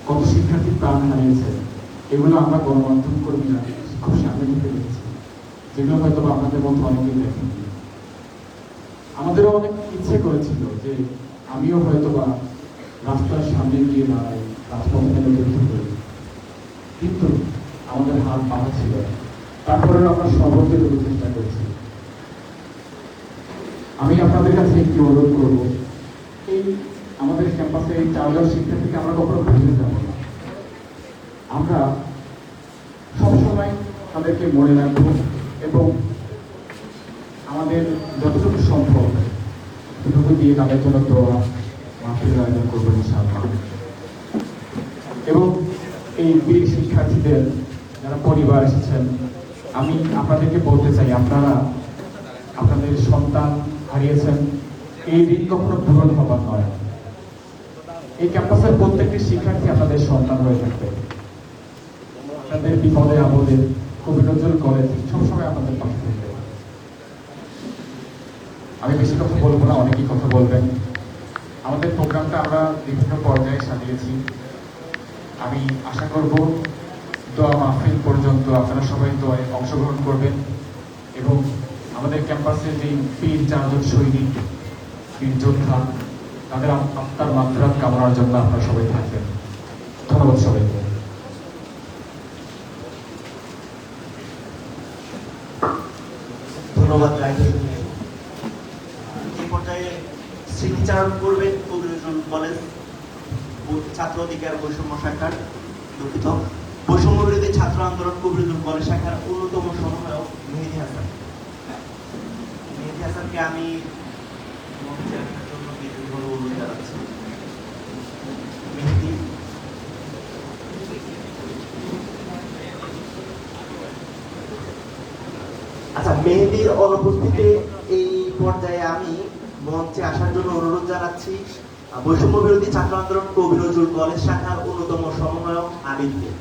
কত শিক্ষার্থী প্রাণ হারিয়েছে, এগুলো আমরা গণমাধ্যম কর্মীরা খুব সামনে থেকে দেখেছি, যেগুলো হয়তো আপনাদের মধ্যে অনেকেই দেখেন। আমাদেরও অনেক ইচ্ছে করেছিল যে আমিও হয়তো বা রাস্তার সামনে গিয়ে দাঁড়াই, রাজপথে নেতৃত্ব করি, কিন্তু আমাদের হাত বাঁধা ছিল। তারপরে আমরা সর্বোচ্চ দেওয়ার চেষ্টা করেছি। আমি আপনাদের কাছে একটি অনুরোধ করব, এই আমাদের ক্যাম্পাসে এই 4 জন শিক্ষার্থীকে আমরা কখনো ভুলে যাব না। আমরা সবসময় তাদেরকে মনে রাখবো এবং আমাদের যতটুকু সম্ভব সেটুকু দিয়ে তাদের জন্য দোয়া মাহফিলের আয়োজন করবো ইনশাআল্লাহ। এবং এই বীর শিক্ষার্থীদের যারা পরিবার এসেছেন, আমি আপনাদেরকে বলতে চাই, আপনারা আপনাদের সন্তান হারিয়েছেন, এই ঋণ কখনো পূরণ হবার নয়। এই ক্যাম্পাসের প্রত্যেকটি শিক্ষার্থী আপনাদের সন্তান হয়ে থাকবে। আপনাদের বিপদে আপদে কবি নজরুল কলেজ সবসময় আপনাদের পাশে থাকবে। আমি বেশি কথা বলবো না, অনেকেই কথা বলবেন। আমাদের প্রোগ্রামটা আমরা বিভিন্ন পর্যায়ে সাজিয়েছি। আমি আশা করব দোয়া মাহফিল পর্যন্ত আপনারা সবাই দোয়ায় অংশগ্রহণ করবেন এবং আমাদের ক্যাম্পাসে যে বীর 4 জন সৈনিক, বীর যোদ্ধা, তাদের আত্মার মাত্রাত কামনার জন্য আপনারা সবাই থাকবেন। ধন্যবাদ সবাইকে। ধন্যবাদ। এই পর্যায়ে স্মৃতিচারণ করবেন কবি নজরুল কলেজ ছাত্র অধিকার বৈষম্য শাখার দুঃখিত বৈষম্য বিরোধী ছাত্র আন্দোলন কবি নজরুল কলেজ শাখার অন্যতম সমন্বয়ক মেহেদী হাসান। মেহেদী হাসানকে আমি অনুরোধ জানাচ্ছি। মেহেদী, আচ্ছা, মেহেদীর অনুপস্থিতিতে এই পর্যায়ে আমি মঞ্চে আসার জন্য অনুরোধ জানাচ্ছি বৈষম্য বিরোধী ছাত্র আন্দোলন কবি নজরুল কলেজ শাখার অন্যতম সমন্বয়ক আবিদকে।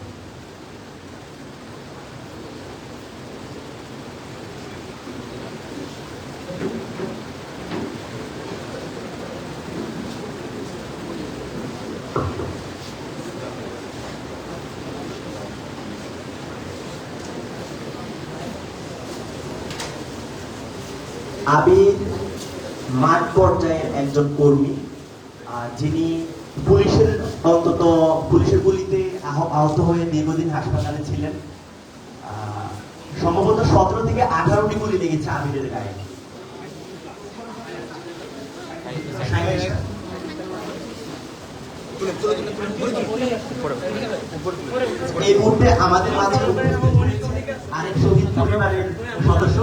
আবিদ মাঠ পর্যায়ের একজন কর্মী, যিনি পুলিশের গুলিতে আহত হয়ে দীর্ঘদিন হাসপাতালে ছিলেন। সম্ভবত 17 থেকে 18টি গুলি লেগেছে আবিদের গায়ে। এই মুহূর্তে আমাদের মাঝে আরেক শহীদ পরিবারের সদস্য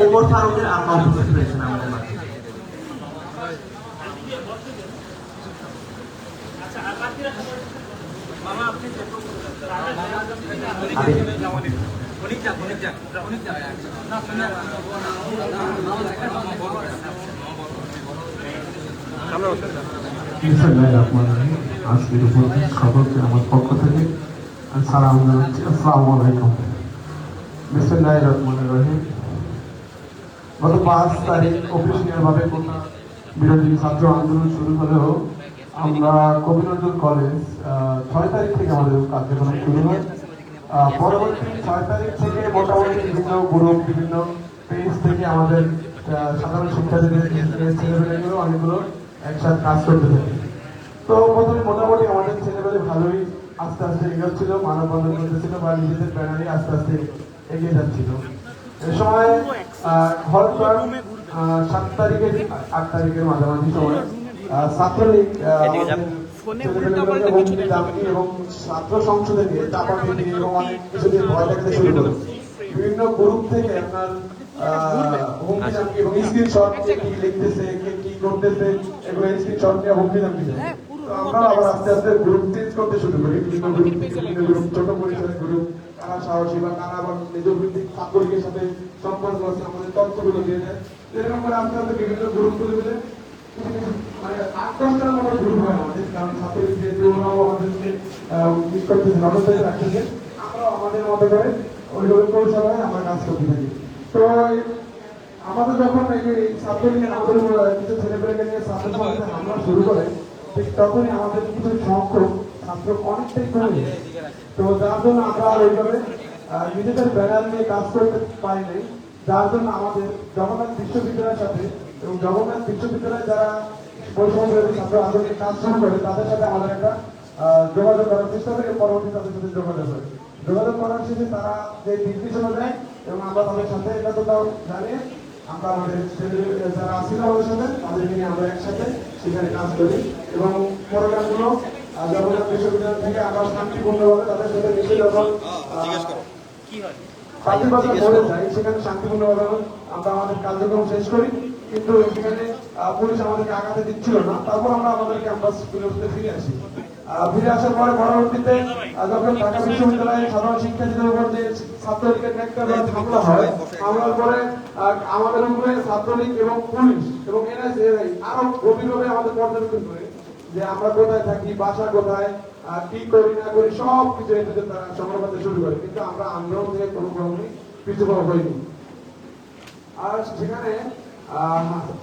ওমর ফারুকের আম্মা উপস্থিত হয়েছেন আমাদের মাঝে। আজকের উপস্থিত সকলকে আমার পক্ষ থেকে সালাম জানাচ্ছি। আসসালামু আলাইকুম। বিসমিল্লাহির রহমানির রহিম। গত 5 তারিখ অফিসিয়াল ভাবে কোটা বিরোধী ছাত্র আন্দোলন শুরু হলেও আমরা কবি নজরুল কলেজ 6 তারিখ থেকে আমাদের কার্যক্রম শুরু হয়। পরবর্তী 6 তারিখ থেকে মোটামুটি বিভিন্ন গ্রুপ, বিভিন্ন পেজ থেকে আমাদের সাধারণ শিক্ষার্থীদের ছেলেমেয়েগুলো অনেকগুলো একসাথে কাজ করতে থাকে। তো প্রথমে মোটামুটি আমাদের ছেলেমেয়ে ভালোই আস্তে আস্তে এগোচ্ছিল, মানববন্ধন করতেছিল বা নিজেদের ব্যানারে আস্তে আস্তে এগিয়ে যাচ্ছিল। এ সময় হয়তো 7 তারিখের 8 তারিখের মাঝামাঝি সময় ছাত্রলীগ এবং ছাত্র সংসদকে চাপা দিয়ে এবং অনেক কিছুদিন ভয় দেখাতে শুরু করে বিভিন্ন গ্রুপ থেকে আপনার হুমকি ধামকি এবং স্ক্রিনশট কি লিখতেছে, কি করতেছে, এগুলো স্ক্রিনশট নিয়ে হুমকি ধামকি দেয়। তো আমরা আবার আস্তে আস্তে গ্রুপ চেঞ্জ করতে শুরু করি। বিভিন্ন গ্রুপ থেকে বিভিন্ন গ্রুপ, ছোট পরিসরের গ্রুপ, কারা সাহসী বা কারা আবার নিজ ভিত্তিক ছাত্রলীগের সাথে সম্পর্ক আছে, আমাদের তথ্যগুলো দিয়ে দেয়। এরকম করে আস্তে আস্তে বিভিন্ন গ্রুপ তুলে মিলে মানে 8-10টার মতো গ্রুপ হয় আমাদের, কারণ ছাত্রলীগ যেহেতু ওরাও আমাদেরকে মিস করতেছে, নজরদারি রাখতেছে, আমরাও আমাদের মতো করে ওইভাবে পরিচালনায় আমরা কাজ করতে থাকি। তো আমাদের যখন এই ছাত্রলীগের আমাদের কিছু ছেলেপেলেকে নিয়ে ছাত্র সমাজে হামলা শুরু করে, ঠিক তখনই আমাদের কিছু সংখ্যক ছাত্র অনেকটাই কমে যায়। তো যার জন্য আমরা আর ওইভাবে নিজেদের ব্যানার নিয়ে কাজ করতে পারিনি, যার জন্য আমাদের জগন্নাথ বিশ্ববিদ্যালয়ের সাথে এবং জগন্নাথ বিশ্ববিদ্যালয়ে যারা বৈষম্য বিরোধী ছাত্র আন্দোলনে কাজ শুরু করে তাদের সাথে আমাদের একটা যোগাযোগ করার চেষ্টা করি, পরবর্তী তাদের সাথে যোগাযোগ করার শেষে তারা যে নির্দেশনা দেয় এবং আমরা তাদের সাথে একাত্মতাও জানিয়ে আমরা আমাদের যারা আসছিল আমাদের সাথে তাদেরকে নিয়ে আমরা একসাথে সেখানে কাজ করি এবং প্রোগ্রামগুলো জগন্নাথ বিশ্ববিদ্যালয় থেকে আমরা শান্তিপূর্ণভাবে তাদের সাথে মিশে যখন প্রাথমিকভাবে বলে যাই সেখানে শান্তিপূর্ণভাবে আমরা আমাদের কার্যক্রম শেষ করি, কিন্তু সেখানে পুলিশ আমাদেরকে আঘাতে দিচ্ছিল না। তারপর আমরা আমাদের ক্যাম্পাস ফিরে আসি। ফিরে আসার পরে পরবর্তীতে যখন ঢাকা বিশ্ববিদ্যালয়ে সাধারণ শিক্ষার্থীদের উপর যে ছাত্রলীগের একটা হামলা হয়, হামলার পরে আমাদের উপরে ছাত্রলীগ এবং পুলিশ এবং এনএসএআই আরো গভীরভাবে আমাদের পর্যবেক্ষণ করে যে আমরা কোথায় থাকি, বাসা কোথায়, কি করি না করি সব কিছু এটাতে তারা সংগ্রহ করতে শুরু করে, কিন্তু আমরা আন্দোলন থেকে কোনো ক্রমে পিছু পাওয়া হয়নি। আর সেখানে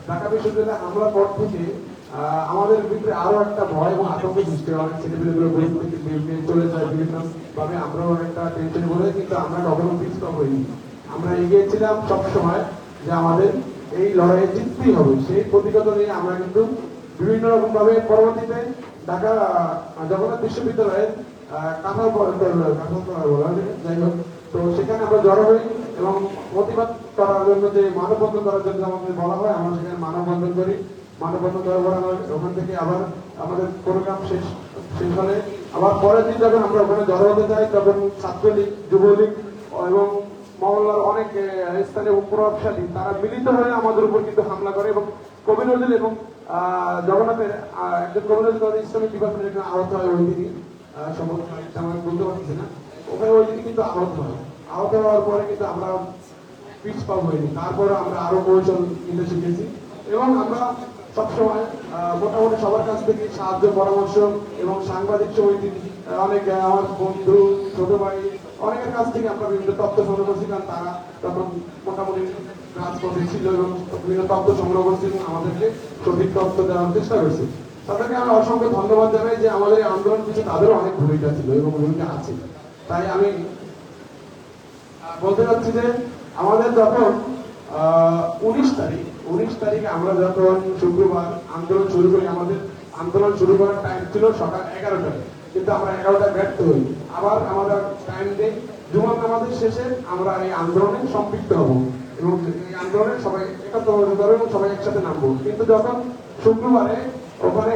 ঢাকা বিশ্ববিদ্যালয়ে হামলার পর থেকে আমাদের ভিতরে আরো একটা ভয় এবং আতঙ্ক সৃষ্টি হয়। অনেক ছেলেমেয়েগুলো গ্রুপ থেকে চলে যায় বিভিন্ন ভাবে, আমরাও একটা টেনশন বলে, কিন্তু আমরা কখনো পিছপা হইনি। আমরা এগিয়েছিলাম সবসময় যে আমাদের এই লড়াইয়ে জিততেই হবে, সেই প্রতিগত নিয়ে আমরা কিন্তু বিভিন্ন রকম ভাবে পরবর্তীতে ঢাকা জগন্নাথ বিশ্ববিদ্যালয়ের যাই হোক, তো সেখানে আমরা জড়ো হই এবং প্রতিবাদ করার জন্য যে মানববন্ধন করার জন্য আমাদের বলা হয়, আমরা সেখানে মানববন্ধন করি। মানববন্ধন করার পর আমরা ওখান থেকে আবার আমাদের প্রোগ্রাম শেষ হলে আবার পরের দিন যখন আমরা ওখানে জড়ো হতে যাই তখন ছাত্রলীগ, যুবলীগ এবং মহল্লার অনেক স্থানীয় প্রভাবশালী তারা মিলিত হয়ে আমাদের উপর কিন্তু হামলা করে এবং কবি নজরুল এবং জগন্নাথের একজন কবি নজরুল ইসলামিক ডিপার্টমেন্টের আহত হয় ওই দিনই, সম্ভবত আমার বলতে পারছি না, ওখানে ওই দিনই কিন্তু আহত হয়। আহত হওয়ার পরে কিন্তু আমরা পিছপা হইনি, তারপরে আমরা আরো কৌশল নিতে শিখেছি এবং আমরা সবসময় মোটামুটি সবার কাছ থেকে সাহায্য, পরামর্শ এবং সাংবাদিক সমিতি অনেক আমার বন্ধু, ছোট ভাই অনেকের কাছ থেকে আমরা বিভিন্ন তথ্য সংগ্রহ করছি, কারণ তারা তখন মোটামুটি রাজপথে ছিল এবং বিভিন্ন তথ্য সংগ্রহ করছি এবং আমাদেরকে সঠিক তথ্য দেওয়ার চেষ্টা করছি। তাদেরকে আমি অসংখ্য ধন্যবাদ জানাই যে আমাদের এই আন্দোলন পিছনে তাদেরও অনেক ভূমিকা ছিল এবং ভূমিকা আছে। তাই আমি বলতে চাচ্ছি যে আমাদের যখন 19 তারিখে আমরা যখন শুক্রবার আন্দোলন শুরু করি, আমাদের আন্দোলন শুরু করার টাইম ছিল সকাল 11টায়, কিন্তু আমরা 11টায় ব্যর্থ হই। আবার আমাদের টাইম দেই জুমার নামাজের শেষে আমরা এই আন্দোলনে সম্পৃক্ত হব এবং এই আন্দোলনে সবাই একাত্ম এবং সবাই একসাথে নামবো। কিন্তু যখন শুক্রবারে ওখানে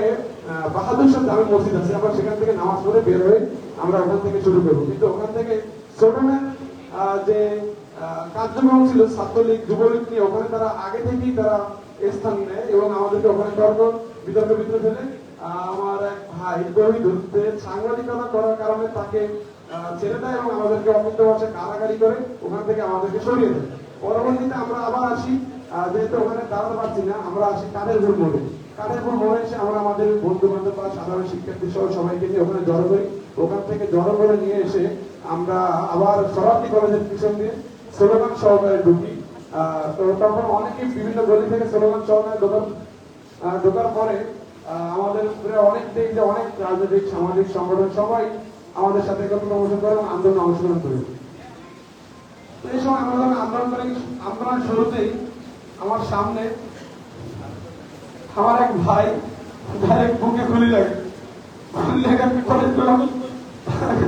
বাহাদুর শাহ জামে মসজিদ আছে, আমরা সেখান থেকে নামাজ পড়ে বের হয়ে আমরা ওখান থেকে শুরু করবো, কিন্তু ওখান থেকে ছোটনের যে কার্যক্রম ছিল ছাত্রলীগ, যুবলীগ নিয়ে ওখানে তারা আগে থেকেই তারা স্থান নেয় এবং আমাদেরকে ওখানে বিতর্ক ভিতরে ফেলে। আমার এক ভাই তহিদুদ্দের সাংবাদিকতা করার কারণে তাকে ছেড়ে দেয় এবং আমাদেরকে অমিত ভাষায় গালাগালি করে ওখান থেকে আমাদেরকে সরিয়ে দেয়। পরবর্তীতে আমরা আবার আসি, যেহেতু ওখানে দাঁড়াতে পারছি না, আমরা আসি কাঠেরপুর মোড়ে। কাঠেরপুর মোড়ে এসে আমরা আমাদের বন্ধু বান্ধব বা সাধারণ শিক্ষার্থী সহ সবাইকে নিয়ে ওখানে জড়ো করি। ওখান থেকে জড়ো করে নিয়ে এসে আমরা আবার শরাবতী কলেজের পিছন দিয়ে স্লোগান সহকারে ঢুকি। তো তখন অনেকে বিভিন্ন গলি থেকে স্লোগান সহকারে ঢোকার পরে আমাদের অনেকটাই যে অনেক রাজনৈতিক সামাজিক সংগঠন সবাই আমাদের সাথে একত্র অংশগ্রহণ করে এবং আন্দোলনে অংশগ্রহণ করি। তো এই সময় আমরা যখন আন্দোলন শুরুতেই আমার সামনে আমার এক ভাই ডাইরেক্ট বুকে গুলি লাগে, গুলি লাগার পরে তাকে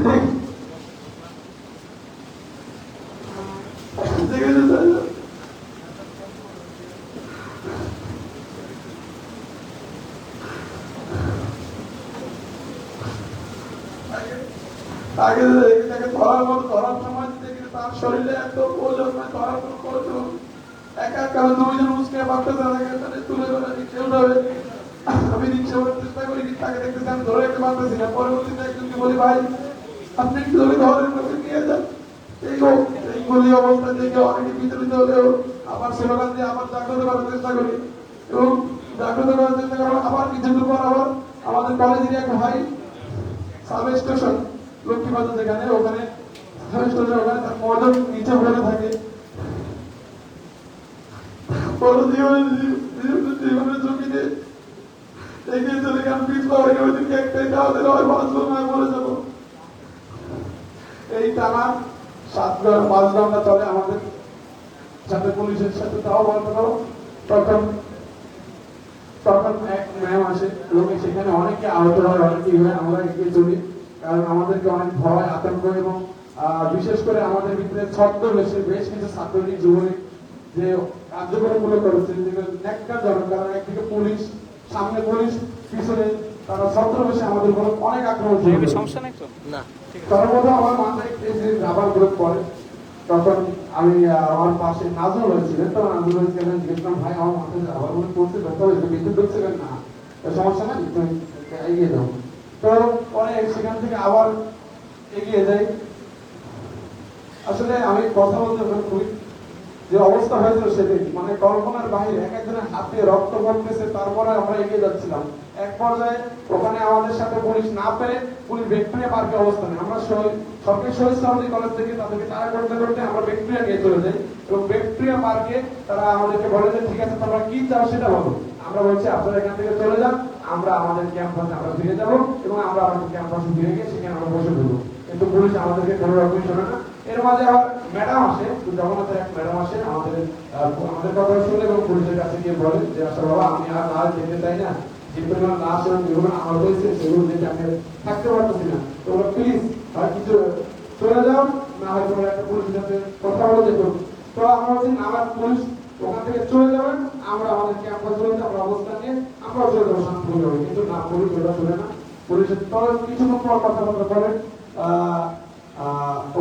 ধরার সময় দেখি তার শরীরে এত ওজন, ধরার কোনো প্রয়োজন একা একা দুইজন মুসকে বাপটা তুলে কেউ যাবে। আমি রিক্সা করার চেষ্টা করি, তাকে দেখতেছি আমি ধরে রাখতে পারতেছি না। পরবর্তীতে একজনকে বলি, ভাই আপনি একটু ধরে ধরেন, নিয়ে যান। এই গলি অবস্থা দেখে অনেকে বিচলিত হলেও আবার স্লোগান দিয়ে আবার জাগ্রত করার চেষ্টা করি এবং জাগ্রত করার চেষ্টা করার আবার কিছুদিন পর আবার আমাদের কলেজের এক ভাই সাব স্টেশন লক্ষ্মীবাজার যেখানে, ওখানে সাব স্টেশন ওখানে তার মদক নিচে পড়ে থাকে। জীবনের ঝুঁকিতে এগিয়ে চলে গেলাম পিস পাওয়ার ওইদিকে একটাই খাওয়া দিলে ওই বাঁচবো না মরে যাবো। এই টানা 5 ঘন্টা চলে আমাদের সাথে পুলিশের সাথে, তাও বলতে পারো তখন এক ম্যাম আসে এবং সেখানে অনেকে আহত হয়, অনেকে হয়। আমরা এগিয়ে চলি কারণ আমাদেরকে অনেক ভয় আতঙ্ক এবং বিশেষ করে আমাদের ভিতরে ছদ্মবেশে বেশ কিছু ছাত্রলীগ যুবলীগ যে কার্যক্রমগুলো করেছে যেগুলো ন্যাক্কারজনক। কারণ একদিকে পুলিশ, সামনে পুলিশ, পিছনে তারা ছদ্মবেশে আমাদের উপর অনেক আক্রমণ শুরু করে। সমস্যা নাই তো না। সর্বপ্রথম আমার মাথায় এই যে রাবার গ্রুপ পড়ে, তখন আমি আমার পাশে নাজুল হয়েছিলেন, তো নাজুল হয়েছিলেন দেখলাম ভাই আমার মাথায় রাবার গ্রুপ পড়ছে, ব্যথা হয়েছে, বিদ্যুৎ ঢুকছিলেন না, সমস্যা নাই তুমি এগিয়ে যাও। তো পরে সেখান থেকে আবার এগিয়ে যাই। আসলে আমি কথা বলতে খুবই যে অবস্থা হয়েছিল সেদিন মানে কল্পনার বাইরে, এক একজনের হাতে রক্ত পড়তেছে, তারপরে আমরা এগিয়ে যাচ্ছিলাম। এক পর্যায়ে ওখানে আমাদের সাথে পুলিশ না পেরে পুলিশ ভিক্টোরিয়া পার্কে অবস্থানে, আমরা সরকারি শহীদ সমাধি কলেজ থেকে তাদেরকে তাড়া করতে করতে আমরা ভিক্টোরিয়া নিয়ে চলে যাই এবং ভিক্টোরিয়া পার্কে তারা আমাদেরকে বলে যে ঠিক আছে তোমরা কি চাও সেটা বলো। আমরা বলছি আপনারা এখান থেকে চলে যান, আমরা আমাদের ক্যাম্পাসে আমরা ফিরে যাবো এবং আমরা আমাদের ক্যাম্পাসে ফিরে গিয়ে সেখানে আমরা বসে দেবো। কিন্তু পুলিশ আমাদেরকে কোনো রকমই শোনে না। এর মাঝে আবার ম্যাডাম আসে, জগন্নাথের এক ম্যাডাম আসে, আমাদের কথা শুনে এবং পুলিশের কাছে গিয়ে বলে যে আসলে বাবা আমি আর যেতে চাই না, যে পরিমাণ লাশ এবং যেগুলো আমার হয়েছে সেগুলো দেখে আমি থাকতে পারতেছি না, তোমরা প্লিজ আর কিছু চলে যাও, না হয় তোমরা একটা পুলিশের সাথে কথা বলতে করো। তো আমরা বলছি না, আমার পুলিশ ওখান থেকে চলে যাবেন, আমরা আমাদের ক্যাম্পাস চলতে আমরা অবস্থান নিয়ে আমরা চলে যাবো শান্তিপূর্ণভাবে। কিন্তু না, পুলিশ ওটা শুনে না। পুলিশের তো কিছুক্ষণ পর কথাবার্তা বলে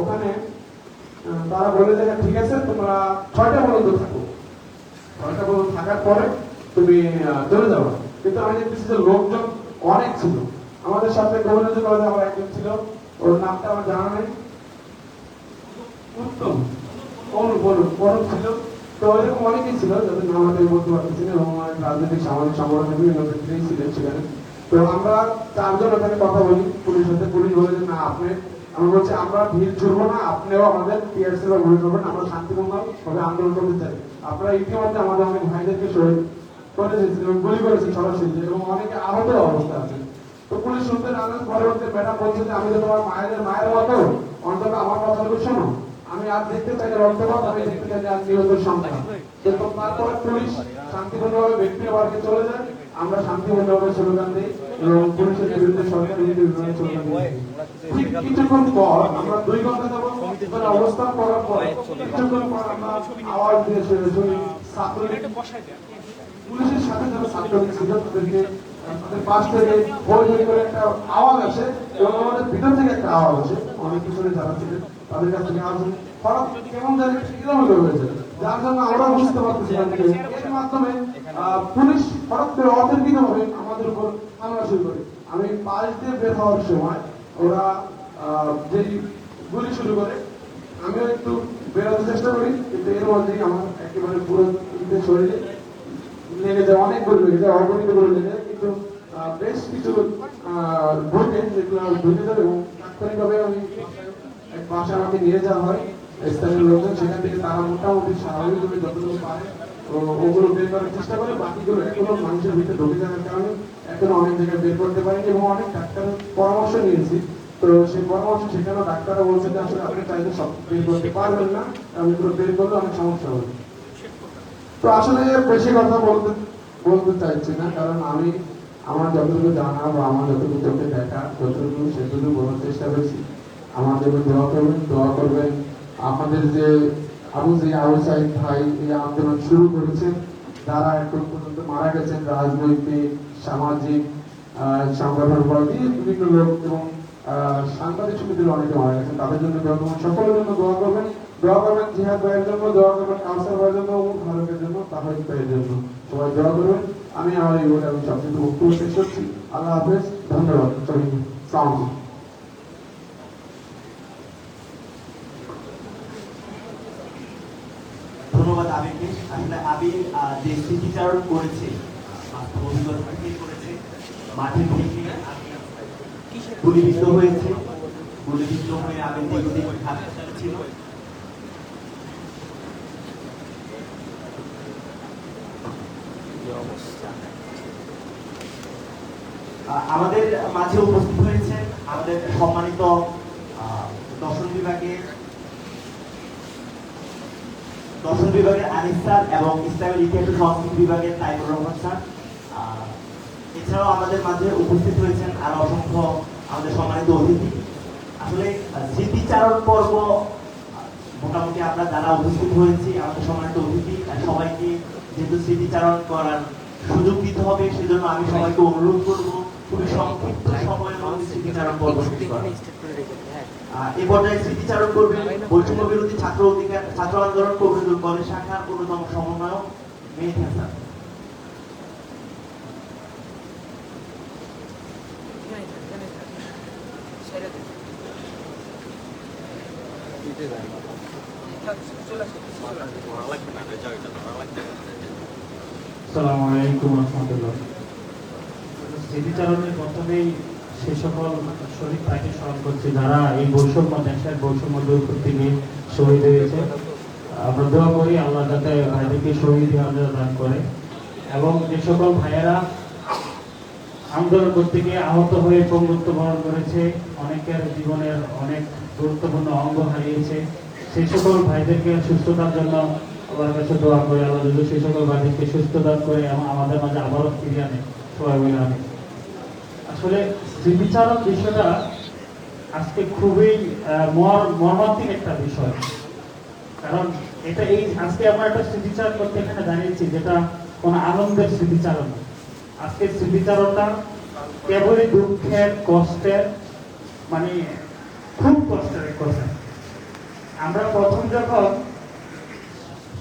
ওখানে তারা বলে যে ঠিক আছে তোমরা 6টা পর্যন্ত থাকো, 6টা পর্যন্ত থাকার পরে তুমি চলে যাবো। কিন্তু আমি দেখতেছি যে লোকজন অনেক ছিল আমাদের সাথে। গভর্নমেন্ট কলেজে আমার একজন ছিল, ওর নামটা আমার জানা নেই, উত্তম বলুন ছিল। তো এরকম অনেকেই ছিল যাদের নাম আমি বলতে পারতেছি না এবং অনেক রাজনৈতিক সামাজিক সংগঠনের বিভিন্ন ব্যক্তিই ছিলেন সেখানে। তো আমরা 4 জন ওখানে কথা বলি পুলিশের সাথে। পুলিশ বলে যে না আপনি, আমরা বলছি আমরা ভিড় ছুড়বো না, আপনিও আমাদের টিআরসি বা গুলি করবেন, আমরা শান্তিপূর্ণভাবে আন্দোলন করতে চাই। আপনারা ইতিমধ্যে আমাদের অনেক ভাইদেরকে শহীদ করে দিয়েছেন এবং গুলি করেছেন সরাসরি এবং অনেকে আহত অবস্থা আছে। তো পুলিশ শুনতে না পরবর্তী ম্যাডাম বলছে যে আমি তো তোমার মায়ের মতো, অন্তত আমার কথাগুলো শোনো, আমি আর দেখতে চাই না রক্তপাত, আমি দেখতে চাই না নিহত সংখ্যা। কিন্তু তারপরে পুলিশ শান্তিপূর্ণভাবে ভিক্টোরিয়া পার্কে চলে যায়, আমরা শান্তিপূর্ণভাবে স্লোগান দিই এবং পুলিশের বিরুদ্ধে সরকারের বিরুদ্ধে স্লোগান দিই। ঠিক কিছুক্ষণ পর আমরা 2 ঘন্টা যাবত অবস্থান করার পর কিছুক্ষণ পর আমরা আওয়াজ দিয়ে শুনি ছাত্রলীগ পুলিশের সাথে যারা ছাত্রলীগ ছিল তাদেরকে তাদের পাশ থেকে ভয় করে একটা আওয়াজ আসে এবং আমাদের ভিতর থেকে একটা আওয়াজ আসে। অনেক পিছনে যারা ছিলেন তাদের কাছ থেকে আওয়াজ হঠাৎ কেমন জানি এলোমেলো হয়েছে, যার জন্য আমরা বুঝতে পারতেছিলাম। এর মাধ্যমে পুলিশ হঠাৎ করে অতর্কিতভাবে আমাদের উপর হামলা শুরু করে। আমি পাশ দিয়ে বের হওয়ার সময় ওরা যেই গুলি শুরু করে, আমিও একটু বেরোতে চেষ্টা করি, কিন্তু এর মধ্যেই আমার একেবারে পুরো শরীরে লেগে যায়, অনেক গুলি লেগে যায়, অগণিত গুলি লেগে যায়। কিন্তু বেশ কিছু ঢুকে যেগুলো ঢুকে যায় এবং তাৎক্ষণিকভাবে আমি এক বাসায় আমাকে নিয়ে যাওয়া হয় স্থানীয় লোকজন। সেখান থেকে তারা মোটামুটি স্বাভাবিকভাবে যতটুকু পারে ওগুলো বের করার চেষ্টা করে। বাকিগুলো এখনো মানুষের ভিতরে ঢুকে যাওয়ার কারণে এখনো অনেক জায়গায় বের করতে পারিনি এবং অনেক ডাক্তারের পরামর্শ নিয়েছি। তো সেই পরামর্শ সেখানে ডাক্তাররা বলছে যে আসলে আপনি চাইলে সব বের করতে পারবেন না, আপনি পুরো বের করলে অনেক সমস্যা হবে। তো আসলে বেশি কথা বলতে চাইছি না, কারণ আমি আমার যতটুকু জানা বা আমার যতটুকু চোখে দেখা যতটুকু সেটুকু বলার চেষ্টা করেছি। আমার জন্য দোয়া করবেন। আমাদের যে আবু সাইদ ভাই এই আন্দোলন শুরু করেছেন, যারা এখন পর্যন্ত মারা গেছেন, রাজনৈতিক সামাজিক সংগঠন বিভিন্ন লোক এবং সাংবাদিক সমিতির অনেকে মারা গেছেন, তাদের জন্য দোয়া করবেন। সকলের জন্য দোয়া করবেন জিহাদ ভাইয়ের জন্য, দোয়া করবেন কাউসার ভাইয়ের জন্য, ভারতের জন্য, তাহিদ ভাইয়ের জন্য, সবাই দোয়া করবেন। আমি আমার এই বলে আমি সবচেয়ে বক্তব্য শেষ করছি। আল্লাহ হাফেজ, ধন্যবাদ সবাইকে। সালাম। ধন্যবাদ আবিরকে। আসলে আবির যে স্মৃতিচারণ করেছে, অভিজ্ঞতা থেকে করেছে, মাঠে থেকে গুলিবিদ্ধ হয়েছে, গুলিবিদ্ধ হয়ে আবির দীর্ঘদিন হাসপাতালে ছিল। আমাদের মাঝে উপস্থিত হয়েছেন আমাদের সম্মানিত দর্শন বিভাগের আনিস স্যার এবং ইসলামের ইতিহাস ও সংস্কৃতি বিভাগের তাইমুর রহমান স্যার। এছাড়াও আমাদের মাঝে উপস্থিত হয়েছেন আরো অসংখ্য আমাদের সম্মানিত অতিথি। আসলে স্মৃতিচারণ পর্ব মোটামুটি আমরা যারা উপস্থিত হয়েছি আমাদের সম্মানিত অতিথি সবাইকে যেহেতু স্মৃতিচারণ করার সুযোগ দিতে হবে, সেজন্য আমি সবাইকে অনুরোধ করবো খুবই সংক্ষিপ্ত সময়ের মধ্যে স্মৃতিচারণ পর্ব শেষ করা। এই পর্যায়ে স্মৃতিচারণ করবেন বৈষম্য বিরোধী ছাত্র আন্দোলন কবিরুল কলেজ শাখার অন্যতম সমন্বয়ক মেহেদী হাসান। আসসালামু আলাইকুম রহমতুল্লাহ। স্মৃতিচারণের প্রথমেই সে সকল শহীদ ভাইকে স্মরণ করছি যারা এই বৈষম্য দেশের বৈষম্য দূর করতে গিয়ে শহীদ হয়েছে। আমরা দোয়া করি আল্লাহ যাতে ভাইদেরকে শহীদ দান করে, এবং যে সকল ভাইয়েরা আন্দোলন করতে গিয়ে আহত হয়ে পঙ্গুত্ব বরণ করেছে, অনেকের জীবনের অনেক গুরুত্বপূর্ণ অঙ্গ হারিয়েছে, সেই সকল ভাইদেরকে সুস্থতার জন্য আল্লাহর কাছে দোয়া করে আল্লাহ যদি সেই সকল ভাইদেরকে সুস্থ দান করে এবং আমাদের মাঝে আবারও ফিরিয়ে আনে, সবাই বলে আনে। আসলে স্মৃতিচারণ বিষয়টা আজকে খুবই মর্মান্তিক একটা বিষয়, কারণ এটা এই আজকে আমরা একটা স্মৃতিচারণ করতে এখানে দাঁড়িয়েছি যেটা কোনো আনন্দের স্মৃতিচারণ। আজকের স্মৃতিচারণটা কেবলই দুঃখের কষ্টের, মানে খুব কষ্টের কথা। আমরা প্রথম যখন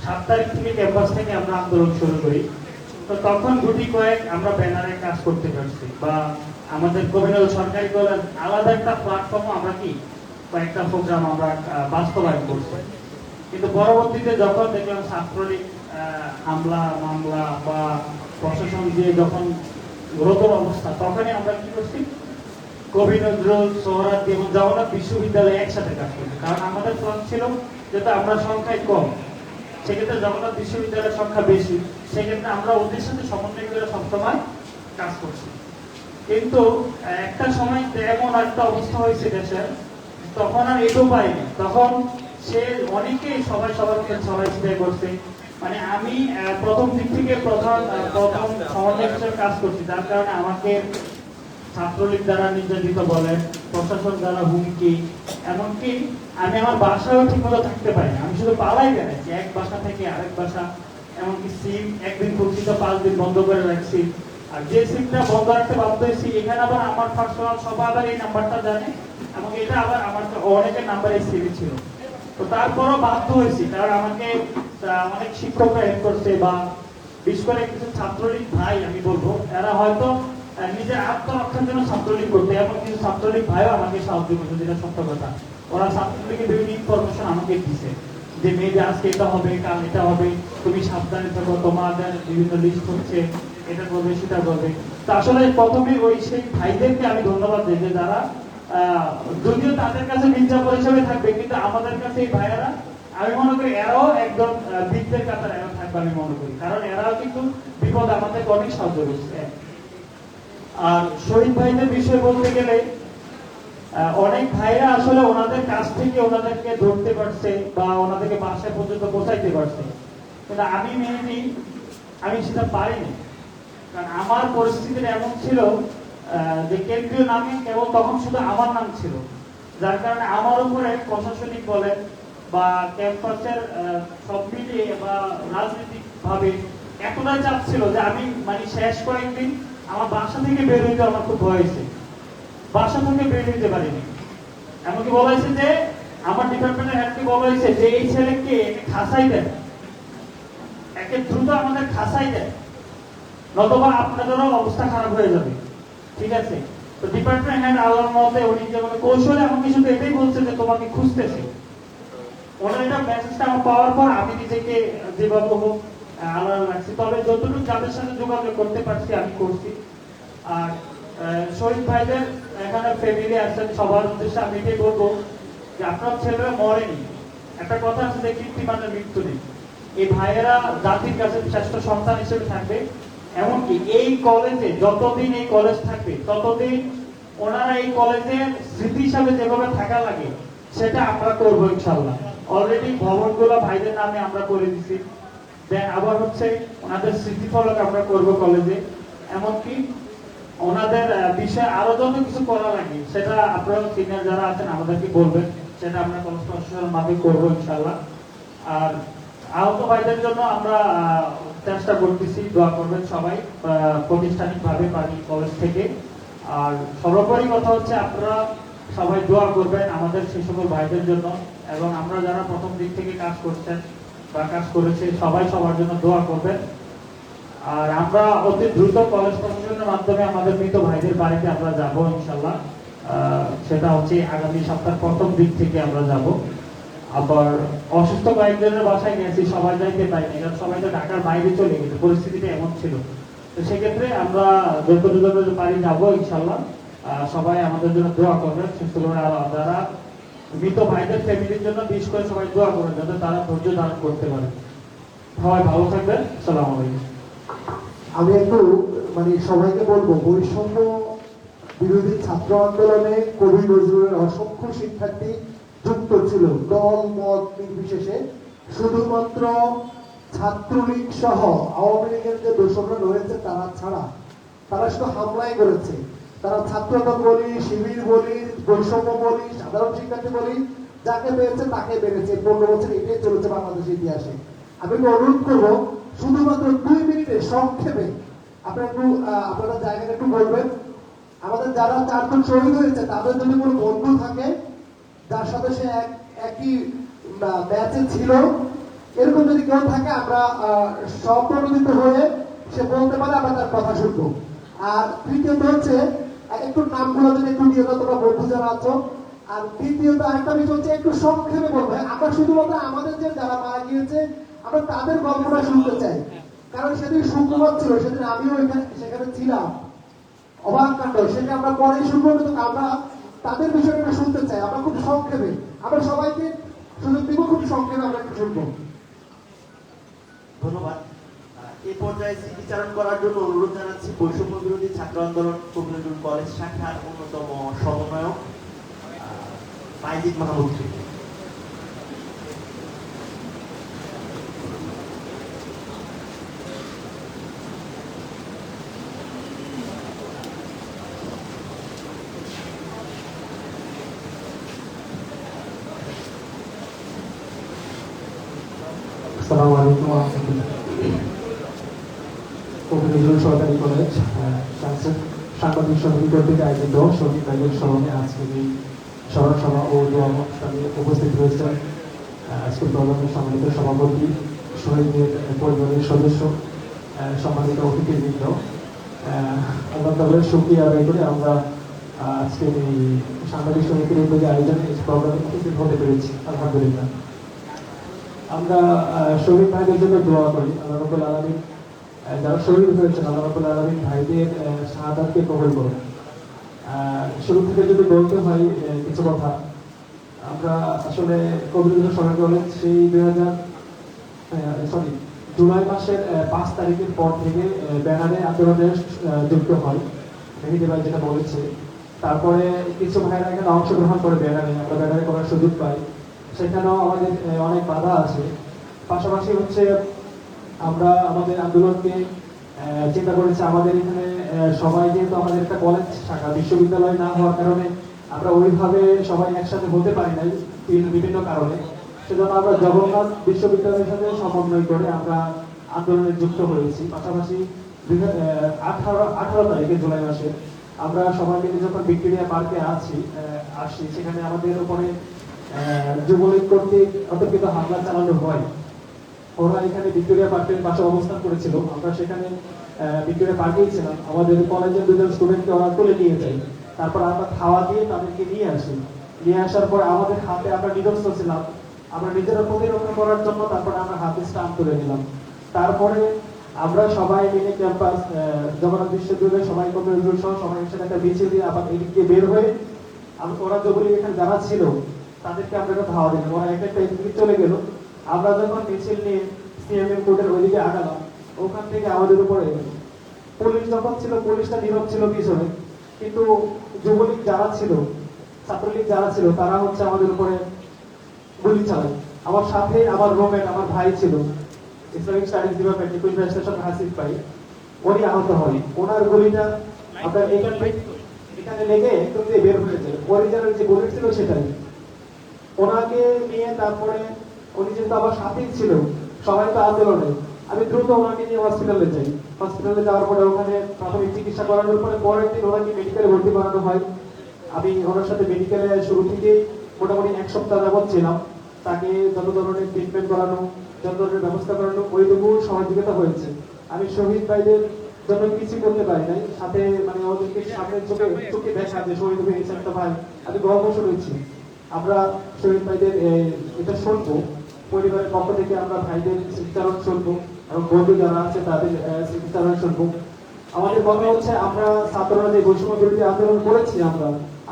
7 তারিখ থেকে ক্যাম্পাস থেকে আমরা আন্দোলন শুরু করি, তো তখন গুটি কয়েক আমরা ব্যানারে কাজ করতে পারছি, বা আমাদের কবিনল সরকারি কলেজ আলাদা একটা প্ল্যাটফর্ম আমরা কি কয়েকটা প্রোগ্রাম আমরা বাস্তবায়ন করছি। কিন্তু পরবর্তীতে যখন দেখলাম ছাত্রলীগ হামলা মামলা বা প্রশাসন দিয়ে যখন গুরুতর অবস্থা, তখনই আমরা কি করছি কবি নজরুল সোহরাওয়ার্দী এবং জগন্নাথ বিশ্ববিদ্যালয়ে একসাথে কাজ করছি। কারণ আমাদের প্ল্যান ছিল যেটা আমরা সংখ্যায় কম, সেক্ষেত্রে জগন্নাথ বিশ্ববিদ্যালয়ের সংখ্যা বেশি, সেক্ষেত্রে আমরা ওদের সাথে সমন্বয় করে সবসময় কাজ করছি। কিন্তু একটা সময় এমন একটা অবস্থা হয়েছে দেশের, তখন আর এগো পাইনি, তখন সে অনেকেই সবাই সবার মধ্যে সবাই চিন্তাই করছে। মানে আমি প্রথম দিক থেকে প্রথম সমন্বয় হিসেবে কাজ করছি, যার কারণে আমাকে ছাত্রলীগ দ্বারা নির্যাতিত বলে, প্রশাসন দ্বারা হুমকি, এমনকি আমি আমার বাসায়ও ঠিক মতো থাকতে পারি না। আমি শুধু পালাই বেড়াচ্ছি এক বাসা থেকে আরেক বাসা, এমনকি সিম একদিন পর্যন্ত 5 দিন বন্ধ করে রাখছি। আর যে সিমটা বন্ধ রাখতে বাধ্য হয়েছি, এখানে আবার আমার পার্সোনাল সবাই আবার এই নাম্বারটা জানে, এবং এটা আবার আমার অনেকের নাম্বার এই সিমে ছিল। তো তারপরও বাধ্য হয়েছি, কারণ আমাকে অনেক শিক্ষকরা হেল্প করছে, বা বিশেষ করে কিছু ছাত্রলীগ ভাই আমি বলবো, এরা হয়তো নিজের আত্মরক্ষার জন্য ছাত্রলীগ করতে, এবং কিছু ছাত্রলীগ ভাইও আমাকে সাহায্য করছে, যেটা সত্য কথা। ওরা ছাত্রলীগের বিভিন্ন ইনফরমেশন আমাকে দিছে যে মেয়েদের আজকে এটা হবে, কাল এটা হবে, তুমি সাবধানে থাকো, তোমাদের বিভিন্ন লিস্ট হচ্ছে, এটা করবে সেটা করবে। তো আসলে প্রথমে ওই সেই ভাইদেরকে আমি ধন্যবাদ দিই যে যারা যদিও তাদের কাছে মির্জাপুর হিসেবে থাকবে, কিন্তু আমাদের কাছে এই ভাইয়েরা, আমি মনে করি এরাও একদম বৃদ্ধের কাতার এরা থাকবে আমি মনে করি, কারণ এরাও কিন্তু বিপদ আমাদেরকে অনেক সাহায্য করছে। আর শহীদ ভাইদের বিষয় বলতে গেলে অনেক ভাইরা আসলে ওনাদের কাছ থেকে ওনাদেরকে ধরতে পারছে বা ওনাদেরকে বাসায় পর্যন্ত পৌঁছাইতে পারছে, কিন্তু আমি মেহেদী আমি সেটা পারিনি। কারণ আমার পরিস্থিতিটা এমন ছিল যে কেন্দ্রীয় নামে কেবল তখন শুধু আমার নাম ছিল, যার কারণে আমার উপরে প্রশাসনিক বলেন বা ক্যাম্পাসের সব মিলিয়ে বা রাজনৈতিক ভাবে এতটাই চাপ ছিল যে আমি মানে শেষ কয়েকদিন আমার বাসা থেকে বের হইতে আমার খুব ভয় হয়েছে, বাসা থেকে বের হইতে পারিনি। এমনকি বলা হয়েছে যে আমার ডিপার্টমেন্টের হেডকে বলা হয়েছে যে এই ছেলেকে একে খাসাই দেন, একে দ্রুত আমাদের খাসাই দেন, নতুবা আপনাদেরও অবস্থা খারাপ হয়ে যাবে। ঠিক আছে, তো ডিপার্টমেন্ট হেড আল্লাহর মতে উনি যেমন কৌশলে আমাকে শুধু এটাই বলছে যে তোমাকে খুঁজতেছে। ওনার এটা মেসেজটা আমার পাওয়ার পর আমি নিজেকে যেভাবে হোক আলাদা রাখছি, তবে যতটুকু যাদের সাথে যোগাযোগ করতে পারছি আমি করছি। আর শহীদ ভাইদের এখানে ফ্যামিলি আসছেন, সবার উদ্দেশ্যে আমি এটাই বলবো যে আপনার ছেলেরা মরেনি। একটা কথা আছে যে কীর্তিমানের মৃত্যু নেই। এই ভাইয়েরা জাতির কাছে শ্রেষ্ঠ সন্তান হিসেবে থাকবে, এমনকি এই কলেজে যতদিন এই কলেজ থাকবে ততদিন ওনারা এই কলেজের স্মৃতি হিসাবে যেভাবে থাকা লাগে সেটা আমরা করবো ইনশাল্লাহ। অলরেডি ভবনগুলো ভাইদের নামে আমরা করে দিছি, দেন আবার হচ্ছে ওনাদের স্মৃতিফলক আমরা করব কলেজে। এমনকি ওনাদের বিষয়ে আরো যত কিছু করা লাগে সেটা আপনারা সিনিয়র যারা আছেন আমাদেরকে বলবেন, সেটা আমরা কলেজ প্রশাসনের মাধ্যমে করবো ইনশাল্লাহ। আর আহত ভাইদের জন্য আমরা চেষ্টা করতেছি, দোয়া করবেন সবাই প্রাতিষ্ঠানিক ভাবে পারি কলেজ থেকে। আর সর্বোপরি কথা হচ্ছে আপনারা সবাই দোয়া করবেন আমাদের সেই সকল ভাইদের জন্য, এবং আমরা যারা প্রথম দিক থেকে কাজ করছেন বা কাজ করেছে সবাই সবার জন্য দোয়া করবেন। আর আমরা অতি দ্রুত কলেজ প্রশাসনের মাধ্যমে আমাদের মৃত ভাইদের বাড়িতে আমরা যাব ইনশাল্লাহ। সেটা হচ্ছে আগামী সপ্তাহের প্রথম দিক থেকে আমরা যাব। আবার অসুস্থ কয়েকজনের বাসায় গেছি, সবাই যাইতে পারিনি, কারণ সবাই তো ঢাকার বাইরে চলে গেছে, পরিস্থিতিটা এমন ছিল। তো সেক্ষেত্রে আমরা যতটুকু পারি যাবো ইনশাল্লাহ। সবাই আমাদের জন্য দোয়া করবেন, সুস্থ করে। আর যারা মৃত ভাইদের ফ্যামিলির জন্য বিশেষ করে সবাই দোয়া করবেন যাতে তারা ধৈর্য ধারণ করতে পারে। সবাই ভালো থাকবেন, আসসালামু আলাইকুম। আমি একটু সবাইকে বলবো, বৈষম্য বিরোধী ছাত্র আন্দোলনে কবি নজরুলের অসংখ্য শিক্ষার্থী যুক্ত ছিল, দল মত নির্বিশেষে। শুধুমাত্র ছাত্রলীগ সহ আওয়ামী লীগের যে দোষররা রয়েছে তারা ছাড়া, তারা শুধু হামলাই করেছে। তারা ছাত্রদল বলি, শিবির বলি, বৈষম্য বলি, সাধারণ শিক্ষার্থী বলি, যাকে পেয়েছে তাকে বেড়েছে। 15 বছর এটাই চলেছে বাংলাদেশের ইতিহাসে। আমি অনুরোধ করবো শুধুমাত্র 2 মিনিটে সংক্ষেপে আপনারা জায়গাটা একটু বলবেন। আমাদের যারা 4 জন শহীদ হয়েছে তাদের যদি কোনো বন্ধু থাকে যার সাথে সে একই ব্যাচে ছিল, এরকম যদি কেউ থাকে আমরা সম্প্রণোদিত হয়ে সে বলতে পারে, আমরা তার কথা শুনবো। আর তৃতীয়ত হচ্ছে একটু নামগুলো যদি একটু দিয়ে দাও তোমরা বন্ধু যারা আছো। আর তৃতীয়ত আরেকটা বিষয় হচ্ছে একটু সংক্ষেপে বলবো। আমরা শুধুমাত্র আমাদের যে যারা মারা গিয়েছে আমরা তাদের গল্পটা শুনতে চাই, কারণ সেদিন শুক্রবার ছিল, সেদিন আমিও সেখানে ছিলাম। অবাক কাণ্ড, সেটা আমরা পরে শুনবো, কিন্তু আমরা তাদের বিষয়টা শুনতে চাই। আমরা খুব সংক্ষেপে, আমরা সবাইকে সুযোগ দিব, খুব সংক্ষেপে আমরা একটু শুনবো। ধন্যবাদ। এই পর্যায়ে স্মৃতিচারণ করার জন্য অনুরোধ জানাচ্ছি বৈষম্য বিরোধী ছাত্র আন্দোলন কবি নজরুল কলেজ শাখার অন্যতম সমন্বয়ক বাইজিদ মাহমুদ। আসসালামু আলাইকুম ওয়া রাহমাতুল্লাহ। কবি নজরুল সরকারি কলেজ সাংবাদিক সমিতি কর্তৃক আয়োজিত শহীদ ভাইদের স্মরণে আজকের এই স্মরণ সভা ও দোয়া অনুষ্ঠানে উপস্থিত রয়েছেন স্কুল প্রধানের সম্মানিত সভাপতি, শহীদের পরিবারের সদস্য, সম্মানিত অতিথিবৃন্দ। আল্লাহ তাআলার শুকরিয়া আদায় করে আমরা আজকের এই সাংবাদিক সমিতির উদ্যোগে আয়োজনে এই প্রোগ্রামে উপস্থিত হতে পেরেছি, আলহামদুলিল্লাহ। আমরা শহীদ ভাইদের জন্য দোয়া করি, আল্লাহ রাব্বুল আলামিন যারা শহীদ হয়েছেন আল্লাহ রাব্বুল আলামিন ভাইদের শাহাদাতকে কবুল করুন। শুরু থেকে যদি বলতে হয় কিছু কথা, আমরা আসলে কবি নজরুল সরকারি কলেজ সেই জুলাই মাসের 5 তারিখের পর থেকে ব্যানারে আন্দোলনে যুক্ত হয়, মেহেদী ভাই যেটা বলেছে। তারপরে কিছু ভাইরা এখানে অংশগ্রহণ করে ব্যানারে, আমরা ব্যানারে করার সুযোগ পাই, সেখানেও আমাদের অনেক বাধা আছে। পাশাপাশি হচ্ছে আমরা আমাদের আন্দোলনকে চিন্তা করেছি, আমাদের এখানে সবাই যেহেতু আমাদের একটা কলেজ শাখা, বিশ্ববিদ্যালয় না হওয়ার কারণে আমরা ওইভাবে সবাই একসাথে হতে পারি নাই বিভিন্ন কারণে। সেজন্য আমরা জগন্নাথ বিশ্ববিদ্যালয়ের সাথে সমন্বয় করে আমরা আন্দোলনে যুক্ত হয়েছি। পাশাপাশি 18 তারিখে জুলাই মাসে আমরা সবাই মিলে যখন ভিক্টোরিয়া পার্কে আসি, সেখানে আমাদের উপরে যুবলীগ কর্তৃক অতর্কিত হামলা চালানো হয়। ওরা এখানে ভিক্টোরিয়া পার্কের পাশে অবস্থান করেছিল, আমরা সেখানে ভিক্টোরিয়া পার্কেই ছিলাম। আমাদের কলেজের 2 জন স্টুডেন্টকে ওরা তুলে নিয়ে যায়, তারপর আমরা খাওয়া দিয়ে তাদেরকে নিয়ে আসি। নিয়ে আসার পর আমাদের হাতে আমরা নিরস্ত ছিলাম, আমরা নিজেরা প্রতিরক্ষা করার জন্য তারপরে আমরা হাতে স্টাম্প তুলে নিলাম। তারপরে আমরা সবাই মিলে ক্যাম্পাস জগন্নাথ বিশ্ববিদ্যালয়ে সবাই কবি নজরুল সহ সবাই একসাথে একটা মিছিল দিয়ে আবার এদিক দিয়ে বের হয়ে ওরা যুবলীগ এখানে যারা ছিল তাদেরকে আমরা একটা ধাওয়া দিলাম, ওরা একটা এদিকে চলে গেল। আমরা যখন মিছিল নিয়ে সিএমএম কোর্টের ওইদিকে আগালাম, ওখান থেকে আমাদের উপরে পুলিশ যখন ছিল পুলিশটা নীরব ছিল পিছনে, কিন্তু যুবলীগ যারা ছিল, ছাত্রলীগ যারা ছিল, তারা হচ্ছে আমাদের উপরে গুলি চালায়। আমার সাথে আমার রুমমেট, আমার ভাই ছিল, ইসলামিক স্টাডিজ ডিপার্টমেন্টে কুইন স্টেশন হাসিফ ভাই, উনি আহত হয়। ওনার গুলিটা আপনার এখানে লেগে একদম দিয়ে বের হয়েছে, অরিজিনাল যে বুলেট ছিল সেটাই। ওনাকে নিয়ে তারপরে উনি যেহেতু আমার সাথেই ছিল, সবাই তো আন্দোলনে, আমি দ্রুত ওনাকে নিয়ে হসপিটালে যাই। হসপিটালে যাওয়ার পরে ওখানে প্রাথমিক চিকিৎসা করানোর পরে পরের দিন ওনাকে মেডিকেলে ভর্তি করানো হয়। আমি ওনার সাথে মেডিকেলে শুরু থেকেই মোটামুটি 1 সপ্তাহ যাবৎ ছিলাম। তাকে যত ধরনের ট্রিটমেন্ট করানো, যত ধরনের ব্যবস্থা করানো, ওইটুকু সহযোগিতা হয়েছে। আমি শহীদ ভাইদের জন্য কিছু করতে পারি নাই, সাথে মানে ওদেরকে সামনের চোখে দেখা যে শহীদ হয়েছে একটা ভাই, আমি গর্ব শুনেছি। আমরা শহীদ ভাইদের এটা শুনবো, পরিবারের পক্ষ থেকে আমরা ভাইদের স্মৃতিচারণ শুনবো এবং বন্ধু যারা আছে তাদের স্মৃতিচারণ শুনবো। আমাদের কথা হচ্ছে আমরা ছাত্ররা যে বৈষম্য বিরোধী আন্দোলন করেছি,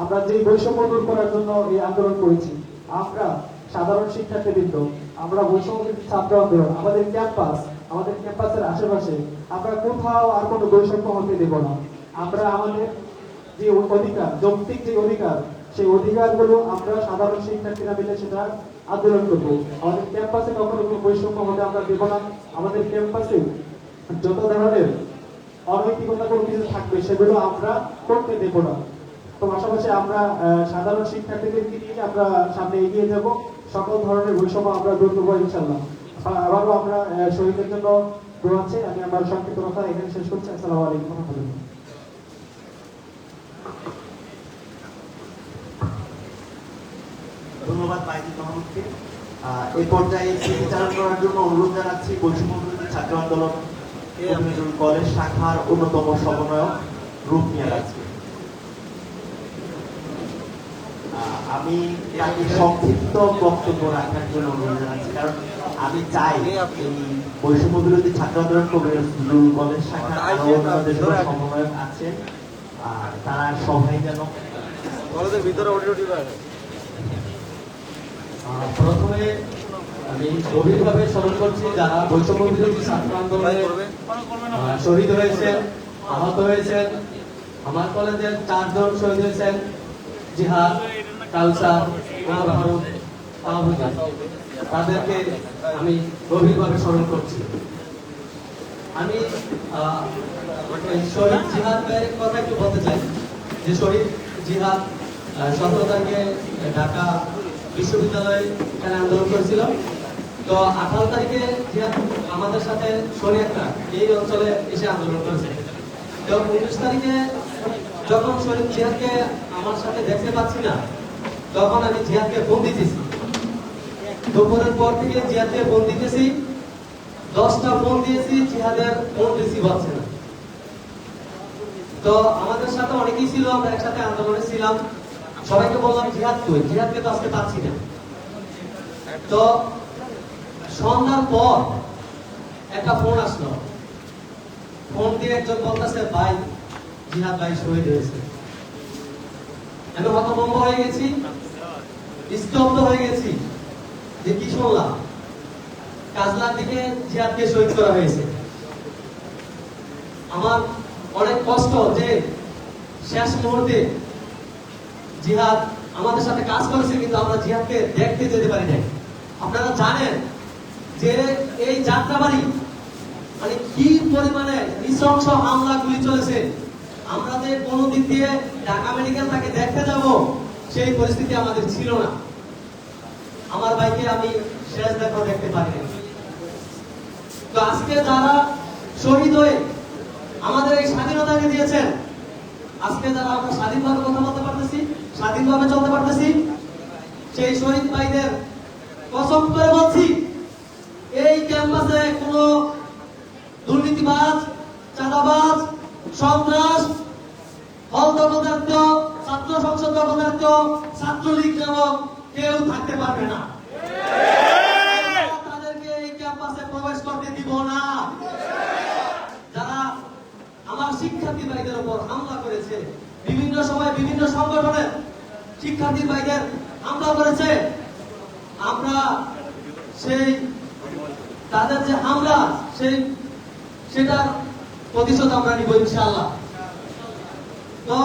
আমরা যে বৈষম্য দূর করার জন্য এই আন্দোলন করেছি, আমরা সাধারণ শিক্ষার্থীবৃন্দ, আমরা বৈষম্য বিরোধী ছাত্র আন্দোলন, আমাদের ক্যাম্পাসের আশেপাশে আমরা কোথাও আর কোনো বৈষম্য হতে দেব না। আমরা আমাদের যে অধিকার, যৌক্তিক যে অধিকার, সেই অধিকারগুলো আমরা সাধারণ শিক্ষার্থীরা মিলে সেটা আন্দোলন করবো। আমাদের ক্যাম্পাসে কখনো কোনো বৈষম্য হতে আমরা দেব না। আমাদের ক্যাম্পাসে যত ধরনের অনৈতিকতা কোনো কিছু থাকবে সেগুলো আমরা করতে দেব না। তো পাশাপাশি আমরা সাধারণ শিক্ষার্থীদেরকে নিয়ে আমরা সামনে এগিয়ে যাব, সকল ধরনের বৈষম্য আমরা দূর করবো ইনশাল্লাহ। আবারও আমরা শহীদের জন্য দোয়া আছে। আমি আমার সংক্ষিপ্ত কথা এখানে শেষ করছি। আসসালামু আলাইকুম ওয়া রাহমাতুল্লাহ। ধন্যবাদ মাইদুল মাহমুদকে। এই পর্যায়ে স্মৃতিচারণ করার জন্য অনুরোধ জানাচ্ছি বৈষম্য বিরোধী ছাত্র আন্দোলন কলেজ শাখার অন্যতম সমন্বয়ক রূপমিয়া রাজকে। আমি তাকে সংক্ষিপ্ত বক্তব্য রাখার জন্য অনুরোধ জানাচ্ছি, কারণ আমি চাই এই বৈষম্য বিরোধী ছাত্র আন্দোলন কলেজ শাখার আরো অন্যান্য যে সমন্বয়ক আছেন তারা সবাই যেন কলেজের ভিতরে প্রথমে আমি গভীরভাবে স্মরণ করছি যারা বৈষম্য বিরোধী ছাত্র আন্দোলনে শহীদ হয়েছেন, আহত হয়েছেন। আমার কলেজের 4 জন শহীদ হয়েছেন, জিহাদ, কাউসার, ওমর ফারুক, মাহবুবা। তাদেরকে আমি গভীরভাবে স্মরণ করছি। আমি শহীদ জিহাদ ভাইয়ের কথা একটু বলতে চাই যে শহীদ জিহাদ 17 তারিখে ঢাকা বিশ্ববিদ্যালয়ে এখানে আন্দোলন করেছিল। তো 18 তারিখে জিহাদ আমাদের সাথে শরীয়তরা এই অঞ্চলে এসে আন্দোলন করেছে। তো 19 তারিখে যখন শরীফ জিহাদকে আমার সাথে দেখতে পাচ্ছি না, তখন আমি জিহাদকে ফোন দিতেছি। দুপুরের পর থেকে জিহাদকে ফোন দিতেছি, 10টা ফোন দিয়েছি, জিহাদের ফোন রিসিভ হচ্ছে না। তো আমাদের সাথে অনেকেই ছিল, আমরা একসাথে আন্দোলনে ছিলাম। সবাইকে বললাম জিহাদ কই, জিহাদকে তো আজকে পাচ্ছি না। তো সন্ধ্যার পর একটা ফোন আসলো, ফোন দিয়ে একজন বলতেছে ভাই জিহাদ ভাই শহীদ হয়েছে। আমি হতভম্ব হয়ে গেছি, স্তব্ধ হয়ে গেছি যে কি শুনলাম। কাজলার দিকে জিহাদকে শহীদ করা হয়েছে। আমার অনেক কষ্ট যে শেষ মুহূর্তে জিহাদ আমাদের সাথে কাজ করেছে, কিন্তু আমরা জিহাদকে দেখতে যেতে পারি নাই। আপনারা জানেন যে এই যাত্রাবাড়ি মানে কি পরিমাণে নৃশংস হামলা গুলি চলেছে। আমরা যে কোনো দিক দিয়ে ঢাকা মেডিকেল তাকে দেখতে যাব সেই পরিস্থিতি আমাদের ছিল না। আমার ভাইকে আমি শেষ দেখা দেখতে পারি না। তো আজকে যারা শহীদ হয়ে আমাদের এই স্বাধীনতাকে দিয়েছেন, আজকে যারা আমরা স্বাধীনভাবে কথা বলতে পারতেছি, স্বাধীনভাবে চলতে পারতেছি, সেই শহীদ ভাইদের কসম করে বলছি এই ক্যাম্পাসে কোনো দুর্নীতিবাজ, চাঁদাবাজ, সন্ত্রাস, হল দখলদারিত্ব, ছাত্র সংসদ দখলদারিত্ব, ছাত্রলীগ নামক কেউ থাকতে পারবে না। তাদেরকে এই ক্যাম্পাসে প্রবেশ করতে দিব না। যারা আমার শিক্ষার্থী ভাইদের উপর হামলা করেছে, বিভিন্ন সময় বিভিন্ন সংগঠনের শিক্ষার্থী ভাইদের হামলা করেছে, আমরা সেই তাদের যে হামলা সেটার প্রতিশোধ আমরা নিব ইনশাআল্লাহ। তো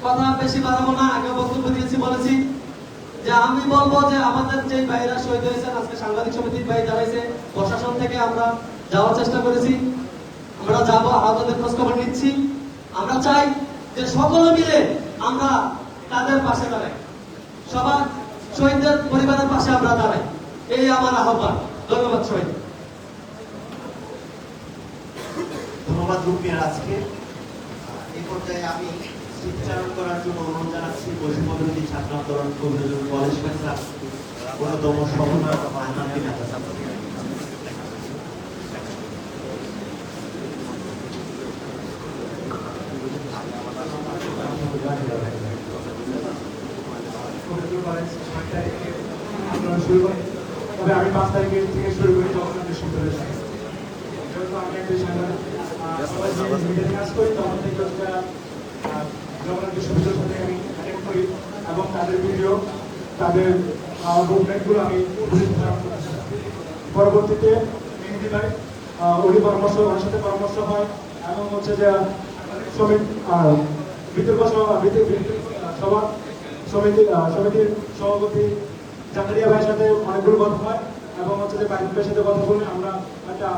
কথা বেশি বাড়াবো না, আগে বক্তব্য দিয়েছি, বলেছি যে আমি বলবো যে আমাদের যে ভাইরা শহীদ হয়েছেন, আজকে সাংবাদিক সমিতির ভাই দাঁড়াইছে, প্রশাসন থেকে আমরা যাওয়ার চেষ্টা করেছি, আমরা যাব, আহতদের খোঁজ খবর নিচ্ছি। আমরা চাই যে সকলে মিলে আমরা তাদের পাশে দাঁড়াই, সবার শহীদদের পরিবারের পাশে আমরা দাঁড়াই, এই আমার আহ্বান। ধন্যবাদ সবাই। ধন্যবাদ রুপিয়া। আজকে এই পর্যায়ে আমি স্মৃতিচারণ করার জন্য অনুরোধ জানাচ্ছি বৈষম্য বিরোধী ছাত্র আন্দোলন কবিরুল কলেজ শাখার অন্যতম সমন্বয়ক আহমদ বিন আজাদ। তবে আমি 5 তারিখ থেকে শুরু করি জগন্নাথ বিশ্ববিদ্যালয় থেকে। যেহেতু আমি একটা কাজ করি, তখন থেকে জগন্নাথ বিশ্ববিদ্যালয় সাথে আমি অ্যাটেন্ড করি এবং তাদের ভিডিও, তাদের মুভমেন্টগুলো আমি পরবর্তীতে মেহেদি ভাই ওরই পরামর্শ, ওনার সাথে পরামর্শ হয় এবং হচ্ছে যে শ্রমিক বিতর্ক সভা সমিতির সভাপতি জাকারিয়া ভাইয়ের সাথে অনেকগুলো কথা হয় এবং হচ্ছে যে বাইরের ভাইয়ের সাথে কথা বলে আমরা একটা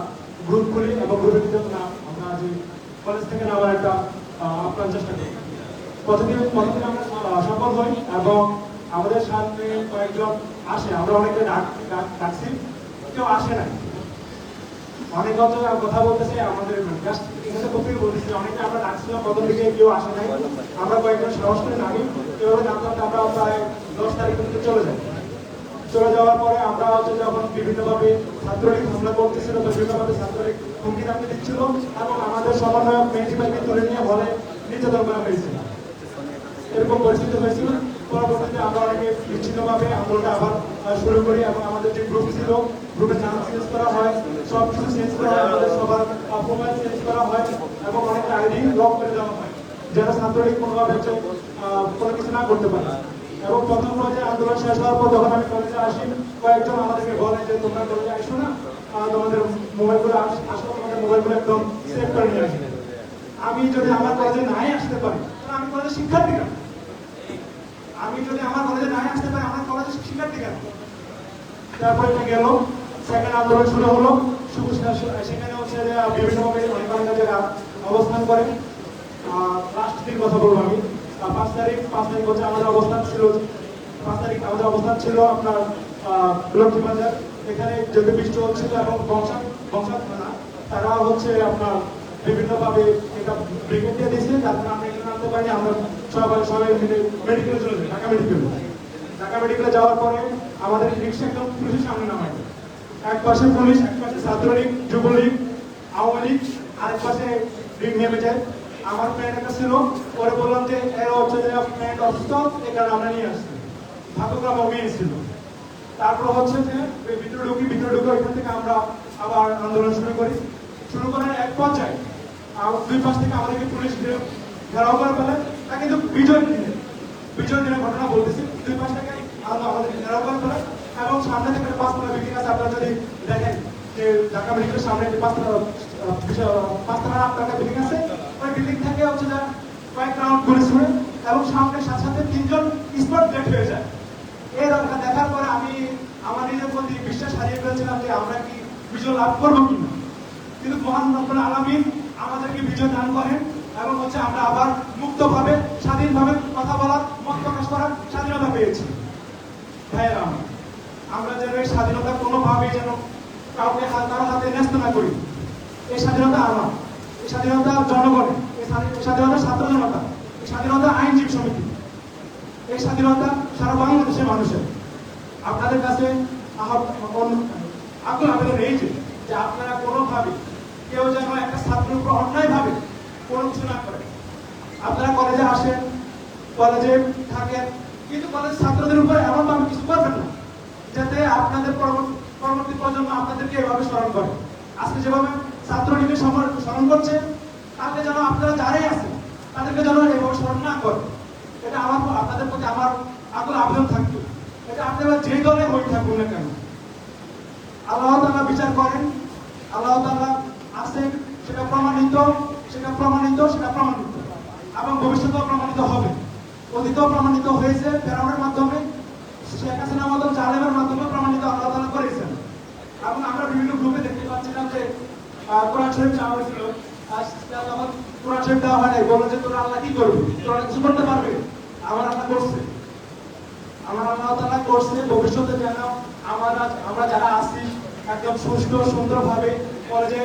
গ্রুপ খুলি এবং গ্রুপের ভিতরে আমরা যে কলেজ থেকে নামার একটা আপ্রাণ চেষ্টা করি। প্রথমদিন আমরা সফল হই এবং আমাদের সামনে কয়েকজন আসে, আমরা অনেকে ডাকছি, কেউ আসে না। অনেক কথা বলতেছে আমাদের এখানে কপিল বলতেছে, অনেকে আমরা ডাকছিলাম, প্রথম দিকে কেউ আসে নাই। আমরা কয়েকজন সাহস করে নামি, এভাবে নামতে আমরা প্রায় 10 তারিখ পর্যন্ত চলে যাওয়ার পরে আমরা হচ্ছে যখন বিভিন্নভাবে ছাত্রলীগ হামলা করতেছিল, বিভিন্নভাবে ছাত্রলীগ হুমকি দামকে দিচ্ছিল এবং আমাদের সমন্বয়ক মেহেদি ভাইকে তুলে নিয়ে হলে নির্যাতন করা হয়েছিল। এরকম পরিস্থিতি হয়েছিল। পরবর্তীতে আমরা অনেকে বিচ্ছিন্নভাবে আন্দোলনটা আবার শুরু করি এবং আমাদের যে গ্রুপ ছিল, গ্রুপের নাম চেঞ্জ করা হয়, সব কিছু চেঞ্জ করা হয়, আমাদের সবার প্রোফাইল চেঞ্জ করা হয় এবং অনেক আইডি লক করে দেওয়া হয়, যেন ছাত্রলীগ কোনোভাবে কোনো কিছু না করতে পারে। এবং প্রথম পর্যায়ে আন্দোলন শেষ হওয়ার পর যখন আমি কলেজে আসি, কয়েকজন আমাদেরকে বলে যে তোমরা কলেজে আসো না, তোমাদের মোবাইলগুলো আসো, তোমাদের মোবাইলগুলো একদম সেভ করে নিয়ে আসবে। আমি যদি আমার কলেজে নাই আসতে পারি, তাহলে আমি কলেজের শিক্ষার্থী কেন? আমি যদি আমার কলেজে নাই আসতে পারি, আমার কলেজের শিক্ষার্থী কেন? তারপরে এটা গেল, সেকেন্ড আন্দোলন শুরু হলো। সেখানে হচ্ছে যে বিভিন্নভাবে অনেক জায়গায় অবস্থান করে। লাস্ট দিন কথা বলবো আমি, 5 তারিখ হচ্ছে আমাদের অবস্থান ছিল। 5 তারিখ আমাদের অবস্থান ছিল আপনার লক্ষ্মীবাজার। এখানে যদি বৃষ্টি হচ্ছিল এবং বংশা তারা হচ্ছে আপনার বিভিন্নভাবে এটা ব্রিগেড দিয়ে দিয়েছে, যার কারণে আমরা এখানে আনতে পারি। আমরা সবাই মিলে মেডিকেলে চলে যাই, ঢাকা মেডিকেলে যাওয়ার পরে আমাদের রিক্সা একদম পুলিশের সামনে নামায়। এক পাশে পুলিশ, এক পাশে ছাত্রলীগ, যুবলীগ, আওয়ামী লীগ, আরেক পাশে লীগ নেমে যায়। আমার ফ্রেন্ড একটা ছিল, পরে বললাম যে হচ্ছে যে ফ্রেন্ড অসুস্থ, এই কারণে আমরা নিয়ে আসছি। ভাগ্যক্রমে আমার মেয়ে ছিল। তারপর হচ্ছে যে ভিতরে ঢুকে এখান থেকে আমরা আবার আন্দোলন শুরু করার এক পর্যায়ে দুই পাশ থেকে আমাদেরকে পুলিশ ঘেরাও করে ফেলে। তা কিন্তু বিজয় দিনের ঘটনা বলতেছি। দুই পাশ থেকে আমাদের ঘেরাও করে ফেলে এবং সামনে থেকে 5তলা বিল্ডিং আছে। আপনারা যদি দেখেন যে ঢাকা মেডিকেলের সামনে 5তলা আপনার বিল্ডিং আছে, ওই বিল্ডিং থেকে হচ্ছে যে কয়েক রাউন্ড গুলি ছুড়ে এবং সামনে সাথে 3জন স্পট ডেড হয়ে যায়। এই রকম দেখার পরে আমি আমার নিজের প্রতি বিশ্বাস হারিয়ে ফেলেছিলাম যে আমরা কি বিজয় লাভ করবো কিনা। কিন্তু মহান রব্বুল আলামিন আমাদেরকে বিজয় দান করেন এবং হচ্ছে আমরা আবার মুক্তভাবে স্বাধীনভাবে কথা বলার, মত প্রকাশ করার স্বাধীনতা পেয়েছি। ভাইয়েরা, আমরা যেন এই স্বাধীনতা কোনোভাবেই যেন কাউকে কারো হাতে ন্যস্ত না করি। এই স্বাধীনতা আমার, এই স্বাধীনতা জনগণের, এই স্বাধীনতা ছাত্র জনতা, এই স্বাধীনতা আইনজীবী সমিতি, এই স্বাধীনতা সারা বাংলাদেশের মানুষের। আপনাদের কাছে আকুল আবেদন এই যে আপনারা কোনোভাবে কেউ যেন একটা ছাত্রের উপর অন্যায়ভাবে কোনো কিছু না করে। আপনারা কলেজে আসেন, কলেজে থাকেন, কিন্তু কলেজ ছাত্রদের উপরে এমনভাবে কিছু করবেন না যাতে আপনাদের পরবর্তী প্রজন্ম আপনাদেরকে এভাবে স্মরণ করে। আজকে যেভাবে ছাত্রলীগকে স্মরণ করছে, তাহলে যেন আপনারা যারাই আছেন তাদেরকে যেন এভাবে স্মরণ না করে। এটা আপনাদের প্রতি আমার আকুল আবেদন থাকবে। এটা আপনারা যে দলে হয়ে থাকুন না কেন, আল্লাহ তাআলা বিচার করেন। আল্লাহ তাআলা আছেন, সেটা প্রমাণিত এবং ভবিষ্যতেও প্রমাণিত হবে। অতীতেও প্রমাণিত হয়েছে ফেরাউনের মাধ্যমে, শেখ হাসিনার মতো জালেমের মাধ্যমে প্রমাণিত আল্লাহ তাআলা করেছেন। এবং আমরা বিভিন্ন গ্রুপে দেখতে পাচ্ছিলাম যে কোরআন শরীফ চাওয়া হয়েছিল, যখন কোরআন শরীফ দেওয়া হয় নাই, বললো যে তোরা আল্লাহ কি করবি, তোরা কিছু করতে পারবে? আমার আল্লাহ করছে, আমার আল্লাহ তাআলা করছে। ভবিষ্যতে যেন আমরা যারা আছি একদম সুষ্ঠু সুন্দরভাবে কলেজে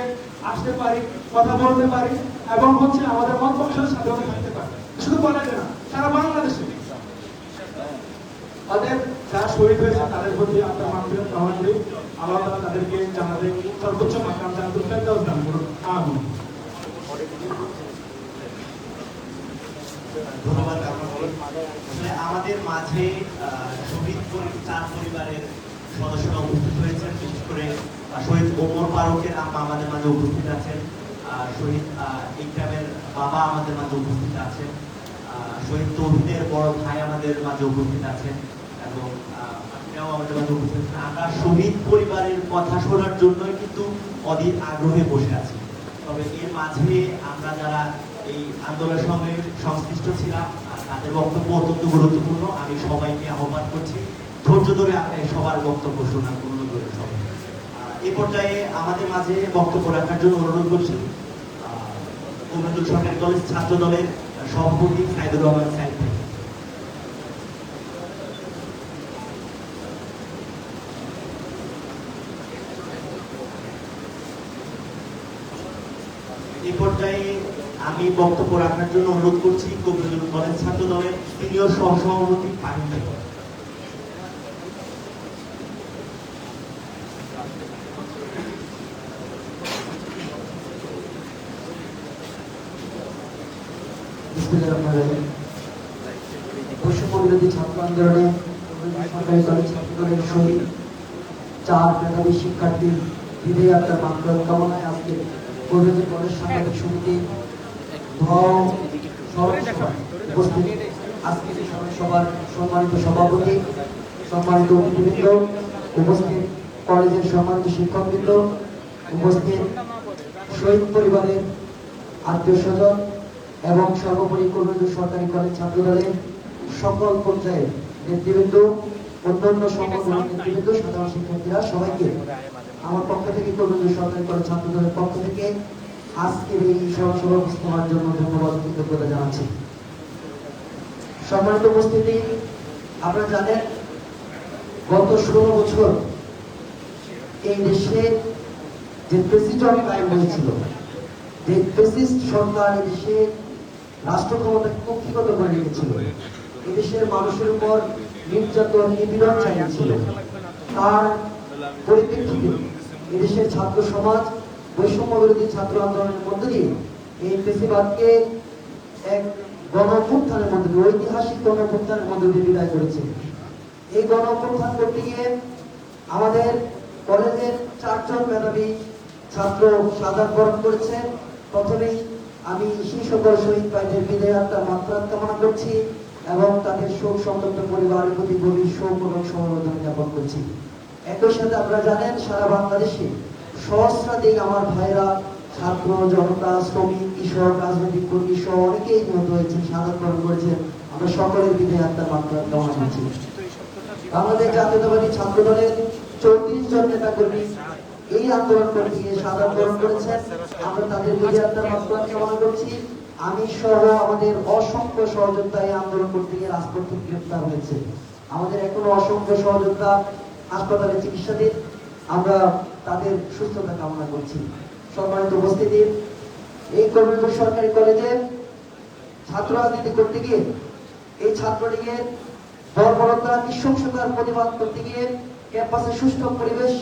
আসতে পারি, কথা বলতে পারি এবং হচ্ছে আমাদের মত প্রকাশের স্বাধীনতা থাকতে পারি, শুধু কলেজে না, সারা বাংলাদেশে। তাদের যারা শহীদ হয়েছে তাদের প্রতি আপনার মানবীয় কামনা করি। আল্লাহ তাআলা তাদেরকে জান্নাতের সর্বোচ্চ মাকাম জান্নাতুল ফেরদাউস দান করুন, আমিন। ধন্যবাদ। আসলে আমাদের মাঝে শহীদ চার পরিবারের সদস্যরা উপস্থিত হয়েছেন। বিশেষ করে শহীদ ওমর ফারুকের আম্মা আমাদের মাঝে উপস্থিত আছেন, শহীদ ইকরামের বাবা আমাদের মাঝে উপস্থিত আছেন, শহীদ তৌহিদের বড় ভাই আমাদের মাঝে উপস্থিত আছেন এবং আপনিও আমাদের মাঝে উপস্থিত আছেন। আমরা শহীদ পরিবারের কথা শোনার জন্যই কিন্তু অধীর আগ্রহে বসে আছি। তবে এর মাঝে আমরা যারা এই আন্দোলনের সঙ্গে সংশ্লিষ্ট ছিলাম তাদের বক্তব্য অত্যন্ত গুরুত্বপূর্ণ। আমি সবাইকে আহ্বান করছি ধৈর্য ধরে সবার বক্তব্য শোনার অনুরোধ করে সবাই। এই পর্যায়ে আমাদের মাঝে বক্তব্য রাখার জন্য অনুরোধ করছি কবিরুল সরকারি কলেজ ছাত্র দলের সভাপতি সাইদুর রহমান সাইদ ভাই। এই পর্যায়ে আমি বক্তব্য রাখার জন্য অনুরোধ করছি কবিরুল কলেজ ছাত্র দলের সিনিয়র সহসভাপতি ফাহিম ভাই। বৈষম্য বিরোধী ছাত্র আন্দোলনে সরকারি কলেজ ছাত্রদলের শহীদ চার মেধাবী শিক্ষার্থীর বিদায় আত্মার মাত্রার কামনায় আজকে কবিরুল কলেজ সাংবাদিক সমিতি উপস্থিত। আজকে সবার সম্মানিত সভাপতি, সম্মানিত অতিথিবৃন্দ, উপস্থিত কলেজের সম্মানিত শিক্ষকবৃন্দ, উপস্থিত শহীদ পরিবারের আত্মীয় স্বজন এবং সর্বোপরি কবিরুল সরকারি কলেজ ছাত্র দলের সকল পর্যায়ের নেতৃবৃন্দ, অন্যান্য সংগঠনের নেতৃবৃন্দ, সাধারণ শিক্ষার্থীরা, সবাইকে আমার পক্ষ থেকে কবিরুল সরকারি কলেজ ছাত্র দলের পক্ষ থেকে আজকের এই সভা উপস্থিত হওয়ার জন্য ধন্যবাদ কৃতজ্ঞতা জানাচ্ছি। সম্মানিত উপস্থিতি, আপনারা জানেন গত 16 বছর এই দেশে যে প্রেসিডেন্ট কায়েম হয়েছিল, যে ফ্যাসিস্ট সরকার এদেশে রাষ্ট্র ক্ষমতাকে কক্ষিগত করে রেখেছিল, এদেশের মানুষের উপর নির্যাতন নিপীড়ন চালিয়েছিল, তার পরিপ্রেক্ষিতে এদেশের ছাত্র সমাজ বৈষম্য বিরোধী ছাত্র আন্দোলনের মধ্য দিয়ে এই ফ্যাসিবাদকে এক গণঅভ্যুত্থানের মধ্যে দিয়ে, ঐতিহাসিক গণঅভ্যুত্থানের মধ্যে দিয়ে বিদায় করেছে। এই গণঅভ্যুত্থান করতে গিয়ে আমাদের কলেজের 4 জন মেধাবী ছাত্র শাহাদাত বরণ করেছেন। প্রথমেই আমি সেই সকল শহীদ ভাইদের বিদায় আত্মার মাত্রাত কামনা করছি এবং তাদের শোক সন্তপ্ত পরিবারের প্রতি গভীর শোক এবং সমবেদনা জ্ঞাপন করছি। একই সাথে আপনারা জানেন সারা বাংলাদেশে সহস্রাধিক আমার ভাইরা, ছাত্র জনতা, শ্রমিক, কৃষক, রাজনৈতিক কর্মী সহ অনেকেই নিহত হয়েছেন, শাহাদাত বরণ করেছেন। আমরা সকলের বিদায় আত্মার মাত্রাত কামনা করছি। বাংলাদেশ জাতীয়তাবাদী ছাত্র দলের 34 জন নেতা কর্মী এই আন্দোলন করতে গিয়ে শাহাদাত বরণ করেছেন। আমরা তাদের বিদায় আত্মার মাত্রাত কামনা করছি। আমি সহ আমাদের অসংখ্য সহযোদ্ধা এই আন্দোলন করতে গিয়ে রাজপথ থেকে গ্রেফতার হয়েছে। আমাদের এখনো অসংখ্য সহযোদ্ধা হাসপাতালে চিকিৎসাধীন, আমরা তাদের সুস্থতা কামনা করছি। সম্মানিত উপস্থিতি, এই কবিরুল সরকারি কলেজে ছাত্র রাজনীতি করতে গিয়ে, এই ছাত্রলীগের বর্বরতা, নৃশংসতার প্রতিবাদ করতে গিয়ে, ক্যাম্পাসে সুষ্ঠু পরিবেশ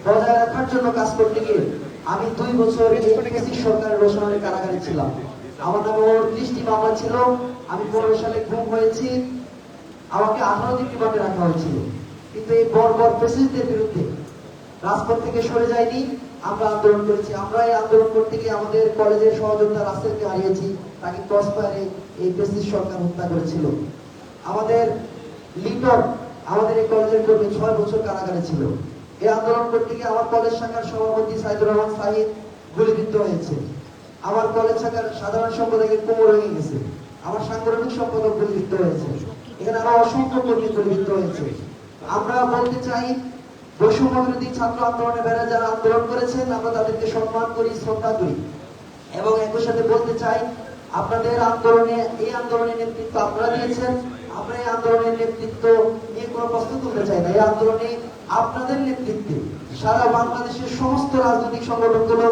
বজায় রাখার জন্য কাজ করতে গিয়ে আমি 2 বছর এই ফ্যাসিস্ট সরকারের রোশনারে কারাগারে ছিলাম। আমার নামে 30টি মামলা ছিল। আমি 15 সালে গুম হয়েছি। আমাকে 18 দিন রিমান্ডে রাখা হয়েছিল। কিন্তু এই বর্বর ফ্যাসিস্টদের বিরুদ্ধে রাজপথ থেকে সরে যায়নি, আমরা আন্দোলন করেছি। আমরা এই আন্দোলন করতে গিয়ে আমাদের কলেজের সহযোদ্ধা রাসেলকে হারিয়েছি, তাকে ক্রসফায়ারে এই ফ্যাসিস্ট সরকার হত্যা করেছিল। আমাদের লিটন, আমাদের এই কলেজের কর্মী 6 বছর কারাগারে ছিল। এই আন্দোলন করতে গিয়ে আমার কলেজ শাখার সভাপতি সাইদুর রহমান সাহিদ গুলিবিদ্ধ হয়েছে। আমার কলেজ শাখার সাধারণ সম্পাদকের কোমর ভেঙে গেছে, আমার সাংগঠনিক সম্পাদক গুলিবিদ্ধ হয়েছে, এখানে আরো অসংখ্য কর্মী গুলিবিদ্ধ হয়েছে। আমরা বলতে চাই বৈষম্য বিরোধী ছাত্র আন্দোলনের বেড়া যারা আন্দোলন করেছেন আমরা তাদেরকে সম্মান করি, শ্রদ্ধা করি, এবং একই সাথে বলতে চাই আপনাদের আন্দোলনে, এই আন্দোলনের নেতৃত্ব আপনারা দিয়েছেন, আমরা এই আন্দোলনের নেতৃত্ব নিয়ে কোনো প্রশ্ন তুলতে চাই না। এই আন্দোলনে আপনাদের নেতৃত্বে সারা বাংলাদেশের সমস্ত রাজনৈতিক সংগঠনগুলো,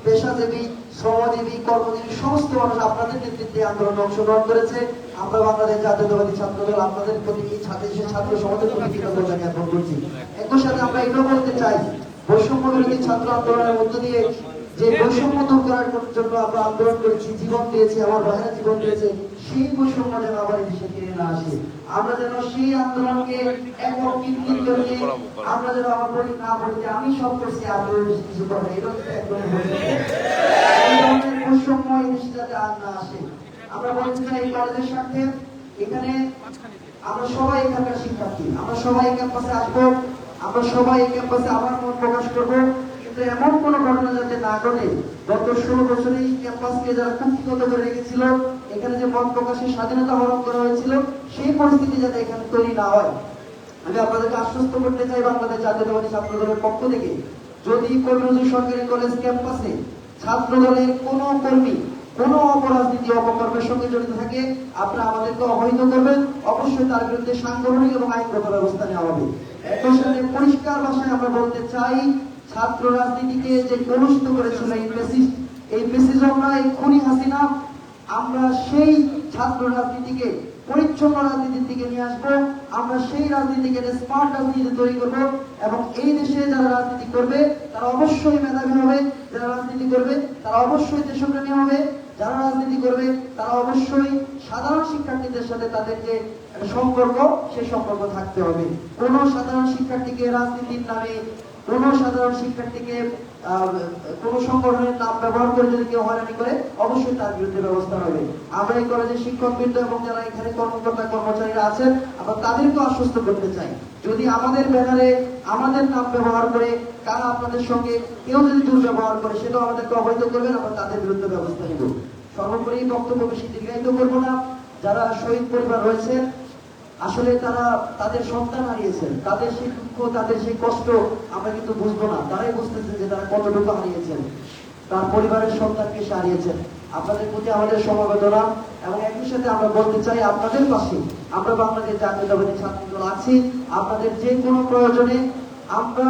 পেশাজীবী, শ্রমজীবী, কর্মজীবী সমস্ত মানুষ আপনাদের নেতৃত্বে আন্দোলনে অংশগ্রহণ করেছে। আমরা বাংলাদেশ জাতীয়তাবাদী ছাত্র দল আপনাদের প্রতি দেশের ছাত্র সমাজের প্রতি কৃতজ্ঞতা জ্ঞাপন করছি। একই সাথে আমরা এটাও বলতে চাই বৈষম্য বিরোধী ছাত্র আন্দোলনের মধ্য দিয়ে যে বৈষম্য দূর করার জন্য আমরা আন্দোলন করেছি, জীবন দিয়েছি, আমার ভাইরা জীবন দিয়েছে, সেই বৈষম্য যেন আবার দেশে ফিরে না আসে। আমরা যেন সেই আন্দোলনকে একক কীর্তির জন্য আমরা যেন আমার বলি না বলি যে আমি সব করছি, আন্দোলন কিছু করে এটা একদমই বৈষম্য এই দেশে যাতে আর না আসে। আমরা বলতে চাই এই কলেজের সাথে এখানে আমরা সবাই এখানকার শিক্ষার্থী, আমরা সবাই ক্যাম্পাসে আসবো, আমরা সবাই ক্যাম্পাসে আমার মত প্রকাশ করবো, কিন্তু এমন কোন ঘটনা যাতে না ঘটে। গত 16 বছরে এই ক্যাম্পাসকে যারা কুক্ষিগত করে রেখেছিল, এখানে যে মত প্রকাশের স্বাধীনতা হরণ করা হয়েছিল, সেই পরিস্থিতি যাতে এখানে তৈরি না হয়। আমি আপনাদেরকে আশ্বস্ত করতে চাই বাংলাদেশ জাতীয়তাবাদী ছাত্র দলের পক্ষ থেকে, যদি কবির সরকারি কলেজ ক্যাম্পাসে ছাত্র দলের কোনো কর্মী কোনো অপরাজনীতি অপকর্মের সঙ্গে জড়িত থাকে, আপনারা আমাদেরকে অবহিত করবেন, অবশ্যই তার বিরুদ্ধে সাংগঠনিক এবং আইনগত ব্যবস্থা নেওয়া হবে। একই সাথে পরিষ্কার ভাষায় আমরা বলতে চাই ছাত্র রাজনীতিকে যে কলুষিত করেছিল এই ফ্যাসিজমরা, এই খুনি হাসিনা, আমরা সেই ছাত্র রাজনীতিকে পরিচ্ছন্ন রাজনীতির দিকে নিয়ে আসবো। আমরা সেই রাজনীতিকে স্মার্ট রাজনীতি তৈরি করবো, এবং এই দেশে যারা রাজনীতি করবে তারা অবশ্যই মেধাবী হবে, যারা রাজনীতি করবে তারা অবশ্যই দেশপ্রেমী হবে, যারা রাজনীতি করবে তারা অবশ্যই সাধারণ শিক্ষার্থীদের সাথে তাদের যে সম্পর্ক সেই সম্পর্ক থাকতে হবে। কোন সাধারণ শিক্ষার্থীকে রাজনীতির নামে, কোন সাধারণ শিক্ষার্থীকে কোন সংগঠনের নাম ব্যবহার করে যদি কেউ হয়রানি করে, অবশ্যই তার বিরুদ্ধে ব্যবস্থা হবে। আমরা এই কলেজের শিক্ষকবৃন্দ এবং যারা এখানে কর্মকর্তা কর্মচারীরা আছেন, আমরা তাদেরকে আশ্বস্ত করতে চাই, যদি আমাদের ব্যানারে আমাদের নাম ব্যবহার করে কারা আপনাদের সঙ্গে কেউ যদি দুর্ব্যবহার করে, সেটাও আমাদেরকে অবহিত করবেন, আমরা তাদের বিরুদ্ধে ব্যবস্থা নিব। সর্বোপরি বক্তব্য বেশি দীর্ঘায়িত করবো না। যারা শহীদ পরিবার রয়েছে, আসলে তারা তাদের সন্তান হারিয়েছেন, তাদের সেই দুঃখ, তাদের সেই কষ্ট আমরা কিন্তু বুঝবো না, তারাই বুঝতেছেন যে তারা কতটুকু হারিয়েছেন, তার পরিবারের সন্তানকে সে হারিয়েছেন। আপনাদের প্রতি আমাদের সমবেদনা, এবং একই সাথে আমরা বলতে চাই আপনাদের পাশে আমরা বাংলাদেশ জাতীয়তাবাদী ছাত্র দল আছি। আপনাদের যে কোনো প্রয়োজনে, আমরা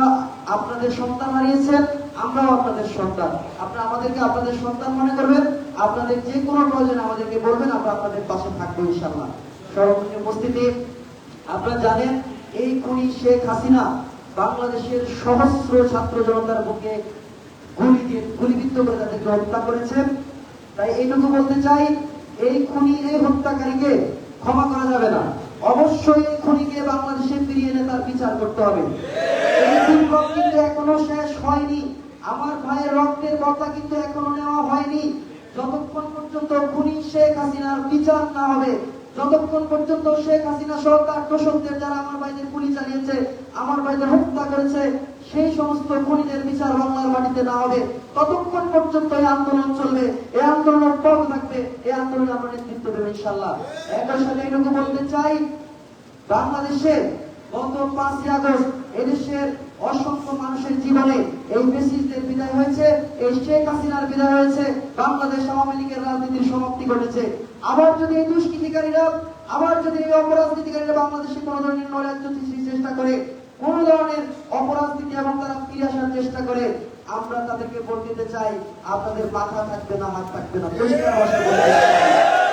আপনাদের সন্তান হারিয়েছেন, আমরাও আপনাদের সন্তান, আপনারা আমাদেরকে আপনাদের সন্তান মনে করবেন, আপনাদের যে কোনো প্রয়োজনে আমাদেরকে বলবেন, আমরা আপনাদের পাশে থাকবো ইনশাআল্লাহ। সর্বোপরি উপস্থিতি, আপনারা জানেন এই খুনি শেখ হাসিনা বাংলাদেশের সহস্র ছাত্র জনতার বুকে গুলিবিদ্ধ করে তাদেরকে হত্যা করেছেন। তাই এইটুকু বলতে চাই, এই খুনি, এই হত্যাকারীকে ক্ষমা করা যাবে না, অবশ্যই এই খুনিকে বাংলাদেশে ফিরিয়ে এনে তার বিচার করতে হবে। এই দুর্ভোগ কিন্তু এখনো শেষ হয়নি, আমার ভাইয়ের রক্তের বদলা কিন্তু এখনো নেওয়া হয়নি। যতক্ষণ পর্যন্ত খুনি শেখ হাসিনার বিচার না হবে, যতক্ষণ পর্যন্ত শেখ হাসিনা সরকার দোষকদের যারা আমার ভাইদের গুলি চালিয়েছে, আমার ভাইদের হত্যা করেছে, সেই সমস্ত খুনিদের বিচার বাংলার মাটিতে না হবে, ততক্ষণ পর্যন্ত এই আন্দোলন চলবে, এই আন্দোলন অব্যাহত থাকবে, এই আন্দোলনে আমরা নেতৃত্ব দেবো ইনশাআল্লাহ। একই সাথে এটুকু বলতে চাই, বাংলাদেশে গত 5ই আগস্ট এদেশের অসংখ্য মানুষের জীবনে এই ফ্যাসিস্টদের বিদায় হয়েছে, এই শেখ হাসিনার বিদায় হয়েছে, বাংলাদেশ আওয়ামী লীগের রাজনীতির সমাপ্তি ঘটেছে। আবার যদি এই দুষ্কৃতিকারীরা, আবার যদি এই অপরাজনীতিকারীরা বাংলাদেশে কোন ধরনের নৈরাজ্য সৃষ্টির চেষ্টা করে, কোন ধরনের অপরাজনীতি এবং তারা ফিরে আসার চেষ্টা করে, আমরা তাদেরকে বলতে দিতে চাই, আপনাদের মাথা থাকবে না, হাত থাকবে না। পরিষ্কার ভাষায় বলতে চাই,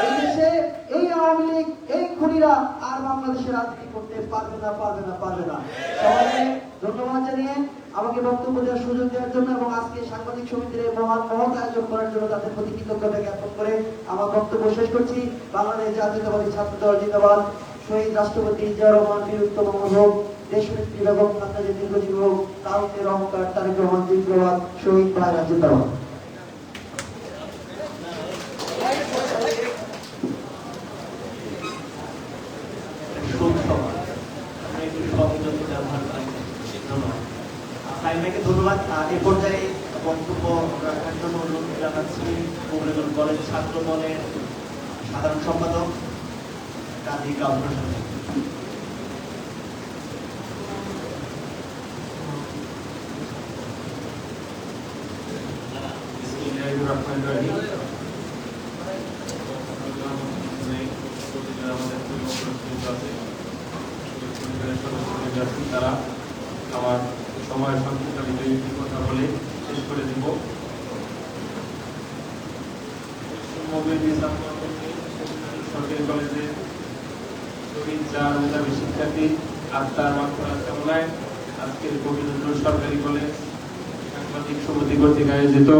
এই দেশে এই আওয়ামী লীগ, এই খুনিরা আর বাংলাদেশে রাজনীতি করতে পারবে না, পারবে না, পারবে না। সবাইকে ধন্যবাদ জানিয়ে আমাকে বক্তব্য দেওয়ার সুযোগ দেওয়ার জন্য এবং আজকে সাংবাদিক সমিতির এই মহৎ আয়োজন করার জন্য তাদের প্রতি কৃতজ্ঞতা জ্ঞাপন করে আমার বক্তব্য শেষ করছি। বাংলাদেশ জাতীয়তাবাদী ছাত্র দল জিন্দাবাদ। শহীদ রাষ্ট্রপতি জিয়া রহমান বীরত্ব মঙ্গল হোক, দেশনেত্রী বেগম খালেদা জিয়া দীর্ঘজীবী হোক, তারকের অহংকার তারেক রহমান জিন্দাবাদ, শহীদ ভাইরা জিন্দাবাদ। ধন্যবাদ। এ পর্যায়ে বক্তব্য রাখার জন্য অনুরোধ জানাচ্ছি কবিরুল কলেজ ছাত্র দলের সাধারণ সম্পাদক কাজী কাউসার হোসেন। তারা আমার সময় সংক্ষিপ্ত কথা বলে শেষ করে দিব। সরকারি কলেজে শহীদ চার মেধাবী শিক্ষার্থী আত্মার মাগফিরাত কামনায় আজকের কবি নজরুল সরকারি কলেজ সাংবাদিক সমিতি কর্তৃক আয়োজিত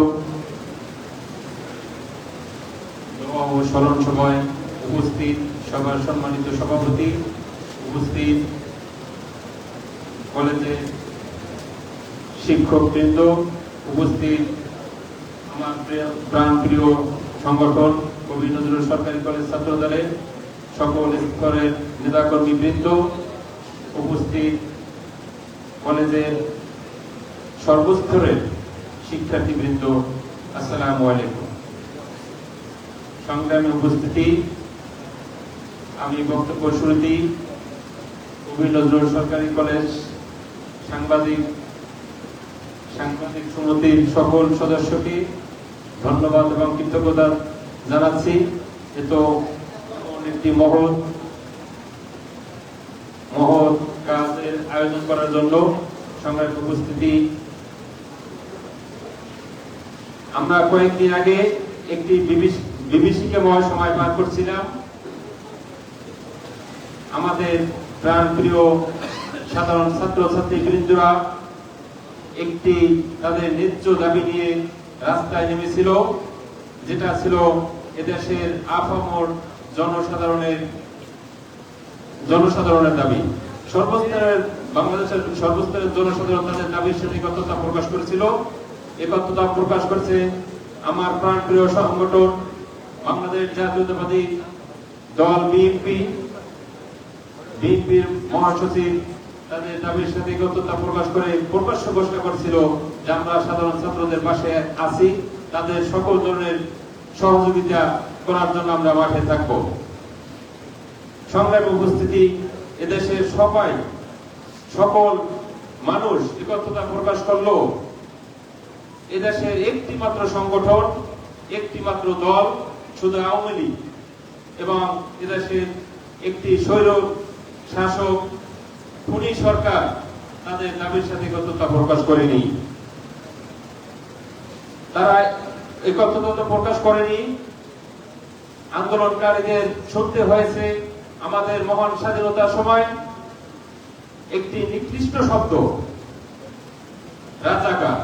দোয়া ও স্মরণ সভায় উপস্থিত সবার সম্মানিত সভাপতি, উপস্থিত কলেজে শিক্ষকবৃন্দ, উপস্থিত আমার প্রাণপ্রিয় সংগঠন কবি নজরুল সরকারি কলেজ ছাত্র দলের সকল স্তরের নেতাকর্মী বৃন্দ, উপস্থিত কলেজের সর্বস্তরের শিক্ষার্থীবৃন্দ, আসসালামু আলাইকুম। সংগ্রামী উপস্থিতি, আমি বক্তব্য শুরুতেই কবি নজরুল সরকারি কলেজ সাংবাদিক সমিতির সকল সদস্যকে ধন্যবাদ এবং কৃতজ্ঞতা জানাচ্ছি। এত একটি মহৎ কাজের আয়োজন করার জন্য সংগ্রামী উপস্থিতি, আমরা কয়েকদিন আগে একটি বিভীষিকাময় সময় পার করছিলাম। আমাদের প্রাণপ্রিয় সাধারণ ছাত্রছাত্রী বৃন্দরা একটি তাদের ন্যায্য দাবি নিয়ে রাস্তায় নেমেছিল, যেটা ছিল এদেশের আপামর জনসাধারণের দাবি। বাংলাদেশের সর্বস্তরের জনসাধারণ তাদের দাবির সাথে একত্রতা প্রকাশ করেছিল। একত্রতা প্রকাশ করছে আমার প্রাণপ্রিয় সংগঠন বাংলাদেশ জাতীয়তাবাদী দল বিএনপির মহাসচিব তাদের দাবির সাথে একত্রতা প্রকাশ করে প্রকাশ্য ঘোষণা করছিল যে আমরা সাধারণ ছাত্রদের পাশে আছি, তাদের সকল ধরনের সহযোগিতা করার জন্য আমরা মাঠে থাকব। সংগ্রামী উপস্থিতি, এদেশের সকল মানুষ একত্রতা প্রকাশ করলো। এদেশের একটি মাত্র সংগঠন, একটি মাত্র দল, শুধু আওয়ামী লীগ এবং এদেশের একটি স্বৈর শাসক খুনি সরকার তাদের দাবির সাথে একত্রতা প্রকাশ করেনি। তারা একত্রতা প্রকাশ করেনি। আন্দোলনকারীদের শুনতে হয়েছে আমাদের মহান স্বাধীনতার সময় একটি নিকৃষ্ট শব্দ, রাজাকার।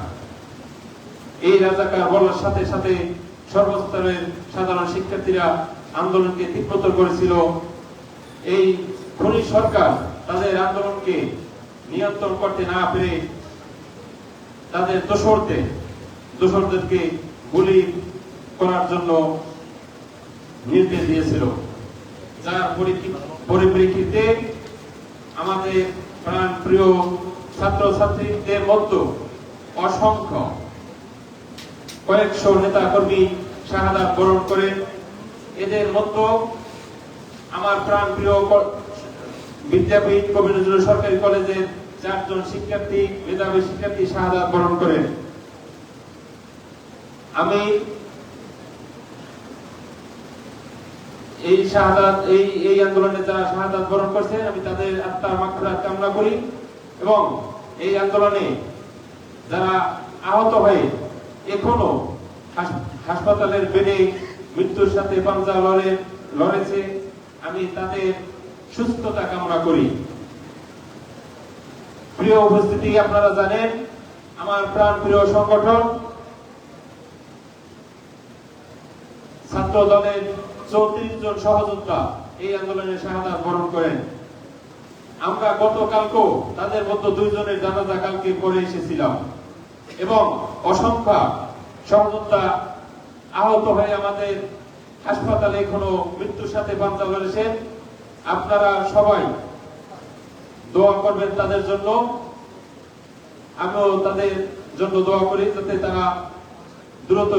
এই রাজাকার বলার সাথে সাথে সর্বস্তরের সাধারণ শিক্ষার্থীরা আন্দোলনকে তীব্রতর করেছিল। এই খুনি সরকার তাদের আন্দোলনকে নিয়ন্ত্রণ করতে না পেরে তাদের দোসরদেরকে গুলি করার জন্য নির্দেশ দিয়েছিল, যার পরিপ্রেক্ষিতে আমাদের প্রাণপ্রিয় ছাত্রছাত্রীদের মধ্যে অসংখ্য কয়েকশো নেতা কর্মী শাহাদাত বরণ করেন। এদের মধ্যে আমার প্রাণপ্রিয় বিদ্যাপীঠ কবি নজরুল সরকারি কলেজের 4 জন শিক্ষার্থী, মেধাবী শিক্ষার্থী শাহাদাত বরণ করেন। আমি এই আন্দোলনে যারা শাহাদাত বরণ করছে, আমি তাদের আত্মার মাগফিরাত কামনা করি এবং এই আন্দোলনে যারা আহত হয়ে এখনো হাসপাতালের বেডে মৃত্যুর সাথে পাঞ্জা লড়েছে, আমি তাদের সুস্থতা কামনা করি। প্রিয় উপস্থিতি, আপনারা জানেন আমার প্রাণপ্রিয় সংগঠন ছাত্র দলের 34 জন সহযোদ্ধা এই আন্দোলনে শাহাদাত বরণ করেন। আমরা গতকালকেও তাদের মধ্যে 2 জনের জানাজা কালকে পড়ে এসেছিলাম এবং অসংখ্য সহযোদ্ধা আহত হয়ে আমাদের হাসপাতালে এখনো মৃত্যুর সাথে পাঞ্জা লড়েছেন। আপনারা সবাই দোয়া করবেন তাদের জন্য। আমিও তাদের জন্য দোয়া করি, যাতে তারা দ্রুত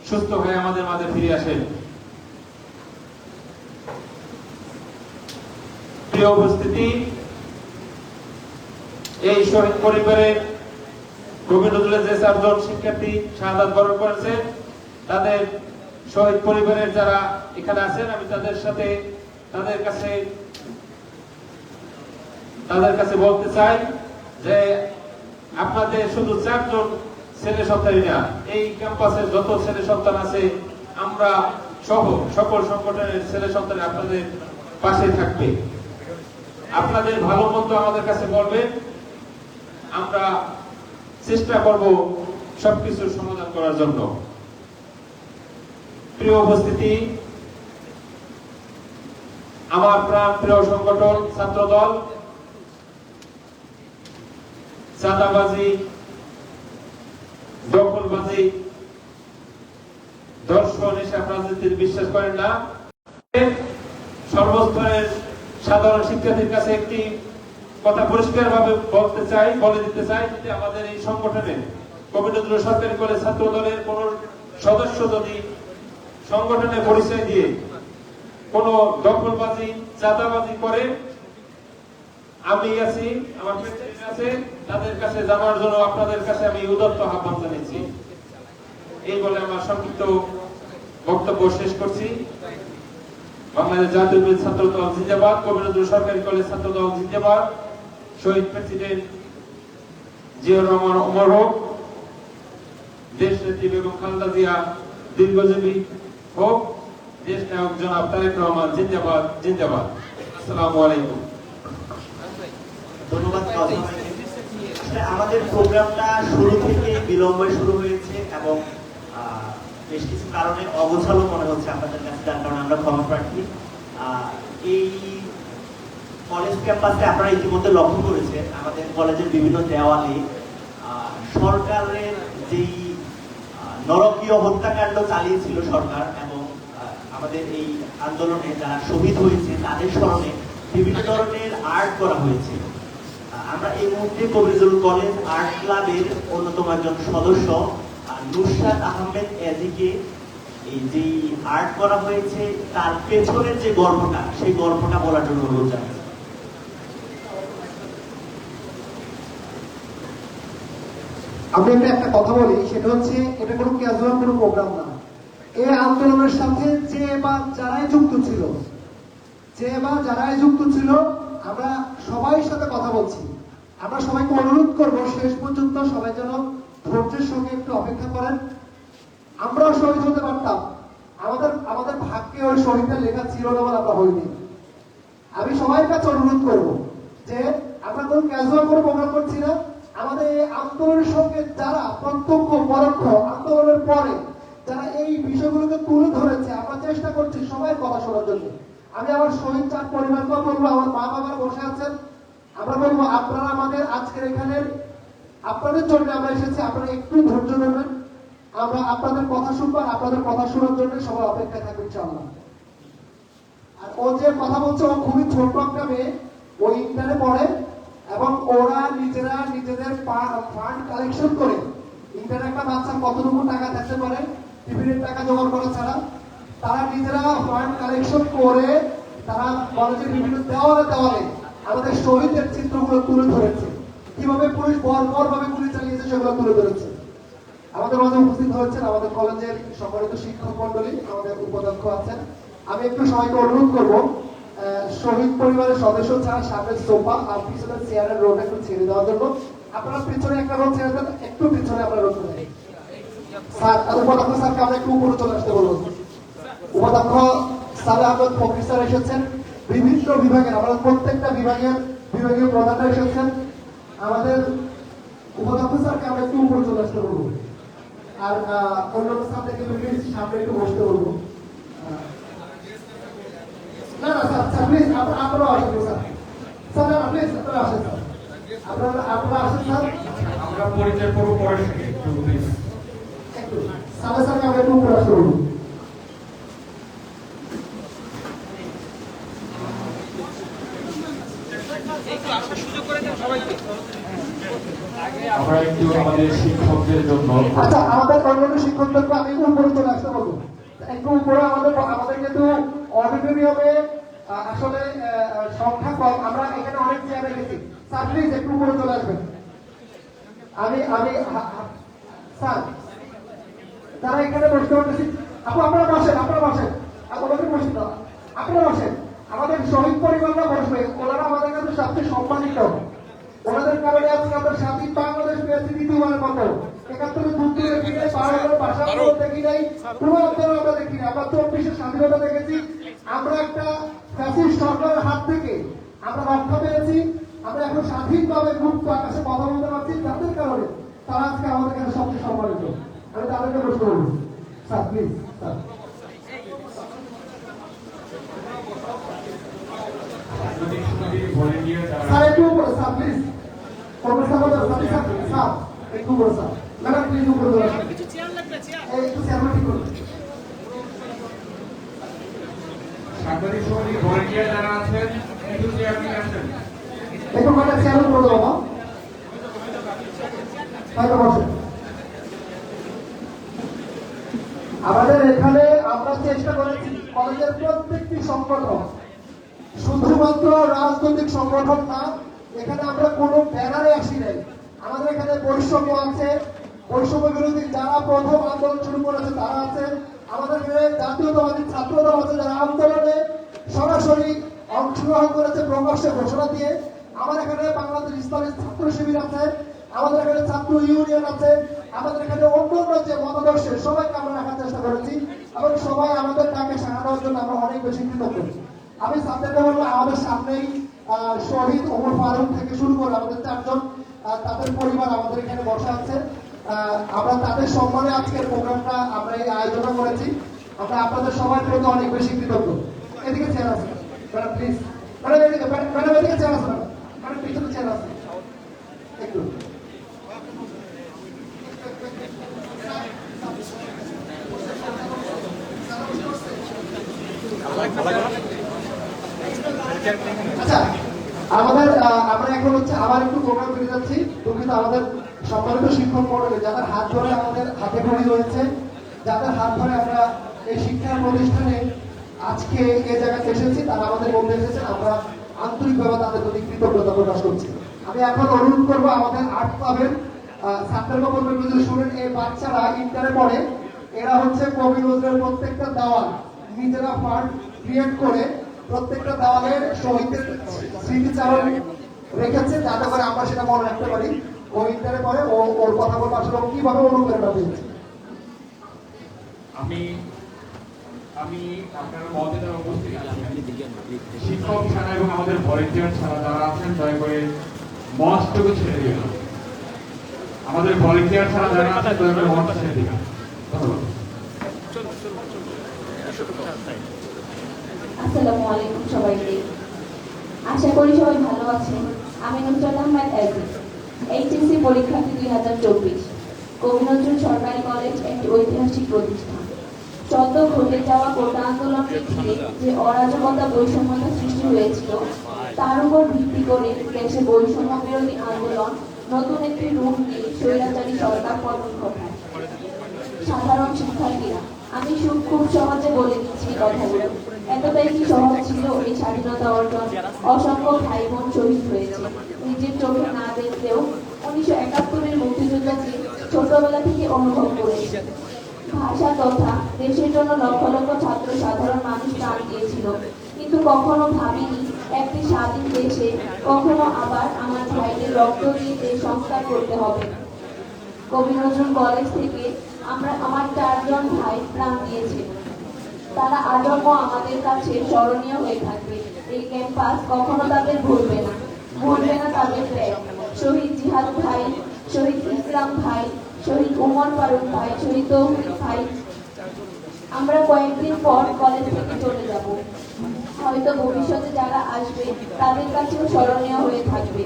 সুস্থ হয়ে আমাদের মাঝে ফিরে আসেন। প্রিয় উপস্থিতি, এই শহীদ পরিবারের কবি নজরুলের যে 4 জন শিক্ষার্থী শাহাদাত বরণ করেছে, তাদের শহীদ পরিবারের যারা এখানে আছেন, আমি তাদের কাছে বলতে চাই যে আপনাদের শুধু 4 জন ছেলে সন্তানই না, এই ক্যাম্পাসের যত ছেলে সন্তান আছে, আমরা সহ সকল সংগঠনের ছেলে সন্তান আপনাদের পাশে থাকবে। আপনাদের ভালো মন্দ আমাদের কাছে বলবেন, আমরা চেষ্টা করব সবকিছুর সমাধান করার জন্য। প্রিয় উপস্থিতি, আমার প্রাণ প্রিয় সংগঠন ছাত্রদল চাঁদাবাজি, দখলবাজি, ধর্ষণ এসব রাজনীতির বিশ্বাস করেন না। সর্বস্তরের সাধারণ শিক্ষার্থীর কাছে একটি কথা পরিষ্কার ভাবে বলে দিতে চাই, যে আমাদের এই সংগঠনে কবি নজরুল সরকারি কলেজ ছাত্র দলের কোন সদস্য যদি সংগঠনে পরিচয় দিয়ে কোন দখলবাজি, চাঁদাবাজি করে, আমি আছি, আমার প্রেসিডেন্ট আছে, তাদের কাছে জানার জন্য আপনাদের কাছে আমি উদাত্ত আহ্বান জানিয়েছি। এই বলে আমার সংক্ষিপ্ত বক্তব্য শেষ করছি। বাংলাদেশ জাতীয় ছাত্র দল জিন্দাবাদ, কবি নজরুল সরকারি কলেজ ছাত্র দল জিন্দাবাদ। শহীদ প্রেসিডেন্ট জিয়াউর রহমান অমর হোক, দেশ নেত্রী বেগম খালেদা জিয়া দীর্ঘজীবী হোক, দেশ নায়ক জনাব তারেক রহমান জিন্দাবাদ জিন্দাবাদ। আসসালামু আলাইকুম। ধন্যবাদ। আমাদের প্রোগ্রামটা শুরু থেকে বিলম্বে শুরু হয়েছে এবং বেশ কিছু কারণে অগোছালো মনে হচ্ছে আপনাদের কাছে, যার কারণে আমরা ক্ষমা প্রার্থী। এই কলেজ ক্যাম্পাসে আপনারা ইতিমধ্যে লক্ষ্য করেছেন, আমাদের কলেজের বিভিন্ন দেওয়ালে সরকারের যেই নরকীয় হত্যাকাণ্ড চালিয়েছিল সরকার, এবং আমাদের এই আন্দোলনে যারা শহীদ হয়েছে তাদের স্মরণে বিভিন্ন ধরনের আর্ট করা হয়েছে। আমরা এই মুহূর্তে কবি নজরুল কলেজ আর্ট ক্লাবের অন্যতম একজন সদস্য নুসরাত আহমেদ এজিকে এই যে আর্ট করা হয়েছে তার পেছনের যে গল্পটা, সেই গল্পটা বলার জন্য অনুরোধ জানাই। আমি একটা কথা বলি, সেটা হচ্ছে এটা কোনো ক্যাজুয়াল কোনো প্রোগ্রাম না। এই আন্দোলনের সাথে যে বা যারাই যুক্ত ছিল, আমরা সবাই সাথে কথা বলছি। আমরা সবাইকে অনুরোধ করবো শেষ পর্যন্ত সবাই যেন ধৈর্যের সঙ্গে একটু অপেক্ষা করেন। আমরাও শহীদ হতে পারতাম, আমাদের ভাগ্যে ওই শহীদটা লেখা ছিল না, আমরা হইনি। আমি সবার কাছে অনুরোধ করবো যে আমরা কোনো ক্যাজুয়াল কোনো প্রোগ্রাম করছি না। আমাদের এই আন্দোলনের সঙ্গে যারা প্রত্যক্ষ পরোক্ষ আন্দোলনের পরে যারা এই বিষয়গুলোকে তুলে ধরেছে, আমরা চেষ্টা করছি সবাই কথা শোনার জন্য। আমি আমার শহীদ চার পরিবারকেও বলবো, আমার মা বাবার বসে আছেন, আমরা বলবো আপনারা আমাদের আজকের এখানে আপনাদের জন্য আমরা এসেছি, আপনারা একটু ধৈর্য ধরবেন। আমরা আপনাদের কথা শুনবো, আপনাদের কথা শোনার জন্য সবাই অপেক্ষা থাকবে ইনশাআল্লাহ। আর ও যে কথা বলছে, ও খুবই ছোট একটা মেয়ে, ও ইন্টারে পড়ে, এবং ওরা নিজেরা নিজেদের ফান্ড কালেকশন করে, ইন্টারে একটা বাচ্চা কতটুকু টাকা থাকতে পারে টিফিনের টাকা জোগাড় করা ছাড়া, তারা নিজেরা ফান্ড কালেকশন করে তারা কলেজের বিভিন্ন দেওয়ালে আমাদের শহীদের চিত্রগুলো তুলে ধরেছে, কিভাবে পুলিশ বর্বর ভাবে গুলি চালিয়েছে সেগুলো তুলে ধরেছে। আমাদের মাঝে উপস্থিত হয়েছেন আমাদের কলেজের সম্মানিত শিক্ষক মন্ডলী, আমাদের উপাধ্যক্ষ আছেন। আমি একটু সবাইকে অনুরোধ করবো শহীদ পরিবারের সদস্য ছাড়া সামনের সোফা আর পিছনের চেয়ারের রোড একটু ছেড়ে দেওয়ার জন্য। আপনারা পিছনে একটা রোড ছেড়ে দেন, একটু পিছনে আমরা রোড ছেড়ে দেন। স্যার, উপাধ্যক্ষ স্যারকে আমরা একটু উপরে চলে আসতে বলবো। উপাধ্যক্ষ স্যার আহমেদ ফকির স্যার এসেছেন, বিভিন্ন বিভাগের, আমাদের প্রত্যেকটা বিভাগীয় প্রধানরা এসেছেন। আমাদের উপাধ্যক্ষ স্যারকে আমরা একটু উপরে চলে আসতে বলবো, আর অন্যান্য স্যারদেরকে সামনে একটু বসতে বলবো। না স্যার প্লিজ আপনারা আসেন, স্যার প্লিজ আপনারা আসেন, স্যার আপনারা আসেন স্যার। আমরা পরিচয় করবো পরে থেকে, একটু প্লিজ একটু স্যারকে আমরা একটু উপরে আসতে বলবো। আমরা একটু আমাদের শিক্ষকদের জন্য আচ্ছা, আমাদের অন্যান্য শিক্ষকদেরকে আমি উপরে চলে আসতে বলবো। একটু উপরে আমাদের কিন্তু অডিটোরিয়ামে আসলে সংখ্যা কম, আমরা এখানে অনেক চেয়ার রেখেছি। স্যার প্লিজ একটু উপরে চলে আসবেন। আমি স্যার যারা এখানে বসতে পারতেছি, আপনারা বসেন, ওনাদের বসে দাও, আপনারা বসেন। আমাদের শহীদ পরিবাররা বসবে, ওনারা আমাদের কাছে সবচেয়ে সম্মানিত। ওনাদের কারণে আজকে আমরা স্বাধীন বাংলাদেশ পেয়েছি দ্বিতীয়বারের মতো। ৭১ যুদ্ধ দেখি নাই, ১২ ভাষা দেখি নাই, কোনো আন্দোলন আমরা দেখি নাই। আমরা ২৪ স্বাধীনতা দেখেছি। আমরা একটা ফ্যাসিস্ট সরকারের হাত থেকে আমরা রক্ষা পেয়েছি। আমরা এখন স্বাধীনভাবে মুক্ত আকাশে কথা বলতে পারছি, যাদের কারণে তারা আজকে আমাদের কাছে সবচেয়ে সম্মানিত। আমি তাদেরকে প্রশ্ন করবো, স্যার প্লিজ স্যার। স্যার একটু উপরে, স্যার প্লিজ। স্যার একটু উপরে, স্যার ম্যাডাম প্লিজ উপরে চলে আসুন। একটু চেয়ার ঠিক করুন। সাংবাদিক সমিতির ভলেন্টিয়ার যারা আছেন একটু চেয়ার নিয়ে আসেন। একটু মানে চেয়ার করে দেবো না, হয়তো বসেন। আমাদের এখানে আমরা চেষ্টা করেছি কলেজের প্রত্যেকটি সংগঠন, শুধুমাত্র রাজনৈতিক সংগঠন না, এখানে আমরা কোনো ব্যানারে আসি নাই। আমাদের এখানে বৈষম্য আছে, বৈষম্য বিরোধী যারা প্রথম আন্দোলন শুরু করেছে তারা আছে। আমাদের এখানে জাতীয়তাবাদী ছাত্রদল আছে যারা আন্দোলনে সরাসরি অংশগ্রহণ করেছে প্রকাশ্যে ঘোষণা দিয়ে। আমার এখানে বাংলাদেশ ইসলামী ছাত্র শিবির আছে, আমাদের এখানে ছাত্র ইউনিয়ন আছে, আমাদের এখানে অন্যান্য যে মতাদর্শের সবাইকে আমরা রাখার চেষ্টা করেছি এবং সবাই আমাদের ডাকে সাড়া দেওয়ার জন্য আমরা অনেক বেশি কৃতজ্ঞ। আমি সাবজেক্টে বলবো, আমাদের সামনেই শহীদ ওমর ফারুক থেকে শুরু করে আমাদের 4 জন তাদের পরিবার আমাদের এখানে বসা আছে। আমরা তাদের সম্মানে আজকের প্রোগ্রামটা আমরা এই আয়োজন করেছি। আমরা আপনাদের সবার প্রতি অনেক বেশি কৃতজ্ঞ। এদিকে চেয়ার আছে ম্যাডাম প্লিজ, ম্যাডাম এদিকে, ম্যাডাম এদিকে চেয়ার আছে, ম্যাডাম পিছনে চেয়ার আছে একটু। আচ্ছা, আমরা এখন আবার একটু প্রোগ্রাম ফিরে যাচ্ছি। দুঃখিত, আমাদের সম্মানিত শিক্ষক মণ্ডলী যাদের হাত ধরে আমাদের হাতে খড়ি রয়েছে, যাদের হাত ধরে আমরা এই শিক্ষা প্রতিষ্ঠানে আজকে এই জায়গায় এসেছি, তারা আমাদের মধ্যে এসেছেন। আমরা আন্তরিকভাবে তাদের প্রতি কৃতজ্ঞতা প্রকাশ করছি। আমি এখন অনুরোধ করবো আমাদের আর্ট ক্লাবের ছাত্ররা বলবেন যদি শুনেন, এই বাচ্চারা ইন্টারে পড়ে, এরা হচ্ছে কবি নজরুলের প্রত্যেকটা দেওয়াল নিজেরা ফান্ড ক্রিয়েট করে প্রত্যেকটা দেওয়ালের শহীদের স্মৃতিচারণ রেখেছে, যাতে করে আমরা সেটা মনে রাখতে পারি। ও ইন্টারে পড়ে, ওর কথা বলবো আসলে কিভাবে অনুপ্রেরণা পেয়েছে। আমি আপনার মধ্যে যারা উপস্থিত আছেন, শিক্ষক ছাড়া এবং আমাদের ভলেন্টিয়ার ছাড়া যারা আছেন, দয়া করে মঞ্চটুকু ছেড়ে দিন। আমাদের ভলেন্টিয়ার ছাড়া যারা আছেন, দয়া করে মঞ্চ ছেড়ে দিন। ধন্যবাদ। আসসালামু আলাইকুম সবাইকে। আশা করি সবাই ভালো আছেন। আমি নুসরাত আহমেদ আজিজ, এইচএসসি পরীক্ষার্থী 2024। কবি নজরুল সরকারি কলেজ একটি ঐতিহাসিক প্রতিষ্ঠান। চলতে ঘটে যাওয়া কোটা আন্দোলনকে ঘিরে যে অরাজকতা বৈষম্যতা সৃষ্টি হয়েছিল, তার উপর ভিত্তি করে দেশে বৈষম্য বিরোধী আন্দোলন নতুন একটি রূপ নিয়ে স্বৈরাচারী সরকার পতন ঘটায়। সাধারণ শিক্ষার্থীরা, আমি খুব সহজে বলে দিচ্ছি কথাগুলো। এতটাই কি সহজ ছিল এই স্বাধীনতা অর্জন? অসংখ্য ভাই বোন শহীদ হয়েছে নিজের চোখে না দেখলেও। 1971-এর মুক্তিযুদ্ধকে ছোটবেলা থেকে অনুভব করেছে। ভাষা তথা দেশের জন্য লক্ষ লক্ষ ছাত্র সাধারণ মানুষ প্রাণ দিয়েছিল, কিন্তু কখনো ভাবিনি একটি স্বাধীন দেশে কখনো আবার আমার ভাইদের রক্ত দিয়ে দেশ সংস্কার করতে হবে। কবি নজরুল কলেজ থেকে আমার 4 জন ভাই প্রাণ দিয়েছে। তারা আজন্ম আমাদের কাছে স্মরণীয় হয়ে থাকবে। এই ক্যাম্পাস কখনো তাদের ভুলবে না, ভুলবে না তাদের ত্যাগ। শহীদ জিহাদ ভাই, শহীদ ইসলাম ভাই, শহীদ ওমর ফারুক ভাই, শহীদ তৌফিক ভাই। আমরা কয়েকদিন পর কলেজ থেকে চলে যাব। হয়তো ভবিষ্যতে যারা আসবে তাদের কাছেও স্মরণীয় হয়ে থাকবে।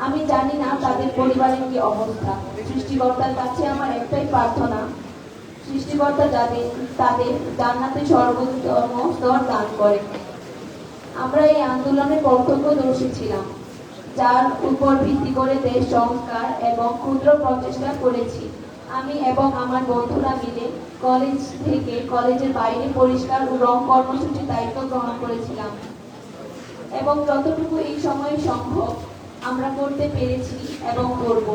আমি জানি না তাদের পরিবারের কি অবস্থা। সৃষ্টিকর্তার কাছে আমার একটাই প্রার্থনা, সৃষ্টিকর্তা তাদের জান্নাতে সর্বোত্তম স্তর দান করে। আমরা এই আন্দোলনে প্রত্যক্ষদর্শী ছিলাম। যার উপর ভিত্তি করে দেশ সংস্কার এবং ক্ষুদ্র প্রচেষ্টা করেছি। আমি এবং আমার বন্ধুরা মিলে কলেজ থেকে কলেজের বাইরে পরিষ্কার ও রং কর্মসূচির দায়িত্ব গ্রহণ করেছিলাম এবং যতটুকু এই সময়ে সম্ভব আমরা করতে পেরেছি এবং করব।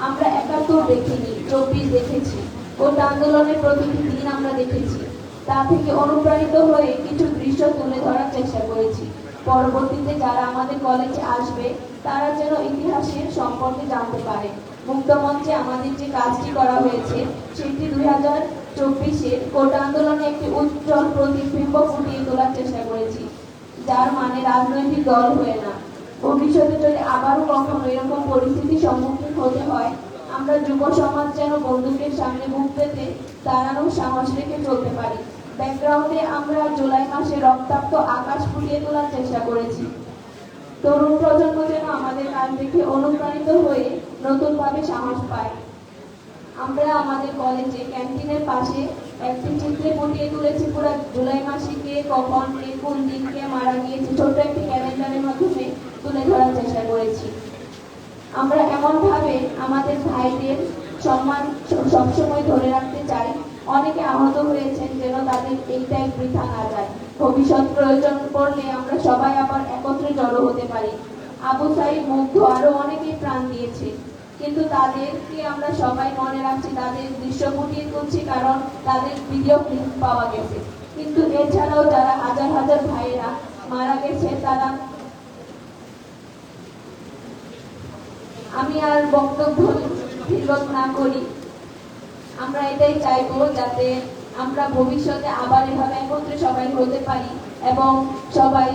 আমরা ৭১ দেখিনি, ২৪ দেখেছি। কোটা আন্দোলনের প্রতিটি দিন আমরা দেখেছি। তা থেকে অনুপ্রাণিত হয়ে কিছু দৃশ্য তুলে ধরার চেষ্টা করেছি। পরবর্তীতে যারা আমাদের কলেজে আসবে তারা যেন ইতিহাসের সম্পর্কে জানতে পারে। মুক্তমঞ্চে আমাদের যে কাজটি করা হয়েছে সেটি ২০২৪-এর কোটা আন্দোলনে একটি উজ্জ্বল প্রতিবিম্ব ফুটিয়ে তোলার চেষ্টা করেছি, যার মানে রাজনৈতিক দল হয়ে না। ভবিষ্যতে যদি আবারও কখনো এরকম পরিস্থিতির সম্মুখীন হতে হয়, আমরা যুব সমাজ যেন বন্দুকের সামনে মুখ পেতে দাঁড়ানোর সাহস রেখে চলতে পারি। ব্যাকগ্রাউন্ডে আমরা জুলাই মাসে রক্তাক্ত আকাশ ফুটিয়ে তোলার চেষ্টা করেছি। তরুণ প্রজন্ম যেন আমাদের কাজ দেখে অনুপ্রাণিত হয়ে নতুনভাবে সাহস পায়। আমরা আমাদের কলেজে ক্যান্টিনের পাশে একটি চিত্রে ফুটিয়ে তুলেছি পুরো জুলাই মাসে কে কখন কে কোন দিন কে মারা গিয়েছে ছোট্ট একটি ক্যালেন্ডারের মাধ্যমে তুলে ধরার চেষ্টা করেছি। আমরা এমনভাবে আমাদের ভাইদের সম্মান সবসময় ধরে রাখতে চাই। অনেকে আহত হয়েছেন, যেন তাদের এই ত্যাগ বৃথা না যায়। ভবিষ্যৎ প্রয়োজন পড়লে আমরা সবাই আবার একত্রে জড়ো হতে পারি। আবু সাইদ, মুগ্ধ আরো অনেকেই প্রাণ দিয়েছে, কিন্তু তাদেরকে আমরা সবাই মনে রাখছি, তাদের দৃশ্য ফুটিয়ে তুলছি, কারণ তাদের ভিডিও ক্লিপ পাওয়া গেছে। কিন্তু এছাড়াও যারা হাজার হাজার ভাইয়েরা মারা গেছে, তারা আমি আর বক্তব্য দীর্ঘত না করি। আমরা এটাই চাইবো যাতে আমরা ভবিষ্যতে আবার এভাবে একত্রে সবাই হতে পারি এবং সবাই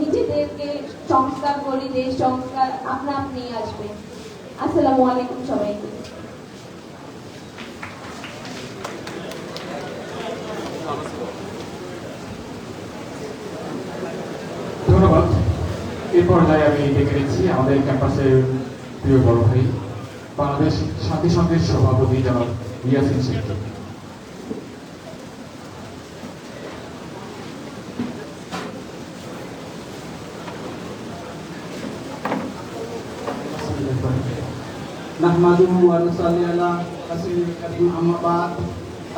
নিজেদেরকে সংস্কার করি। দেশ সংস্কার আপনা আপনি আসবে। আসসালামু আলাইকুম সবাইকে। ধন্যবাদ। এই পর্যায়ে আমি ডেকে নিচ্ছি আমাদের ক্যাম্পাসের প্রিয় বড় ভাই, বাংলাদেশ শান্তি সংঘের সভাপতি জনাব ইয়াসিন শেখকে। নাহমাদুহু ওয়া নুসাল্লি আলা রাসূলিল কারীম, আম্মা বাদ।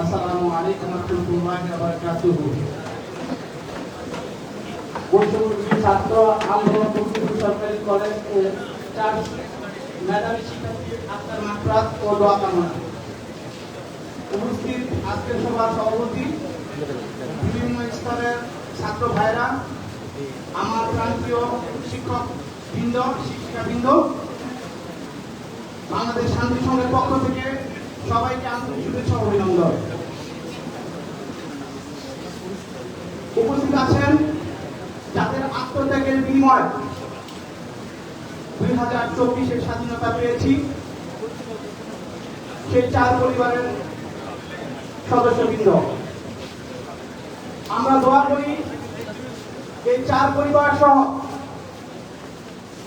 আসসালামু আলাইকুম ওয়া রাহমাতুল্লাহি ওয়া বারাকাতুহু। বৈষম্যবিরোধী ছাত্র আন্দোলন কর্তৃপক্ষ সরকারি কলেজ ও 4 মেধাবী শিক্ষার্থীর আত্মার মাগফিরাত ও দোয়া কামনা। উপস্থিত আজকের সভার সভাপতি, বিভিন্ন স্তরের ছাত্র ভাইরা, আমার প্রান্তীয় শিক্ষক বৃন্দ, শিক্ষিকাবৃন্দ, বাংলাদেশ শান্তি সংঘের পক্ষ থেকে সবাইকে আন্তরিক শুভেচ্ছা ও অভিনন্দন। উপস্থিত আছেন যাদের আত্মত্যাগের বিনিময় 2024-এর স্বাধীনতা পেয়েছি, সেই 4 পরিবারের সদস্যবৃন্দ। আমরা দোয়া করি এই 4 পরিবার সহ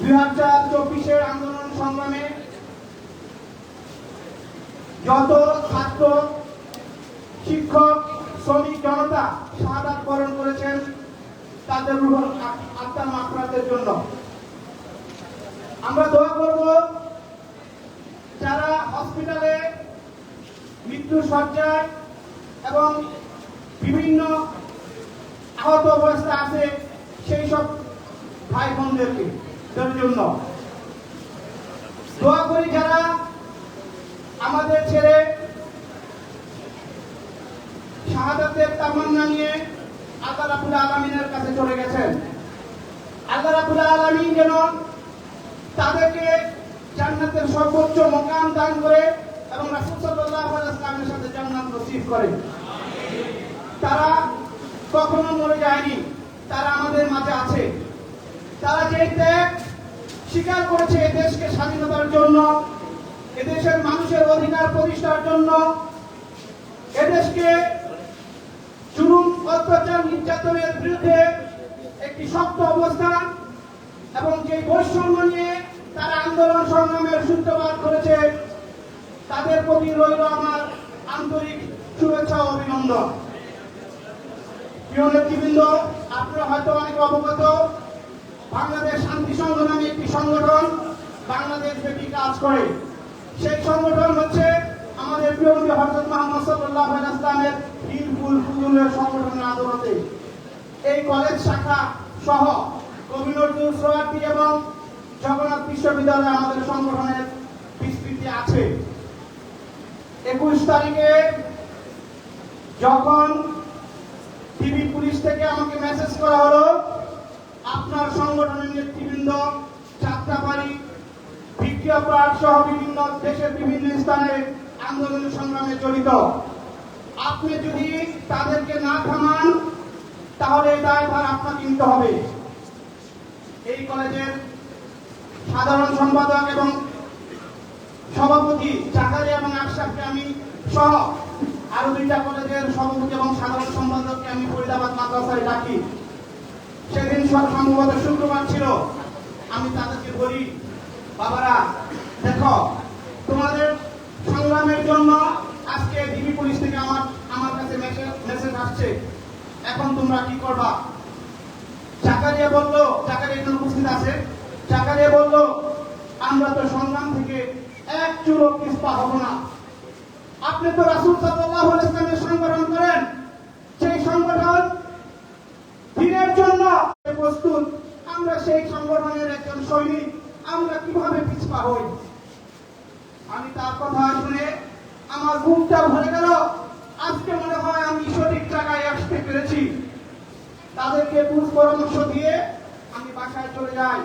2024-এর আন্দোলন সংগ্রামে যত ছাত্র, শিক্ষক, শ্রমিক জনতা শাহাদাত বরণ করেছেন তাদের রূহ আত্মার মাগফিরাতের জন্য আমরা দোয়া করব। যারা হসপিটালে মৃত্যু সজ্জায় এবং বিভিন্ন আহত অবস্থায় আছে সেই সব ভাই বোনদেরকে জন্য দোয়া করি। যারা আমাদের ছেড়ে শাহাদাতের তামান্না নিয়ে আল্লাহ রাব্বুল আলামিনের কাছে চলে গেছেন, আল্লাহ রাব্বুল আলামিন যেন তাদেরকে জান্নাতের সর্বোচ্চ মকাম দান করে এবং রাসূল সাল্লাল্লাহু আলাইহি ওয়াসাল্লামের সাথে জান্নাত নসিব করে। তারা কখনো মরে যায়নি, তারা আমাদের মাঝে আছে। তারা যে ত্যাগ স্বীকার করেছে এদেশকে স্বাধীনতার জন্য, এদেশের মানুষের অধিকার প্রতিষ্ঠার জন্য, এদেশকে জুলুম, অত্যাচার, নির্যাতনের বিরুদ্ধে একটি শক্ত অবস্থান এবং যে বৈষম্য নিয়ে তারা আন্দোলন সংগ্রামের সূত্রপাত করেছে, তাদের প্রতি রইল আমার আন্তরিক শুভেচ্ছা ও অভিনন্দন। প্রিয় নেতৃবৃন্দ, আপনারা হয়তো অনেক অবগত বাংলাদেশ শান্তি সংঘ নামে একটি সংগঠন বাংলাদেশ ব্যাপী কাজ করে। সেই সংগঠন হচ্ছে আমাদের প্রিয় নবী হযরত মুহাম্মদ সাল্লাল্লাহু আলাইহি ওয়াসাল্লামের হিলফুল ফুজুলের সংগঠনের আদরতে এই কলেজ শাখা সহ কবি নজরুল সোহরাওয়ার্দী এবং জগন্নাথ বিশ্ববিদ্যালয়ে আমাদের সংগঠনের বিস্তৃতি আছে। 21 তারিখে যখন টিভি পুলিশ থেকে আমাকে মেসেজ করা হলো আপনার সংগঠনের নেতৃবৃন্দ যাত্রাবাড়ি বিক্রিয়াপাড় সহ বিভিন্ন দেশের বিভিন্ন স্থানে আন্দোলন সংগ্রামে জড়িত, আপনি যদি তাদেরকে না থামান তাহলে এই দায়ভার আপনাকে নিতে হবে। এই কলেজের সাধারণ সম্পাদক এবং সভাপতি জাকারিয়া এবং আশরাফকে আমি সহ আরো 2টা কলেজের সভাপতি এবং সাধারণ সম্পাদককে আমি ফরিদাবাদ মাদ্রাসায় ডাকি। সেদিন সম্ভবত শুক্রবার ছিল। আমি তাদেরকে বলি, বাবারা দেখো, তোমাদের সংগ্রামের জন্য আজকে ডিবি পুলিশ থেকে আমার কাছে মেসেজ আসছে, এখন তোমরা কি করবা? জাকারিয়া বলল, জাকারিয়া এখানে উপস্থিত আছে, জাকারিয়া বলল আমরা তো সংগ্রাম থেকে এক চুলও পিছপা হব না। আপনি তো রাসূল সাল্লাল্লাহু আলাইহি ওয়াসাল্লামের সংগঠন করেন, সেই সংগঠন দিনের জন্য প্রস্তুত, আমরা সেই সংগঠনের একজন সৈনিক, আমরা কিভাবে পিছপা হই? আমি তার কথা শুনে আমার বুকটা ভরে গেল। আজকে মনে হয় আমি সঠিক জায়গায় আসতে পেরেছি। তাদেরকে বুঝ পরামর্শ দিয়ে আমি বাসায় চলে যাই।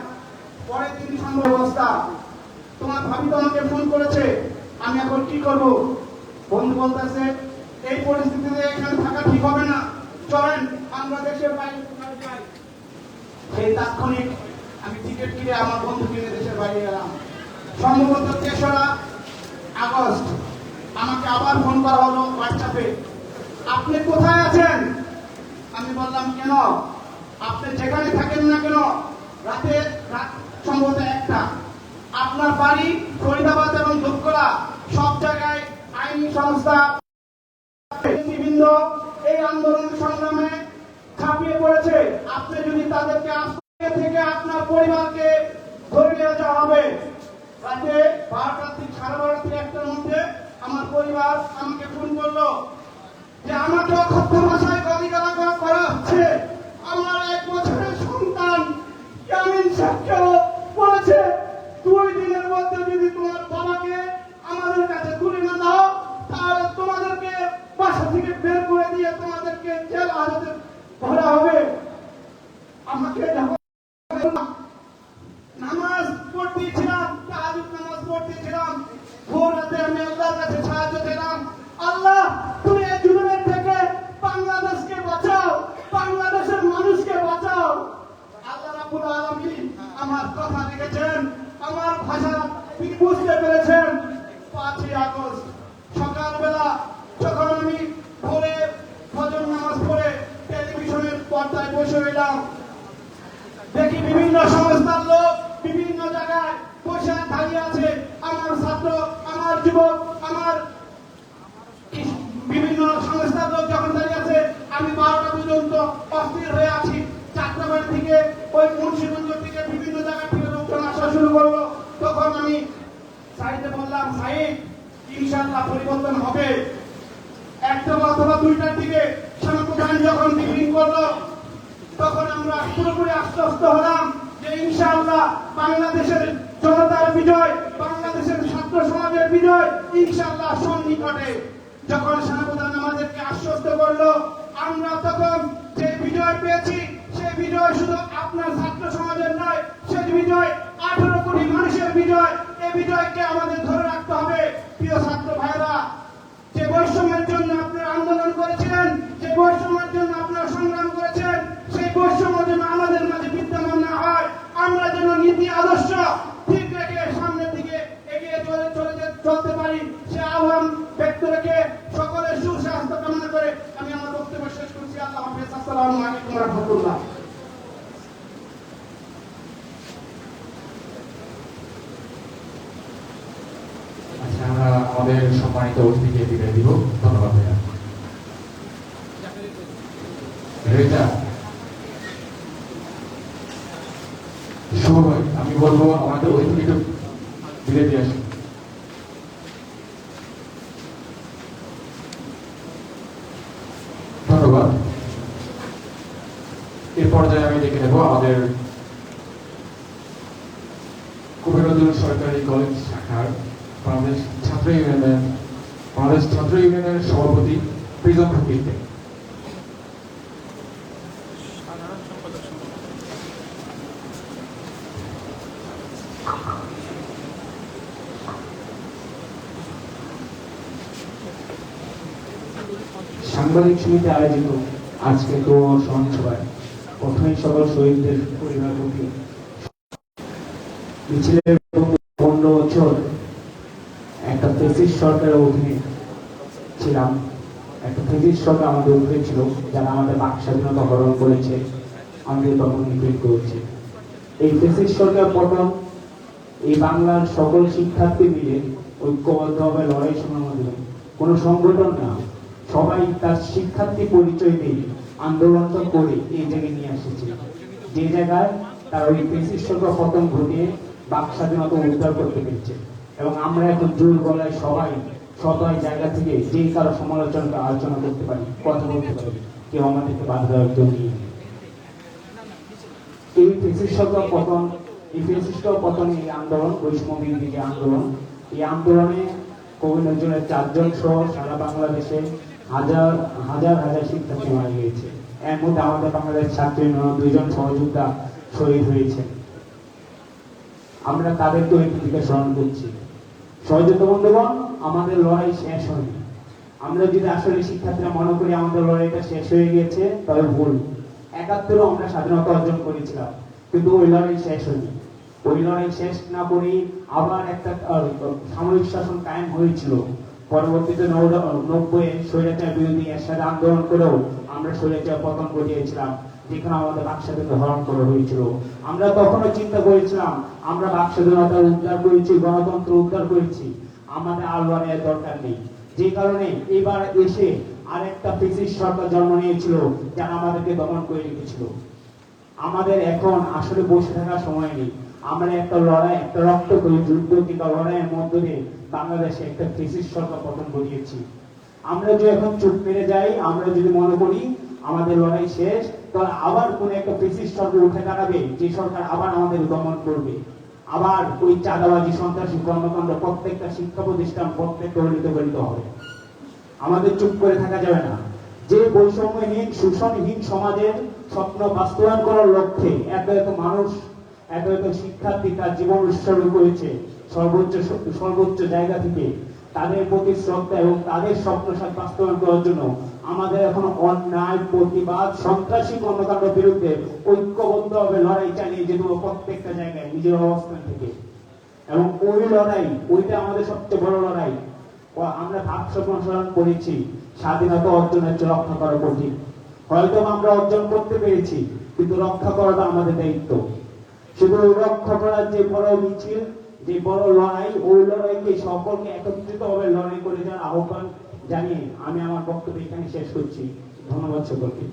পরের দিন সম্ভব অবস্থা, তোমার ভাবি তো আমাকে ফোন করেছে, আমি এখন কি করব? বন্ধু বলতেছে এই পরিস্থিতিতে এখানে থাকা ঠিক হবে না, চলেন আমরা দেশের বাইরে যাই। সেই তাৎক্ষণিক আমি টিকিট কিনে আমার বন্ধু কিনে দেশের বাইরে গেলাম। সম্ভবত 3রা আগস্ট আমাকে আবার ফোন করা হলো হোয়াটসঅ্যাপে, আপনি কোথায় আছেন? আমি বললাম কেন? আপনি যেখানে থাকেন না কেন, রাত সম্ভবত 1টা, আপনার বাড়ি ফরিদাবাদ এবং দুপকলা সব জায়গায় আইনি সংস্থা বিভিন্ন এই আন্দোলন সংগ্রামে ঝাঁপিয়ে পড়েছে। আপনি যদি তাদেরকে আজকে থেকে আপনার পরিবারকে ধরে নিয়ে যাওয়া হবে। রাতে 12টা থেকে 12:30 থেকে 1টার মধ্যে আমার পরিবার আমাকে ফোন করলো যে আমাকে অকথ্য ভাষায় গালিগালাজ করা হচ্ছে। আমার 1 বছরের সন্তান ইয়ামিন শেখকেও বলেছে 2 দিনের মধ্যে যদি তোমার বাবাকে আমাদের কাছে তুলে না দাও তাহলে তোমাদেরকে বাসা থেকে বের করে দিয়ে তোমাদেরকে জেল হাজতে ভরা হবে। আমাকে নামাজ পড়তেছিলাম, তাহাজ্জুদ নামাজ পড়তেছিলাম, ভোর রাতে আমি আল্লাহর কাছে সাহায্য চাইলাম, আল্লাহ তুমি এই জুলুমের থেকে বাংলাদেশকে বাঁচাও, বাংলাদেশের মানুষকে বাঁচাও। আল্লাহ রাব্বুল আলামিন আমার কথা রেখেছেন, আমার ভাষা তিনি বুঝতে পেরেছেন। 5ই আগস্ট সকালবেলা যখন আমি ভোরে ফজর নামাজ পড়ে টেলিভিশনের পর্দায় বসে রইলাম, দেখি বিভিন্ন সংস্থার লোক বিভিন্ন জায়গায় বসে দাঁড়িয়ে আছে। আমার ছাত্র, আমার যুবক, আমার বিভিন্ন সংস্থার লোক যখন দাঁড়িয়ে আছে, আমি 12টা পর্যন্ত অস্থির হয়ে আছি। যাত্রাবাড়ি থেকে ওই মুন্সিগঞ্জ থেকে বিভিন্ন জায়গা থেকে লোকজন আসা শুরু করলো। তখন আমি সাইডে বললাম, সাইড ইনশাআল্লাহ পরিবর্তন হবে। 1টা অথবা 2টার দিকে সেনাপ্রধান যখন ব্রিফিং করলো তখন আমরা পুরোপুরি আশ্বস্ত হলাম যে ইনশাআল্লাহ বাংলাদেশের জনতার বিজয়, বাংলাদেশের ছাত্র সমাজের বিজয় ইনশাআল্লাহ সন্নিকটে। যখন সেনাপ্রধান আমাদেরকে আশ্বস্ত করলো, আমরা তখন যে বিজয় পেয়েছি সেই বিজয় শুধু আপনার ছাত্র সমাজের নয়, সেই বিজয় 18 কোটি মানুষের বিজয়। এই বিজয়কে আমাদের ধরে রাখতে হবে। প্রিয় ছাত্র ভাইরা, যে বৈষম্যের জন্য আপনারা আন্দোলন করেছিলেন, যে বৈষম্যের জন্য আপনারা সংগ্রাম করেছেন, সেই বৈষম্য যেন আমাদের মাঝে বিদ্যমান না হয়, আমরা যেন নীতি আদর্শ ঠিক রেখে সামনের দিকে এগিয়ে চলতে পারি, সে আহ্বান ব্যক্ত রেখে সকলের সুস্বাস্থ্য কামনা করে আমি আমার বক্তব্য শেষ করছি। আল্লাহ হাফেজ। আসসালামু আলাইকুম ওয়া রাহমাতুল্লাহ। আচ্ছা, আমরা আমাদের সম্মানিত অতিথিকে বিদায় দিব। ধন্যবাদ ভাইয়া। রেজা শুভ ভাই, আমি বলবো আমাদের অতিথি একটু ধীরে দিয়ে আসুন। ধন্যবাদ। এ পর্যায়ে আমি দেখে নেব আমাদের কবির নজরুল সরকারি কলেজ শাখার বাংলাদেশ ছাত্র ইউনিয়নের সভাপতি প্রিজম ফকিরকে। সাংবাদিক সমিতি আয়োজিত আজকে তো সভায় প্রথমেই সকল শহীদদের পরিবার প্রতি মিছিলের 15 বছর একটা ফেসিস্ট সরকারের অধীনে ছিলাম। একটা ফেসিস্ট সরকার আমাদের উপরে ছিল, যারা আমাদের বাক স্বাধীনতা হরণ করেছে, আমাদের তখন নিপীড়ন করেছে। এই ফেসিস্ট সরকার পতন এই বাংলার সকল শিক্ষার্থী মিলে ঐক্যবদ্ধভাবে লড়াই শোনার মাধ্যমে কোনো সংগঠন না, সবাই তার শিক্ষার্থী পরিচয় দিয়ে আন্দোলনটা করে এই জায়গায় নিয়ে এসেছে, যে জায়গায় তার ওই ফেসিস্ট সরকার পতন ঘটিয়ে বাক স্বাধীনতা উদ্ধার করতে পেরেছে। এবং আমরা এখন জোর গলায় সবাই জায়গা থেকে যেই কারো সমালোচনাকে আলোচনা করতে পারি, কথা বলতে পারি, কেউ আমাদেরকে বাধা দেওয়ার জন্য নেই। এই ফেসিস্ট সরকার পতন, এই ফেসিস্ট পতন, এই আন্দোলন, বৈষম্য বিরোধী যে আন্দোলন, এই আন্দোলনে কবি নজরুলের 4 জন সহ সারা বাংলাদেশে হাজার হাজার শিক্ষার্থী মারা গিয়েছে। এর মধ্যে আমাদের বাংলাদেশ ছাত্র ইউনিয়নের 2 জন সহযোদ্ধা শহীদ হয়েছে। আমরা তাদেরকে ওই দিকে স্মরণ করছি। সহযোদ্ধা বন্ধুগণ, আমাদের লড়াই শেষ হয়নি। আমরা যদি আসলে শিক্ষার্থীরা মনে করি আমাদের লড়াইটা শেষ হয়ে গেছে, তবে ভুল। 71-এও আমরা স্বাধীনতা অর্জন করেছিলাম, কিন্তু ওই লড়াই শেষ হয়নি। ওই লড়াই শেষ না করেই আবার একটা সামরিক শাসন কায়েম হয়েছিল। পরবর্তীতে 90-এ স্বৈরাচার বিরোধী একসাথে আন্দোলন করেও আমরা স্বৈরাচার পতন ঘটিয়েছিলাম, যেখানে আমাদের বাক স্বাধীনতা হরণ করা হয়েছিল। আমরা তখনও চিন্তা করেছিলাম আমরা বাক স্বাধীনতা উদ্ধার করেছি, গণতন্ত্র উদ্ধার করেছি, আমাদের আর লড়াইয়ের দরকার নেই। যে কারণে এবার এসে আরেকটা ফেসিস্ট সরকার জন্ম নিয়েছিল, যারা আমাদেরকে দমন করে রেখেছিল। আমাদের এখন আসলে বসে থাকার সময় নেই। আমরা একটা লড়াই, একটা রক্ত করে যুদ্ধ কিংবা লড়াইয়ের মধ্য দিয়ে বাংলাদেশে একটা ফেসিস্ট সরকার পতন ঘটিয়েছি। আমরা যদি এখন চুপ মেরে যাই, আমরা যদি মনে করি আমাদের লড়াই শেষ, তাহলে আবার কোন একটা ফেসিস্ট সরকার উঠে দাঁড়াবে, যে সরকার আবার আমাদের দমন করবে। আবার ওই চাঁদাবাজি, সন্ত্রাসী কর্মকাণ্ড প্রত্যেকটা শিক্ষা প্রতিষ্ঠান প্রত্যেকটা গলিত হবে। আমাদের চুপ করে থাকা যাবে না। যে বৈষম্যহীন শোষণহীন সমাজের স্বপ্ন বাস্তবায়ন করার লক্ষ্যে এত মানুষ, এত শিক্ষার্থী তার জীবন উৎসর্গ করেছে সর্বোচ্চ জায়গা থেকে, তাদের প্রতি শ্রদ্ধা এবং তাদের স্বপ্ন বাস্তবায়ন করার জন্য আমাদের এখন অন্যায়, প্রতিবাদ, সন্ত্রাসী কর্মকাণ্ড বিরুদ্ধে ঐক্যবদ্ধভাবে লড়াই চালিয়ে যেতে হবে প্রত্যেকটা জায়গায় নিজের অবস্থান থেকে। এবং ওই লড়াই, ওইটা আমাদের সবচেয়ে বড় লড়াই। আমরা ভাবসা অনুসরণ করেছি, স্বাধীনতা অর্জনের চেয়ে রক্ষা করা কঠিন। হয়তো আমরা অর্জন করতে পেরেছি, কিন্তু রক্ষা করাটা আমাদের দায়িত্ব। শুধু রক্ষা করার যে বড় মিছিল, যে বড় লড়াই, ওই লড়াইকে সকলকে একত্রিত ভাবে লড়াই করে যাওয়ার আহ্বান জানিয়ে আমি আমার বক্তব্য এখানে শেষ করছি। ধন্যবাদ সকলকে।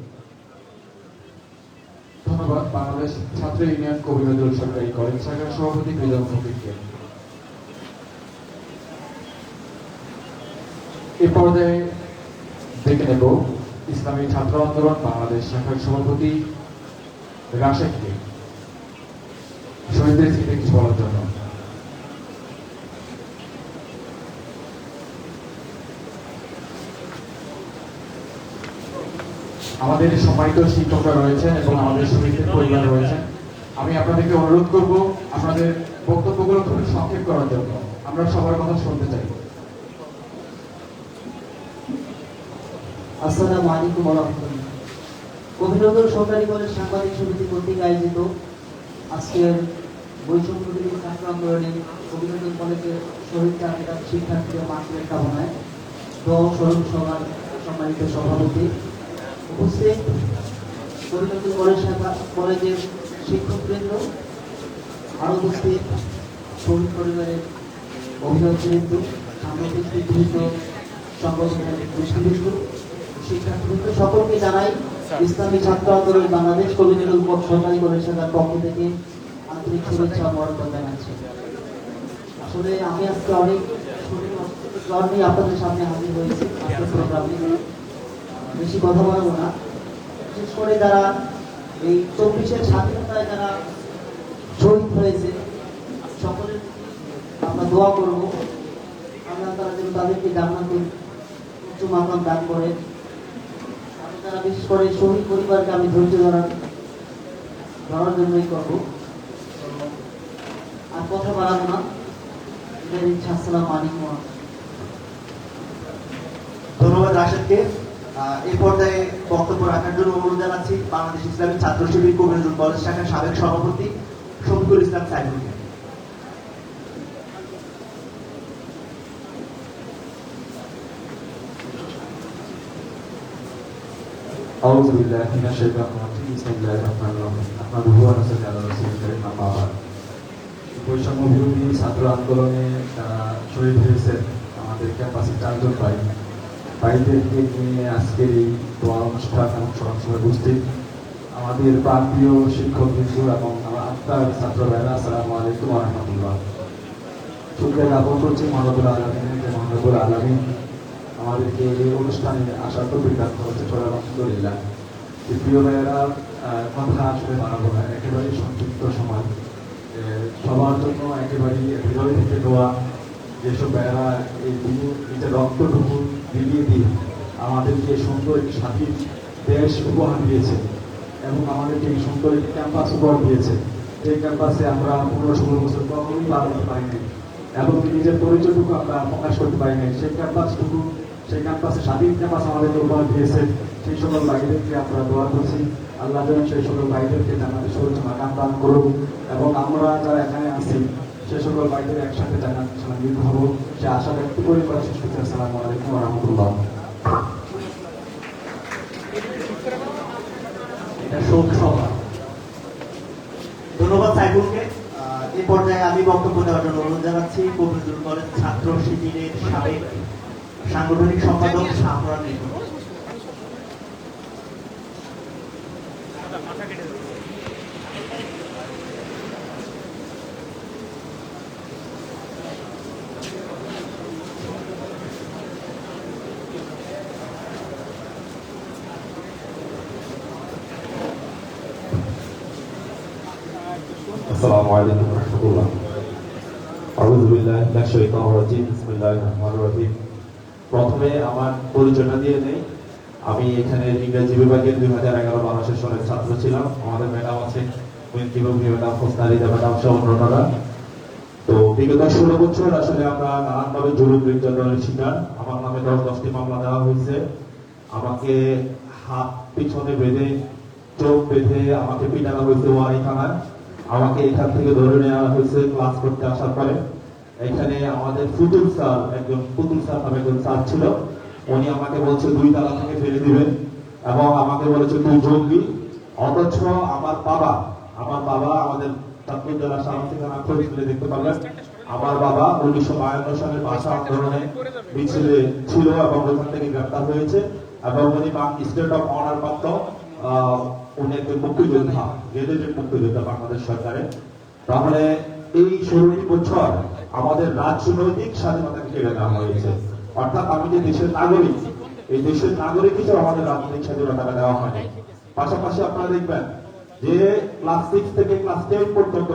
ধন্যবাদ বাংলাদেশ ছাত্র ইউনিয়ন কবি নজরুল সরকারি কলেজ শাখার সভাপতি প্রিজম ফকিরকে। এ পর্যায়ে দেখে নেব ইসলামী ছাত্র আন্দোলন বাংলাদেশ শাখার সভাপতি রাশেদকে শহীদদের স্মৃতিতে কিছু বলার জন্য। আমাদের সম্মানিত শিক্ষকরা রয়েছেন এবং আমাদের শহীদদের পরিবার রয়েছেন। আমি আপনাদেরকে অনুরোধ করব আপনাদের বক্তব্যগুলো খুব সংক্ষেপ করার জন্য। আমরা সবার কথা শুনতে চাই। আসসালামু আলাইকুম ওয়া রাহমাতুল্লাহ। কবি নজরুল সরকারি কলেজ সাংবাদিক সমিতি কর্তৃক আয়োজিত আজকের বৈষম্য বিরোধী ছাত্র আন্দোলনে কবি নজরুল কলেজের শহীদ শিক্ষার্থীদের মাতৃ কামনায় স্মরণ সভার সম্মানিত সভাপতি উপস্থিত, কবি নজরুল কলেজের শিক্ষকবৃন্দ, আরো উপস্থিত শহীদ পরিবারের অভিভাবকবৃন্দ, সাংবাদিক বৃন্দ, সংগঠনের গোষ্ঠীবৃন্দ, শিক্ষার্থীবৃন্দ, সকলকে জানাই ইসলামী ছাত্র আন্দোলন বাংলাদেশ কবি নজরুল সরকারি কলেজ শাখার পক্ষ থেকে আন্তরিক শুভেচ্ছা ও মরণ জানাচ্ছি। আসলে আমি আজকে অনেক শরীর অসুস্থতার কারণে আপনাদের সামনে হাজির হয়েছি আজকের প্রোগ্রামে। বেশি কথা বলবো না। বিশেষ করে যারা এই 24-এর স্বাধীনতায় যারা শহীদ হয়েছে সকলের আমরা দোয়া করবো আল্লাহ তাআলা যেন তাদেরকে জান্নাতুল উচ্চ মাকাম দান করেন। আমি তারা বিশেষ করে শহীদ পরিবারকে আমি ধৈর্য ধরার জন্যই করবো। আর কথা বাড়াবো না। আসসালামু আলাইকুম। ধন্যবাদ রাশেদকে। এই পর্যায়ে বক্তব্য রাখার জন্য অনুরোধ জানাচ্ছি বাংলাদেশ ইসলামী ছাত্র শিবির কবি নজরুল কলেজ শাখার সাবেক সভাপতি শফিকুল ইসলাম সাইফুলকে। أعوذ بالله من الشيطان الرجيم بسم الله الرحمن الرحيم نحمده ونصلي على رسوله الكريم أما بعد বৈষম্য বিরোধী ছাত্র আন্দোলনে যারা শহীদ হয়েছেন আমাদের ক্যাম্পাসে 4 জন ভাইদেরকে নিয়ে আজকের এই দোয়া অনুষ্ঠান এবং স্মরণসভায় উপস্থিত আমাদের প্রান্তীয় শিক্ষক বিন্দু এবং আমার আত্মার ছাত্র ভাইরা আসসালামু আলাইকুম ওয়া রাহমাতুল্লাহ। শুকরিয়া জ্ঞাপন করছি মহানবুল আলামিনের যে মহানবুল আলামিন আমাদেরকে এই অনুষ্ঠানে আসার তৌফিক দান করেছে। আলহামদুলিল্লাহ। প্রিয় ভাইয়েরা, কথা আসলে বাড়াবো না, একেবারেই সংক্ষিপ্ত সময়। সবার জন্য একেবারেই হৃদয় থেকে দোয়া। যেসব ভাইয়েরা এই নিজের রক্তটুকু বিলিয়ে দিয়ে আমাদেরকে সুন্দর একটি স্বাধীন দেশ উপহার দিয়েছে এবং আমাদেরকে এই সুন্দর একটি ক্যাম্পাস উপহার দিয়েছে, যে ক্যাম্পাসে আমরা 15-16 বছর কখনোই পার হতে পারিনি এবং নিজের পরিচয়টুকু আমরা প্রকাশ করতে পারিনি। সেই ক্যাম্পাসে স্বাধীন ক্যাম্পাস আমাদেরকে উপহার দিয়েছে। সেই সকল ভাইদেরকে আমরা দোয়া করছি আল্লাহ যেন সেই সকল ভাইদেরকে জান্নাতের সর্বোচ্চ মাকাম দান করুক এবং আমরা যারা এখানে আছি সে সকল ভাইদের একসাথে জান্নাতে সামিল হব সে আশা ব্যক্ত করে শেষ করছি। আসসালামু আলাইকুম ওয়া রাহমাতুল্লাহ। এটা শোক সভা। ধন্যবাদ সাইফুলকে। এই পর্যায়ে আমি বক্তব্য দেওয়ার জন্য অনুরোধ জানাচ্ছি কবি নজরুল কলেজ ছাত্র শিবিরের সাবেক সাংগঠনিক সম্পাদক শাহরান রিপন। আসসালামু আলাইকুম ওয়া রাহমাতুল্লাহ। আউযু বিল্লাহি মিনাশ শাইতানির রাজীম। বিসমিল্লাহির রহমানির রহিম। প্রথমে আমার পরিচয়টা দিয়ে নেই। আমি এখানে ইংরেজি বিভাগের 2011-12 সেশনের ছাত্র ছিলাম। আমাদের ম্যাডাম আছে ম্যাডাম, হোসনারিদা ম্যাডাম সহ অন্যরা। তো বিগত 16 বছর আসলে আমরা নানানভাবে জুলুম নির্যাতনের শিকার। আমার নামে 10টি মামলা দেওয়া হয়েছে। আমাকে হাত পিছনে বেঁধে চোখ বেঁধে আমাকে পিটানো হয়েছে ওয়ারি থানায়। আমাকে এখান থেকে ধরে নেওয়া হয়েছে ক্লাস করতে আসার পরে। এখানে আমাদের পুতুল স্যার নামে একজন স্যার ছিল। উনি আমাকে বলছে 2 তালা থেকে ফেলে দিবেন এবং আমাকে বলেছে তুই জঙ্গি। অথচ আমার বাবা আমাদের ছাত্রদল খোঁজ দেখতে পারলেন। আমার বাবা 1952 সালের ভাষা আন্দোলনে মিছিলে ছিল এবং ওখান থেকে গ্রেপ্তার হয়েছে এবং উনি স্টেট অফ অনার প্রাপ্ত উনি একজন মুক্তিযোদ্ধা, গেজেটেড মুক্তিযোদ্ধা বাংলাদেশ সরকারের। তাহলে এই 16 বছর আমাদের রাজনৈতিক স্বাধীনতাকে কেড়ে নেওয়া হয়েছে। অর্থাৎ আমি যে দেশের নাগরিক, এই দেশের নাগরিক হিসেবে আমাদের রাজনৈতিক স্বাধীনতাটা দেওয়া হয়নি। পাশাপাশি আপনারা দেখবেন যে ক্লাস 6 থেকে ক্লাস 10 পর্যন্ত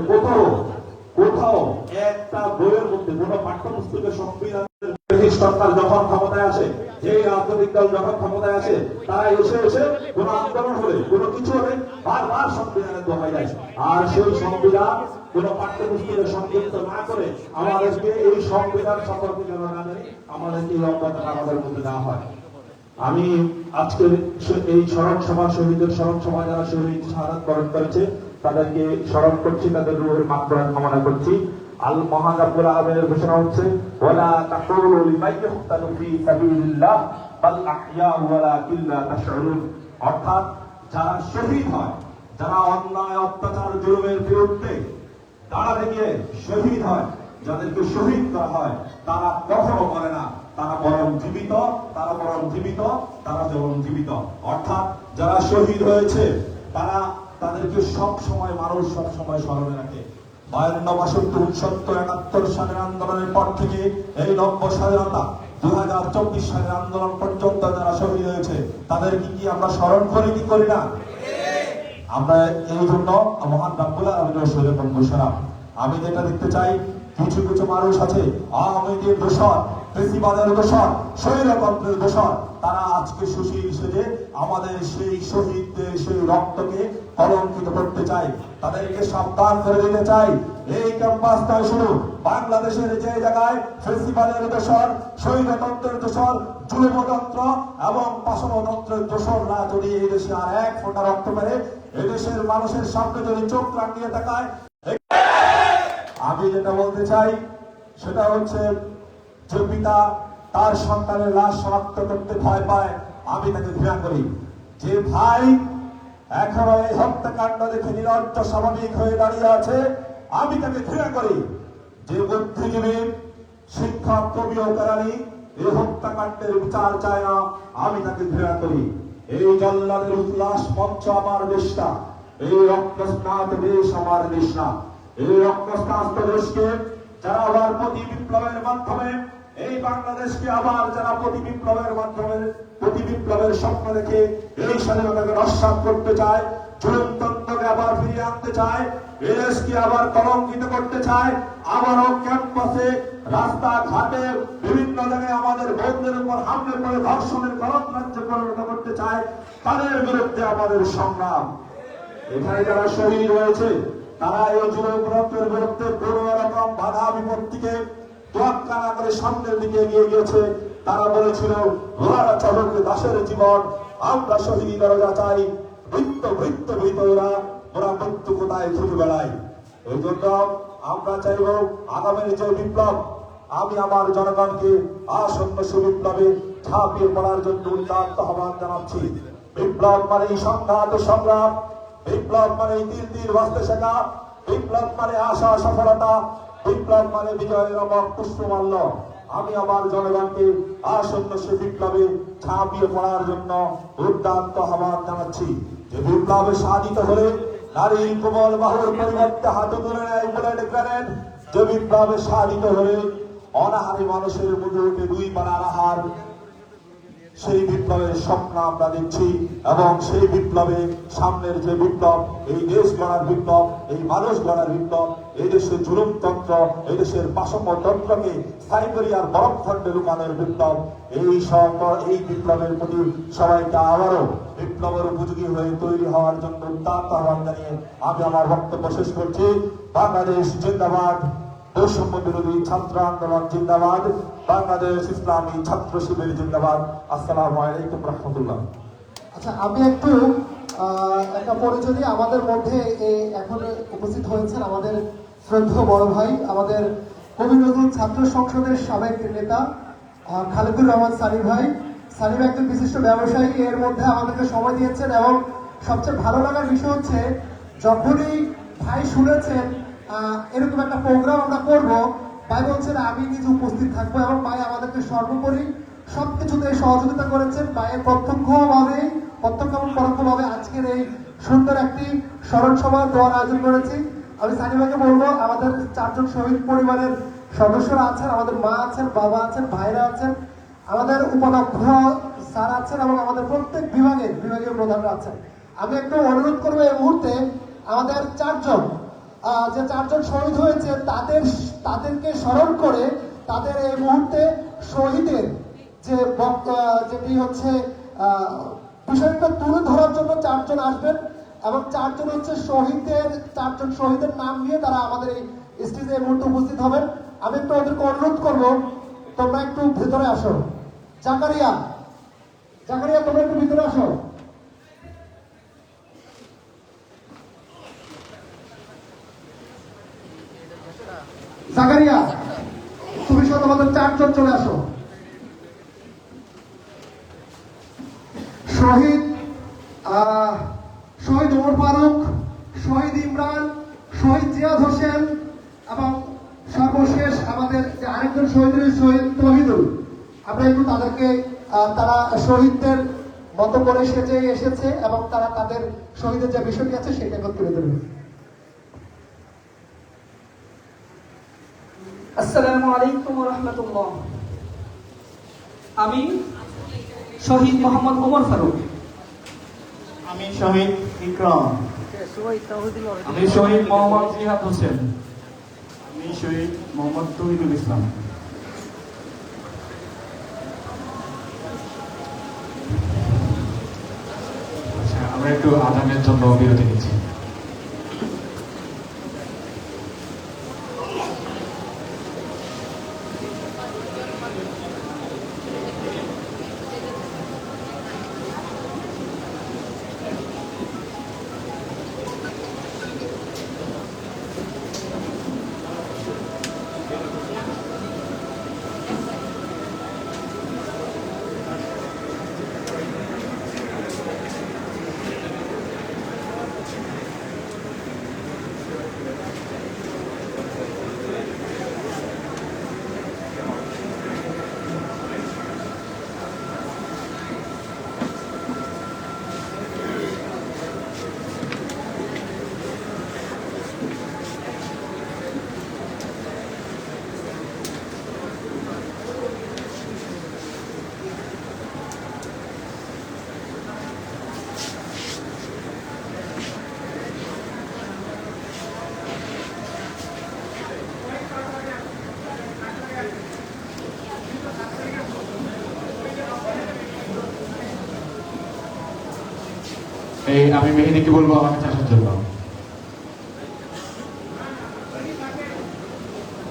কোথাও একটা বইয়ের মধ্যে কোনো পাঠ্যপুস্তকের সংবিধানের সরকার যখন ক্ষমতায় আসে, যে রাজনৈতিক দল যখন ক্ষমতায় আসে, তারা এসে কোন আন্দোলন হলে কোনো কিছু হলে বারবার সংবিধানের দোহাই দেয়। আর সেই সংবিধান কোন পাঠ্যপুস্তকে সংযুক্ত না করে আমাদেরকে এই সংবিধান সম্পর্কে যেন না জানি আমাদেরকে এই অঙ্গটা আমাদের মধ্যে দেওয়া হয়। আমি আজকের এই স্মরণ সভা, শহীদের স্মরণ সভা যারা শহীদ শাহাদাত বরণ করেছে তাদেরকে স্মরণ করছি, তাদের রূহের মাগফিরাত কামনা করছি। আল মহান রব্বুল আলামিনের ঘোষণা হচ্ছে ওয়ালা তাকুলু লিমান ইয়ুকতালু ফি সাবিলিল্লাহ বাল আহইয়াউ ওয়ালাকিন লা তাশউরুন। অর্থাৎ যারা শহীদ হয়, যারা অন্যায় অত্যাচার জুলুমের বিরুদ্ধে দাঁড়াতে গিয়ে শহীদ হয়, যাদেরকে শহীদ করা হয়, তারা কখনো করে না তারা বরং জীবিত। অর্থাৎ যারা শহীদ হয়েছে তাদেরকে সব সময় মানুষ সব সময় স্মরণে রাখে। 52, 62, 69, 71 সালের আন্দোলনের পর থেকে এই নব্য স্বাধীনতা 2024 সালের আন্দোলন পর্যন্ত যারা শহীদ হয়েছে তাদেরকে কি আমরা স্মরণ করি কি করি না? আমরা এই জন্য মহান রাব্বুল আলামিনের শহীদের ঘোষণা। আমি যেটা দেখতে চাই, কিছু কিছু মানুষ আছে আওয়ামী লীগের দোষর, ফেসিবাদের দোষর, স্বৈরতন্ত্রের দোষর, তারা আজকে সুশীল সেজে আমাদের সেই শহীদদের সেই রক্তকে কলঙ্কিত করতে চায়। তাদেরকে সাবধান করে দিতে চাই, এই ক্যাম্পাসটা শুরু বাংলাদেশের যে জায়গায় ফেসিবাদের দোষর, স্বৈরতন্ত্রের দোষর, জুলুমতন্ত্র এবং পাশবতন্ত্রের দোষররা যদি এই দেশে আর এক ফোঁটা রক্ত মেরে এদেশের মানুষের সামনে যদি চোখ রাঙিয়ে তাকায়, আমি যেটা বলতে চাই সেটা হচ্ছে, যে পিতা তার সন্তানের লাশ শনাক্ত করতে ভয় পায় আমি তাকে ঘৃণা করি। যে ভাই এখনো এই হত্যাকাণ্ড দেখে নিরজ্জ স্বাভাবিক হয়ে দাঁড়িয়ে আছে আমি তাকে ঘৃণা করি। যে বুদ্ধিজীবী, শিক্ষক, কবি ও প্রাণী এই হত্যাকাণ্ডের বিচার চায় না আমি তাকে ঘৃণা করি। এই জল্লাদের উল্লাস মঞ্চ আমার দেশ না, এই রক্তস্নাত দেশ আমার দেশ না। এই রক্তস্নাত দেশকে যারা আবার প্রতি বিপ্লবের মাধ্যমে এই বাংলাদেশকে আবার যারা প্রতি বিপ্লবের স্বপ্ন দেখে এই স্বাধীনতাকে নস্যাৎ করতে চায়, জুলুমতন্ত্রকে আবার ফিরিয়ে আনতে চায়, এই দেশকে আবার কলঙ্কিত করতে চায়, আবারও ক্যাম্পাসে রাস্তাঘাটে বিভিন্ন জায়গায় আমাদের বন্ধুদের উপর হামলে করে ধর্ষণের গলত রাজ্যে পরিণত করতে চায়, তাদের বিরুদ্ধে আমাদের সংগ্রাম। এখানে যারা শহীদ হয়েছে তারা এই জুলুমতন্ত্রের বিরুদ্ধে কোন রকম বাধা বিপত্তিকে তোয়াক্কা না করে সামনের দিকে এগিয়ে গিয়েছে। তারা বলেছিল ওরা চলক দাসের জীবন, আমরা শহীদ দরজা চাই, বৃত্ত ওরা মৃত্যু কোথায় খুঁজে বেড়াই। এই জন্য আমরা চাইব আগামীর যে বিপ্লব, আমি আমার জনগণকে আসন্ন সুবিপ্লবে ঝাঁপিয়ে পড়ার জন্য উন্নত আহ্বান জানাচ্ছি। বিপ্লব মানে সংঘাত সংগ্রাম, বিপ্লব মানে তীর বাঁচতে শেখা, বিপ্লব মানে আশা সফলতা, বিপ্লব মানে বিজয়ের অমর পুষ্পমাল্য। আমি আমার জনগণকে আসন্ন সে বিপ্লবে ঝাঁপিয়ে পড়ার জন্য উদ্দান্ত আহ্বান জানাচ্ছি। যে বিপ্লবে সাধিত হলে নারীর কোমল বাহুর পরিবর্তে হাতে তুলে নেয় বুলেট গ্রেনেড, যে বিপ্লবে সাধিত হলে অনাহারী মানুষের মুখে দুই পাড়ার আহার, সেই বিপ্লবের স্বপ্ন আমরা দেখছি। এবং সেই বিপ্লবে সামনের যে বিপ্লব, এই দেশ গড়ার বিপ্লব, এই মানুষ গড়ার বিপ্লব, এই দেশের জুলুমতন্ত্র, এই দেশের পাশম্যতন্ত্রকে সাইবেরিয়ার বরফখণ্ডে লুকানোর বিপ্লব, এই বিপ্লবের প্রতি সবাইকে আবারও বিপ্লবের উপযোগী হয়ে তৈরি হওয়ার জন্য উদ্দাত্ত আহ্বান জানিয়ে আমি আমার বক্তব্য শেষ করছি। বাংলাদেশ জিন্দাবাদ, বৈষম্য বিরোধী ছাত্র আন্দোলন জিন্দাবাদ, বাংলাদেশ ইসলামী ছাত্র শিবির জিন্দাবাদ। আসসালামু আলাইকুম রহমতুল্লাহ। আচ্ছা, আমি একটু একটা পরিচয় দিই। আমাদের মধ্যে এখন উপস্থিত হয়েছেন আমাদের শ্রদ্ধেয় বড় ভাই, আমাদের কবি নজরুল ছাত্র সংসদের সাবেক নেতা খালেদুর রহমান সানি ভাই। সানি ভাই একজন বিশিষ্ট ব্যবসায়ী, এর মধ্যে আমাদেরকে সময় দিয়েছেন। এবং সবচেয়ে ভালো লাগার বিষয় হচ্ছে, যখনই ভাই শুনেছেন এরকম একটা প্রোগ্রাম আমরা করব, ভাই বলছেন আমি নিজে উপস্থিত থাকবো। এবং ভাই আমাদেরকে সর্বোপরি সবকিছুতে সহযোগিতা করেছেন। ভাইয়ের প্রত্যক্ষ এবং পরোক্ষভাবে আজকের এই সুন্দর একটি স্মরণ সভা দেওয়ার আয়োজন করেছি। আমি সানি ভাইকে বলবো, আমাদের 4 জন শহীদ পরিবারের সদস্যরা আছেন, আমাদের মা আছেন, বাবা আছেন, ভাইরা আছেন, আমাদের উপাধ্যক্ষ স্যার আছেন এবং আমাদের প্রত্যেক বিভাগীয় প্রধানরা আছেন। আমি একটু অনুরোধ করবো এই মুহূর্তে আমাদের 4 জন যে 4 জন শহীদ হয়েছে তাদেরকে স্মরণ করে তাদের এই মুহূর্তে শহীদের যে যেটি হচ্ছে বিষয়টা তুলে ধরার জন্য 4 জন আসবেন। এবং 4 জন হচ্ছে 4 জন শহীদের নাম নিয়ে তারা আমাদের এই স্টেজে এই মুহূর্তে উপস্থিত হবেন। আমি একটু ওদেরকে অনুরোধ করবো, তোমরা একটু ভেতরে আসো। জাকারিয়া তোমরা একটু ভিতরে আসো। জাকারিয়া, তুমি সহ তোমাদের 4 জন চলে আসো। শহীদ ওমর ফারুক, শহীদ ইমরান, শহীদ জিয়াদ হোসেন এবং সর্বশেষ আমাদের যে আরেকজন শহীদ তহিদুল। আমরা একটু তাদেরকে তারা শহীদদের মতো করে সেজে এসেছে এবং তারা তাদের শহীদের যে বিষয়টি আছে সেটা তুলে ধরবে। আসসালামু আলাইকুম ওয়া রাহমাতুল্লাহ। আমি শহীদ মোহাম্মদ ওমর ফারুক। আমি শহীদ ইকরাম। আমি শহীদ মোহাম্মদ জিহাদ হোসেন। আমি শহীদ মোহাম্মদ তৌহিদুল ইসলাম। আচ্ছা, আমরা একটু আজানের জন্য বিরতি নিচ্ছি। আমি মেহেদীকে বলবো আমাকে আসার জন্য।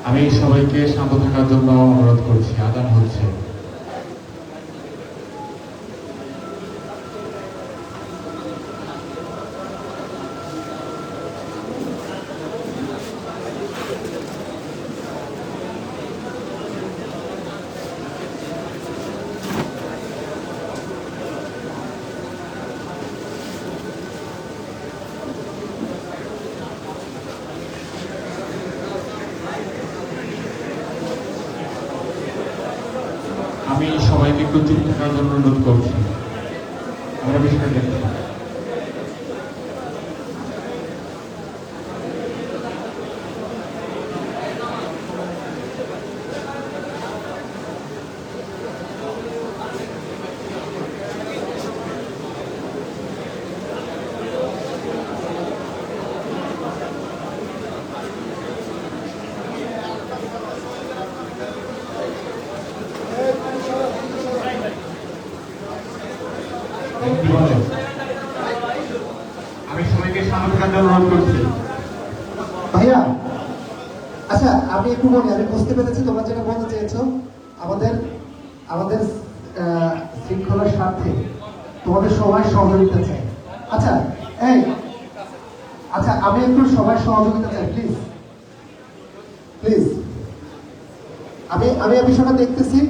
আমি সবাইকে শান্ত থাকার জন্য অনুরোধ করছি, আজান হচ্ছে। আমি সবাইকে একটু চুপ থাকার জন্য অনুরোধ করছি। আমরা বিষয়টা দেখছি। আমি সবাইকে শান্ত থাকার জন্য অনুরোধ করছি। ভাইয়া, আচ্ছা আমি একটু বলি, আমি বুঝতে পেরেছি তোমরা যেটা বলতে চেয়েছো। আমাদের আমাদের শৃঙ্খলার স্বার্থে তোমাদের সবাই সহযোগিতা চাই। আচ্ছা এই আচ্ছা আমি একটু সবাই সহযোগিতা চাই, প্লিজ প্লিজ। আমি আমি এই বিষয়টা দেখতেছি।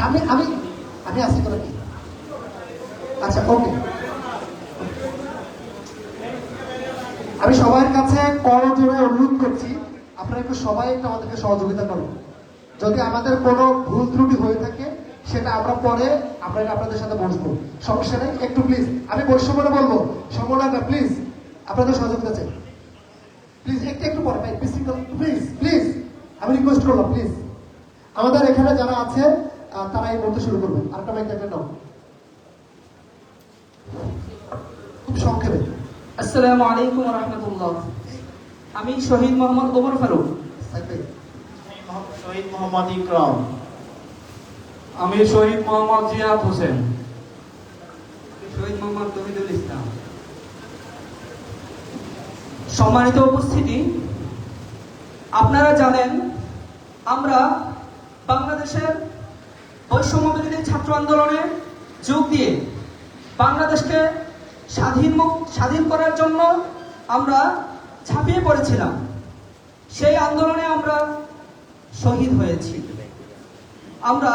আমি আমি আমি আসি তো নাকি? আচ্ছা ওকে। আমি সবার কাছে করজোড়ে অনুরোধ করছি, আপনারা একটু সবাই একটু আমাদেরকে সহযোগিতা করুন। যদি আমাদের কোনো ভুল ত্রুটি হয়ে থাকে সেটা আমরা পরে আমরা আপনাদের সাথে বসবো, সমস্যা নেই। একটু প্লিজ, আমি বৈষম্যটা বলবো সমন্বয়টা প্লিজ আপনাদের সহযোগিতা চাই। প্লিজ একটু একটু পরে প্লিজ প্লিজ আমি রিকোয়েস্ট করলাম, প্লিজ। আমাদের এখানে যারা আছে তারা এই মুহূর্তে শুরু করবেন। আরেকটা মাইক দেখবেন নাও, খুব সংক্ষেপে। আসসালামু আলাইকুম ওয়া রাহমাতুল্লাহ। আমি শহীদ মোহাম্মদ ওমর ফারুক। শহীদ মোহাম্মদ ইকরাম। আমি শহীদ মোহাম্মদ জিহাদ হোসেন। শহীদ মোহাম্মদ তৌহিদুল ইসলাম। সম্মানিত উপস্থিতি, আপনারা জানেন আমরা বাংলাদেশের বৈষম্য বিরোধী ছাত্র আন্দোলনে যোগ দিয়ে বাংলাদেশকে স্বাধীন করার জন্য আমরা ঝাঁপিয়ে পড়েছিলাম। সেই আন্দোলনে আমরা শহীদ হয়েছি। আমরা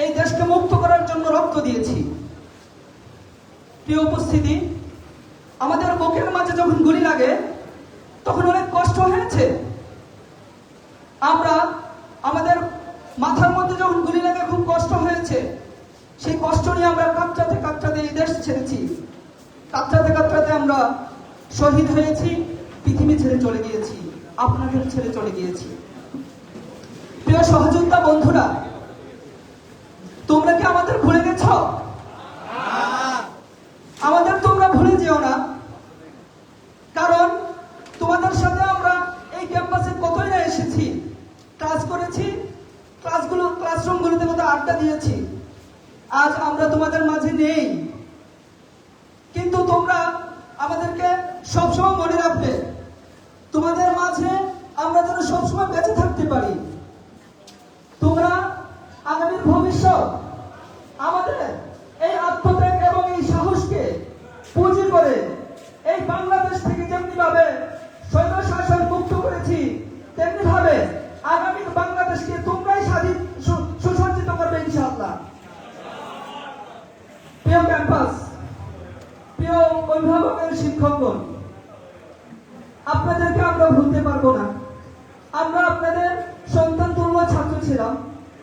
এই দেশকে মুক্ত করার জন্য রক্ত দিয়েছি। প্রিয় উপস্থিতি, আমাদের বুকের মাঝে যখন গুলি লাগে তখন অনেক কষ্ট হয়েছে। আমরা আমাদের মাথার মধ্যে যখন গুলি লাগে খুব কষ্ট হয়েছে। হয়েছে, সেই কষ্ট নিয়ে আমরা কাতরাতে কাতরাতে এই দেশ ছেড়েছি, কাতরাতে কাতরাতে আমরা শহীদ হয়েছি, পৃথিবী ছেড়ে চলে গিয়েছি, আপনাদের ছেড়ে চলে গিয়েছি। প্রিয় সহযোদ্ধা বন্ধুরা, তোমরা কি আমাদের ভুলে গেছ? আমাদের তোমরা ভুলে যেও না, কারণ তোমাদের সাথে আমরা এই ক্যাম্পাসে কতই না এসেছি, ক্লাস করেছি, ক্লাসরুমগুলোতে কত আড্ডা দিয়েছি। আজ আমরা তোমাদের মাঝে নেই, কিন্তু তোমরা আমাদেরকে সবসময় মনে রাখবে, তোমাদের মাঝে আমরা যেন সবসময় বেঁচে থাকতে পারি। তোমরা আগামীর ভবিষ্যৎ আমাদের এই আত্মত্যাগ এবং এই সাহসকে পুঁজি করে এই বাংলাদেশ থেকে যেমনি ভাবে স্বৈর শাসন মুক্ত করেছি, তেমনি ভাবে আগামী বাংলাদেশকে তোমরাই স্বাধীন সুসজ্জিত করবে ইনশাআল্লাহ। প্রিয় ক্যাম্পাস, প্রিয় অভিভাবকের শিক্ষকগণ, আপনাদেরকে আমরা ভুলতে পারবো না। আমরা আপনাদের সন্তান তুল্য ছাত্র ছিলাম,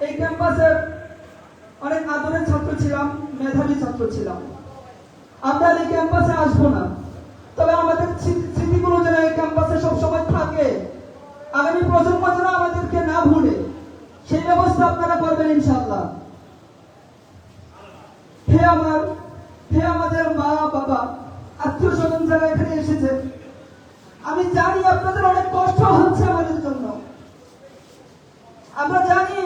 এই ক্যাম্পাসের অনেক আদরের ছাত্র ছিলাম, মেধাবী ছাত্র ছিলাম। আমরা এই ক্যাম্পাসে আসবো না, তবে আমাদের স্মৃতিগুলো যেন এই ক্যাম্পাসে সবসময় থাকে, আগামী প্রজন্ম যেন আমাদেরকে না ভুলে, সেই ব্যবস্থা আপনারা করবেন ইনশাআল্লাহ। হে আমাদের মা বাবা, আত্মীয় স্বজন যারা এখানে এসেছে, আমি জানি আপনাদের অনেক কষ্ট হচ্ছে আমাদের জন্য, আমরা জানি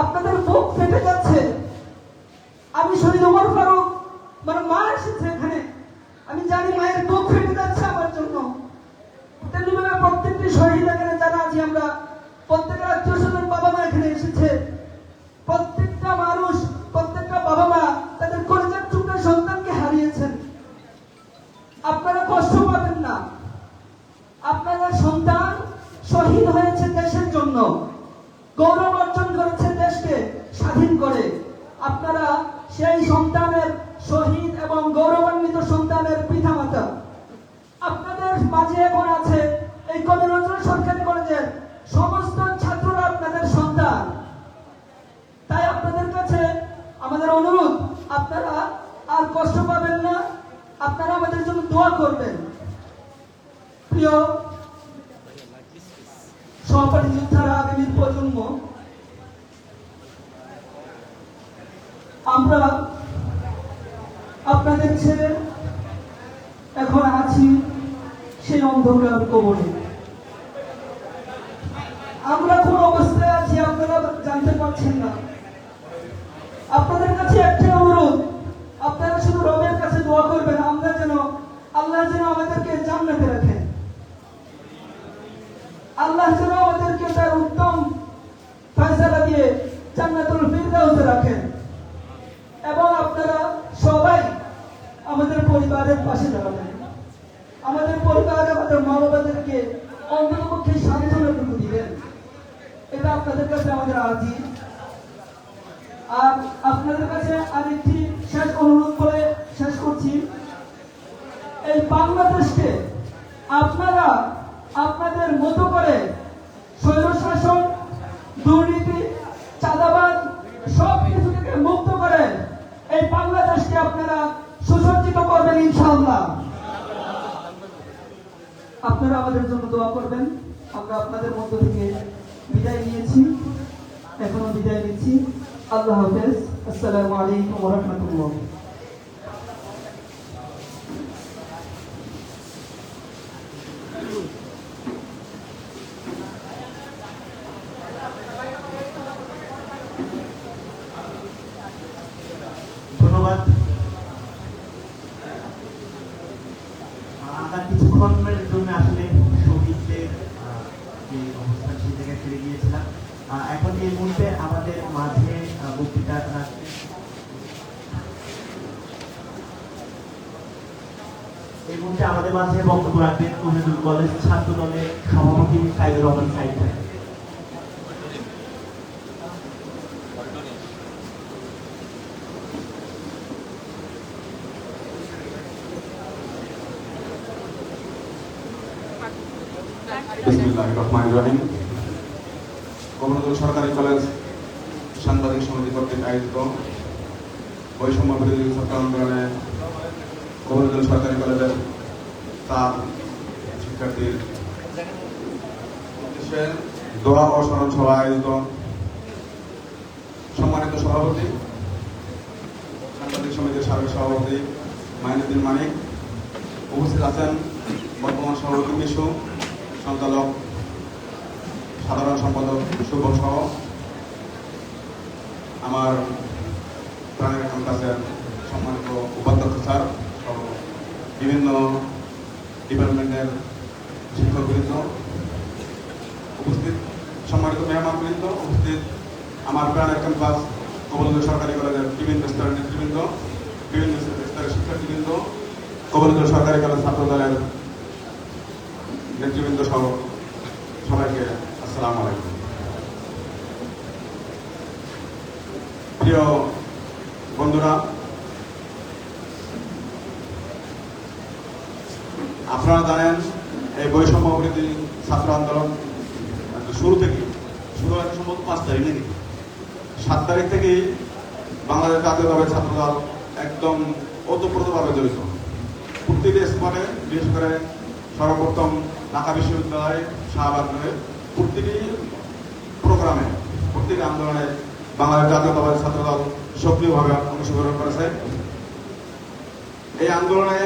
আপনাদের বুক ফেটে যাচ্ছে। আমি শহীদ ওমর ফারুক, মানে মা এসেছে এখানে, আমি জানি মায়ের বুক ফেটে যাচ্ছে আমার জন্য। তেমনি ভাবে প্রত্যেকটি শহীদ এখানে যারা আছি আমরা, প্রত্যেকের আত্মীয় স্বজন বাবা মা এখানে এসেছে, প্রত্যেকটা মানুষ, প্রত্যেকটা বাবা মা তাদের কলিজার টুকরা সন্তানকে হারিয়েছেন। আপনারা কষ্ট পাবেন না, আপনাদের সন্তান শহীদ হয়েছে দেশের জন্য, গৌরব অর্জন করেছে দেশকে স্বাধীন করে। আপনারা সেই সন্তানের, শহীদ এবং গৌরবান্বিত সন্তানের পিতামাতা। আপনাদের মাঝে এখন আছে এই কবি নজরুল সরকারি কলেজের সমস্ত ছাত্ররা আপনাদের সন্তান। তাই আপনাদের কাছে আমাদের অনুরোধ, আপনারা আর কষ্ট পাবেন না, আপনারা আমাদের জন্য দোয়া করবেন। প্রিয় সহপাঠী যোদ্ধারা, আগামী প্রজন্ম, আমরা আপনাদের ছেড়ে এখন আছি সেই অন্ধকার কবরে। আমরা কোন অবস্থায় আছি আপনারা জানতে পারছেন না। আপনাদের কাছে একটা অনুরোধ, আপনারা শুধু রবের কাছে দোয়া করবেন, আমরা যেন, আল্লাহ যেন আমাদেরকে জান্নাতে রাখেন, আল্লাহ যেন আমাদেরকে তার উত্তম ফয়সালা দিয়ে জান্নাতুল ফিরদাউসে রাখেন। এবং আপনারা সবাই আমাদের পরিবারের পাশে দাঁড়াবেন, আমাদের পরিবার, আমাদের মা বাবাদেরকে অন্ততপক্ষে সান্ত্বনাটুকু দিবেন, এটা আপনাদের কাছে আমাদের আর্জি। আর আপনাদের কাছে আরেকটি শেষ অনুরোধ করে শেষ করছি, এই বাংলাদেশকে আপনারা আপনাদের মতো করে স্বৈরশাসন, দুর্নীতি, চাঁদাবাজ সব কিছু থেকে মুক্ত করে এই বাংলাদেশকে আপনারা সুসজ্জিত করবেন ইনশাআল্লাহ। আপনারা আমাদের জন্য দোয়া করবেন। আমরা আপনাদের মধ্য থেকে বিদায় নিয়েছি, এখনো বিদায় নিচ্ছি। আল্লাহ হাফেজ। আসসালামু আলাইকুম ওয়া রাহমাতুল্লাহ। ধন্যবাদ। আমরা কিছুক্ষণের জন্য আসলে শহীদদের যে অবস্থান সেই জায়গায় ফিরে গিয়েছিলাম। এখন এই মুহূর্তে আমাদের মাঝে বক্তৃতা রাখবেন এই মুহূর্তে আমাদের মাঝে বক্তব্য রাখবেন কবিরুল কলেজ ছাত্র দলের সভাপতি সাইদুর রহমান সাইদ। বিসমিল্লাহির রহমানির রহিম। কমলগঞ্জ সরকারি কলেজ সাংবাদিক সমিতি কর্তৃক আয়োজিত বৈষম্য বিরোধী ছাত্র আন্দোলনে কবিরুজ্জুল সরকারি কলেজের তার শিক্ষার্থীর উদ্দেশ্যে দোয়া ও স্মরণ সভা আয়োজিত সম্মানিত সভাপতি সাংবাদিক সমিতির সাবেক সভাপতি মাইনুদ্দিন মানিক, উপস্থিত আছেন বর্তমান সভাপতি মিশু, সঞ্চালক সাধারণ সম্পাদক শুভ সহ আমার প্রাণের ক্যাম্পাসের সম্মানিত উপাধ্যক্ষ স্যার সহ বিভিন্ন ডিপার্টমেন্টের শিক্ষকবৃন্দ উপস্থিত, সম্মানিত মেহমানবৃন্দ উপস্থিত, আমার প্রাণের ক্যাম্পাস কবিরুজ্জুল সরকারি কলেজের বিভিন্ন স্তরের নেতৃবৃন্দ, বিভিন্ন স্তরের শিক্ষার্থীবৃন্দ, কবিরুজ্জুল সরকারি কলেজ ছাত্র দলের নেতৃবৃন্দ সহ সবাইকে আসসালামু আলাইকুম। প্রিয় বন্ধুরা, আপনারা জানেন এই বৈষম্য বিরোধী ছাত্র আন্দোলন শুরু হয়েছে সম্ভবত 5 তারিখ নাকি 7 তারিখ থেকেই বাংলাদেশ জাতীয়তাবাদী ছাত্রদল একদম ওতপ্রোতভাবে জড়িত। প্রতিটি স্পটে, বিশেষ করে সর্বপ্রথম ঢাকা বিশ্ববিদ্যালয় শাহবাগে প্রতিটি প্রোগ্রামে, প্রতিটি আন্দোলনে বাংলাদেশ জাতীয়তাবাদী ছাত্রদল সক্রিয়ভাবে অংশগ্রহণ করেছে। এই আন্দোলনে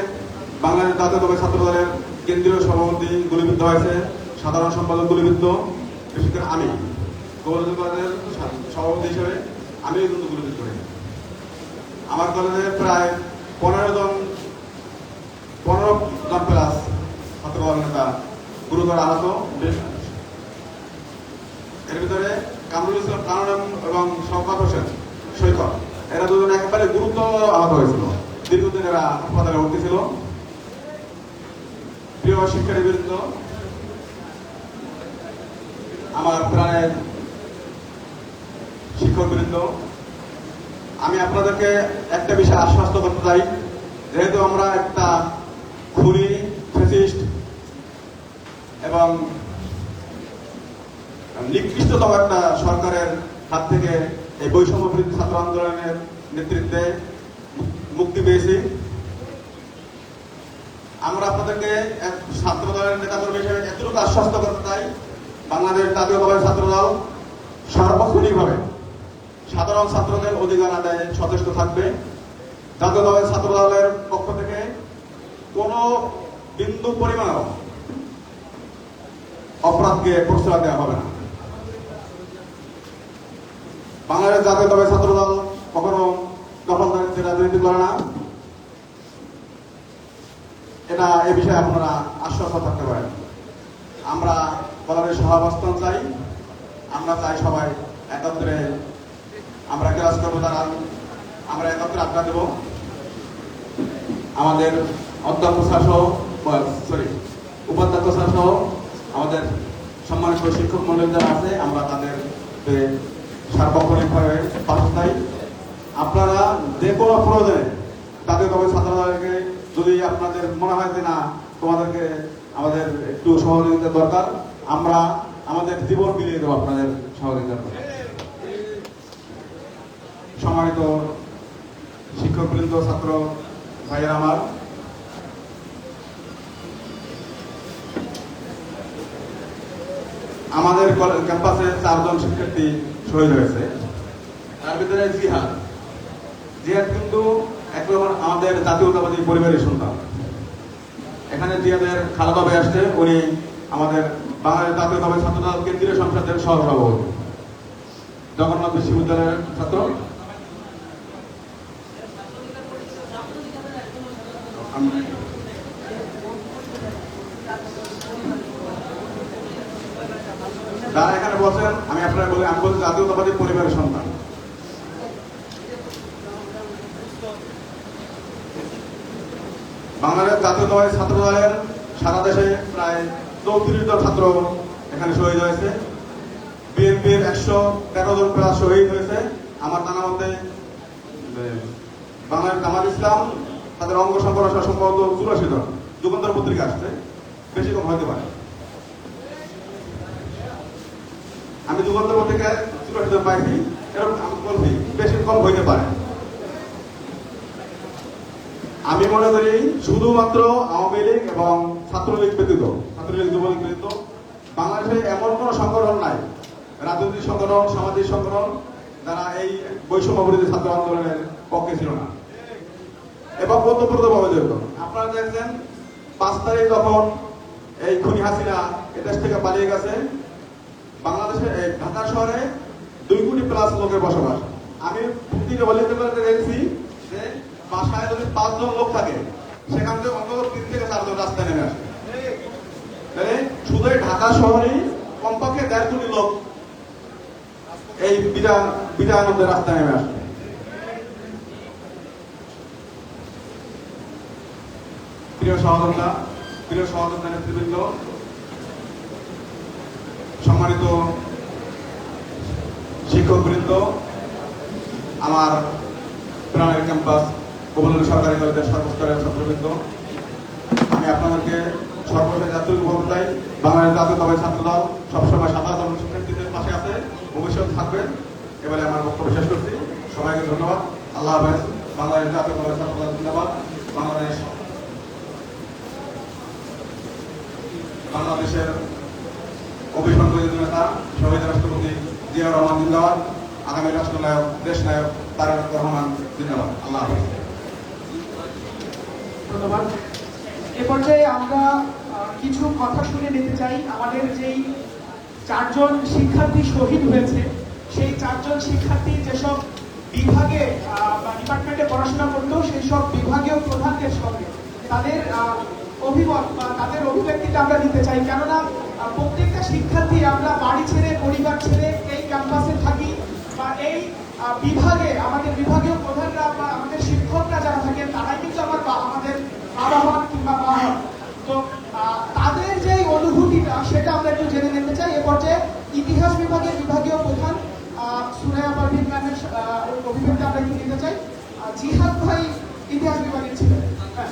বাংলাদেশ জাতীয়তাবাদী ছাত্রদলের কেন্দ্রীয় সভাপতি গুলিবিদ্ধ হয়েছে, সাধারণ সম্পাদক গুলিবিদ্ধ, বিশেষ করে আমি কবিরুজ্জুল কলেজের সভাপতি হিসেবে আমি কিন্তু গুলিবিদ্ধ হই। আমার কলেজে প্রায় 15 জন প্লাস ছাত্রদল নেতা গুরুতর আহত। এর ভিতরে কামরুল ইসলাম কানন এবং শওকত হোসেন সৈকত, এরা দুজন একেবারে গুরুতর আহত হয়েছিল, দীর্ঘদিন এরা হাসপাতালে ভর্তি ছিল। প্রিয় শিক্ষার্থীবৃন্দ, আমার প্রাণের শিক্ষকবৃন্দ, আমি আপনাদেরকে একটা বিষয় আশ্বস্ত করতে চাই, যেহেতু আমরা একটা খুনি, ফ্যাসিস্ট এবং নিকৃষ্টতম একটা সরকারের হাত থেকে এই বৈষম্য বিরোধী ছাত্র আন্দোলনের নেতৃত্বে মুক্তি পেয়েছি। আমরা আপনাদেরকে ছাত্র দলের নেতাকর্মী হিসেবে এতটুকু আশ্বস্ত করতে চাই, বাংলাদেশ জাতীয়তাবাদী ছাত্রদল সার্বক্ষণিকভাবে সাধারণ ছাত্রদের অধিকার আদায়ে সচেষ্ট থাকবে। জাতীয়তাবাদী ছাত্রদলের পক্ষ থেকে কোনো বিন্দু পরিমাণও অপরাধকে প্রশ্রয় দেওয়া হবে না। বাংলাদেশ জাতীয়তাবাদী ছাত্রদল কখনো দখলদারিত্বের রাজনীতি করে না, এটা এ বিষয়ে আপনারা আশ্বস্ত থাকতে পারেন। আমরা কলেজের সহাবস্থান চাই, আমরা চাই সবাই একত্রে আমরা ক্লাস করবো, তারা আমরা একত্রে আড্ডা দেব। আমাদের অধ্যক্ষ স্যার সহ উপাধ্যক্ষ স্যার সহ আমাদের সম্মানিত শিক্ষক মন্ডলী যারা আছে, আমরা তাদের সার্বক্ষণিকভাবে পাশে চাই। আপনারা যে কোনো প্রয়োজনে জাতীয়তাবাদী ছাত্রদলকে যদি আপনাদের মনে হয় যে না তোমাদেরকে আমাদের একটু সহযোগিতা দরকার, আমরা আমাদের জীবন বিলিয়ে দেবো আপনাদের সহযোগিতা। সম্মানিত শিক্ষকবৃন্দ, ছাত্র ভাইয়েরা আমার, আমাদের ক্যাম্পাসে 4 জন শিক্ষার্থী শহীদ হয়েছে। তার ভিতরে জিহাদ কিন্তু একবার আমাদের জাতীয়তাবাদী পরিবারের সন্তান। এখানে জিহাদের খালাদা ভাই আসছে, উনি আমাদের বাংলাদেশ জাতীয়তাবাদী ছাত্রদল কেন্দ্রীয় সংসদের সহসভাপতি, জগন্নাথ বিশ্ববিদ্যালয়ের ছাত্র। যারা এখানে বলছেন, আমি আপনারা বলি, আমি বলছি জাতীয়তাবাদী পরিবারের সন্তান। বাংলাদেশ জাতীয়তাবাদী ছাত্রদলের সারা দেশে প্রায় 34 জন ছাত্র এখানে শহীদ হয়েছে। বিএনপির 113 জন প্লাস শহীদ হয়েছে। আমার জানা মতে বাংলাদেশ জামাত ইসলাম তাদের অঙ্গ সংগঠন সম্ভবত 84 জন, যুগান্তর পত্রিকা আসছে, বেশি কম হতে পারে। আমি যুগান্তর পত্রিকায় 84 জন পাইছি। এরকম আমি বলছি বেশি কম হইতে পারে। আমি মনে করি শুধুমাত্র আওয়ামী লীগ এবং ছাত্রলীগ ব্যতীত, ছাত্রলীগ যুবলীগ ব্যতীত বাংলাদেশে এমন কোন সংগঠন নাই, রাজনৈতিক সংগঠন, সামাজিক সংগঠন যারা এই বৈষম্য বিরোধী ছাত্র আন্দোলনের পক্ষে ছিল না এবং ওতপ্রোতভাবে জড়িত। আপনারা দেখছেন 5 তারিখ যখন এই খুনি হাসিনা এদেশ থেকে পালিয়ে গেছে, বাংলাদেশে ঢাকা শহরে 2 কোটি প্লাস লোকের বসবাস। আমি প্রতিটা বলিতে দেখছি যে বাসায় যদি 5 জন লোক থাকে সেখান থেকে অন্তত 3 থেকে 4 জন রাস্তায় নেমে আসে। তাহলে শুধু ঢাকা শহরেই কমপক্ষে 1.5 কোটি লোক এই বিদায় আনন্দের রাস্তায় নেমে আসে। প্রিয় সহযোদ্ধা নেতৃবৃন্দ, সম্মানিত শিক্ষকবৃন্দ, আমার প্রাণের ক্যাম্পাস কবুল সরকারি কলেজের সর্বস্তরের ছাত্রবৃন্দ, আমি আপনাদেরকে সর্বশেষ জাতীয় বলতে চাই, বাংলাদেশ জাতীয়তাবাদী ছাত্রদল সবসময় সাধারণ শিক্ষার্থীদের পাশে আছে, ভবিষ্যৎ থাকবে। এবারে আমার বক্তব্য শেষ করছি। সবাইকে ধন্যবাদ। আল্লাহ হাফেজ। বাংলাদেশ জাতীয়তাবাদী ছাত্রদল জিন্দাবাদ। বাংলাদেশের অভিসন্ধ নেতা শহীদ রাষ্ট্রপতি জিয়াউর রহমান জিন্দাবাদ। আগামী রাষ্ট্রনায়ক, দেশ নায়ক তারেক রহমান জিন্দাবাদ। আল্লাহ হাফেজ। ধন্যবাদ। এ পর্যায়ে আমরা কিছু কথা শুনে নিতে চাই। আমাদের যেই 4 জন শিক্ষার্থী শহীদ হয়েছে, সেই 4 জন শিক্ষার্থী যেসব বিভাগে বা ডিপার্টমেন্টে পড়াশোনা করতো সেই সব বিভাগীয় প্রধানদের সঙ্গে তাদের অভিমত বা তাদের অভিব্যক্তিটা আমরা নিতে চাই। কেননা প্রত্যেকটা শিক্ষার্থী আমরা বাড়ি ছেড়ে, পরিবার ছেড়ে এই ক্যাম্পাসে থাকি বা এই বিভাগে আমাদের বিভাগীয় প্রধানরা বা আমাদের শিক্ষকরা যারা থাকেন তারাই কিন্তু আমাদের বাবা হন কিংবা মা হন। তো তাদের যে অনুভূতিটা সেটা আমরা একটু জেনে নিতে চাই। এ পর্যায়ে ইতিহাস বিভাগের বিভাগীয় প্রধান সুরাইয়া পারভীন ম্যামের অভিব্যক্তি আমরা একটু নিতে চাই। জিহাদ ভাই ইতিহাস বিভাগের ছিলেন। হ্যাঁ,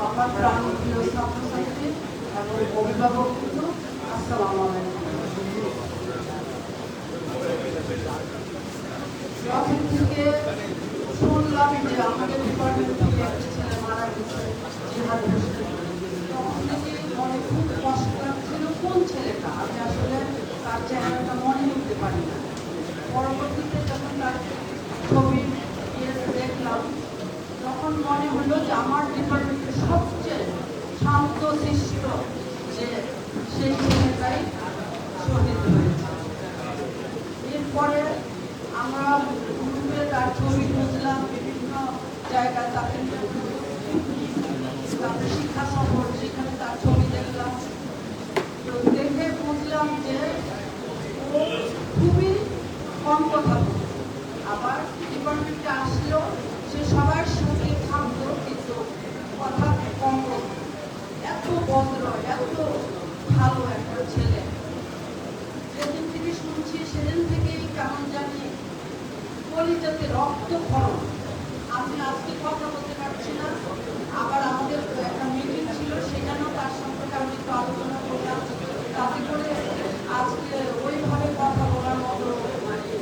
আমার প্রাণপ্রিয় ছাত্রছাত্রী এবং অভিভাবক, আসসালামু আলাইকুম। যখন থেকে শুনলাম যে আমাদের ডিপার্টমেন্ট থেকে একটা ছেলে মারা গেছে, জিহাদ হোসেন, তখন থেকে মনে খুব কষ্ট লাগছিল। কোন ছেলেটা? আমি আসলে তার চেহারাটা মনে করতে পারি না। পরবর্তীতে যখন তার ছবি দেখলাম তখন মনে হলো যে আমার ডিপার্টমেন্টের সবচেয়ে শান্ত শিষ্ট যে সেই ছেলেটাই শহীদ হয়েছে। এরপরে আমরা গ্রুপে তার ছবি বুঝলাম, বিভিন্ন জায়গায় তাকে শিক্ষা সফর, সেখানে তার ছবি দেখলাম। তো দেখে বুঝলাম যে ও খুবই কম কথা বলতো। আবার ডিপার্টমেন্টে আসলেও সে সবার সঙ্গে থাকতো কিন্তু কথা কম বলতো। এত ভদ্র, এত ভালো একটা ছেলে। যেদিন থেকে শুনছি সেদিন থেকেই কেমন জানি কলিজাতে রক্ত খরচ। আমি আজকে কথা বলতে পারছি না। আবার আমাদের একটা মিটিং ছিল, সেখানেও তার সম্পর্কে আমি একটু আলোচনা করলাম। তাতে করে আজকে ওইভাবে কথা বলার মতো মানে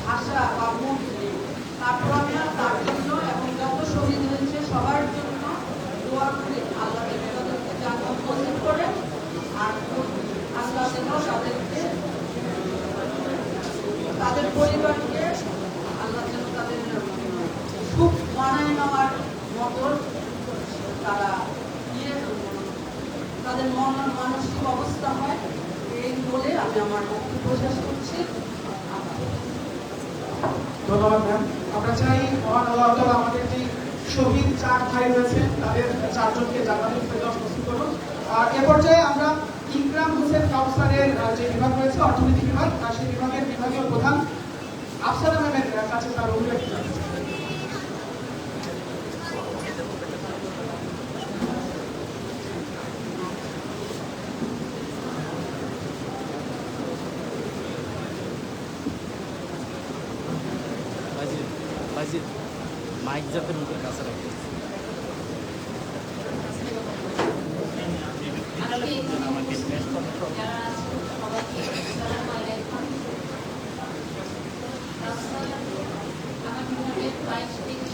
ভাষা বা মুখ নেই। তারপর আমি তার জন্য এবং যত শহীদ হয়েছে সবার জন্য দোয়া করি, আল্লাহ যেন তাদেরকে জান্নাত নসিব করে, আর আল্লাহ যেন তাদেরকে, তাদের পরিবারকে আল্লাহ যেন তাদের খুব মানায় নেওয়ার মতো তারা তাদের মানসিক অবস্থা হয়। এই বলে আমি আমার বক্তব্য শেষ করছি। ধন্যবাদ ম্যাম। আমরা চাই মহান আল্লাহ তাআলা আমাদের যে শহীদ 4 ভাই রয়েছে তাদের 4 জনকে জান্নাতুল ফেরদৌস নসিব করুন। আর এ পর্যায়ে আমরা ইকরাম হোসেন কাউসারের যে বিভাগ রয়েছে অর্থনীতি বিভাগ, সেই বিভাগের বিভাগীয় প্রধান আফসানা ম্যামের কাছে তার অভিব্যক্তি জানতে চাই। মাইক যাতে মুখের কাছে রাখে।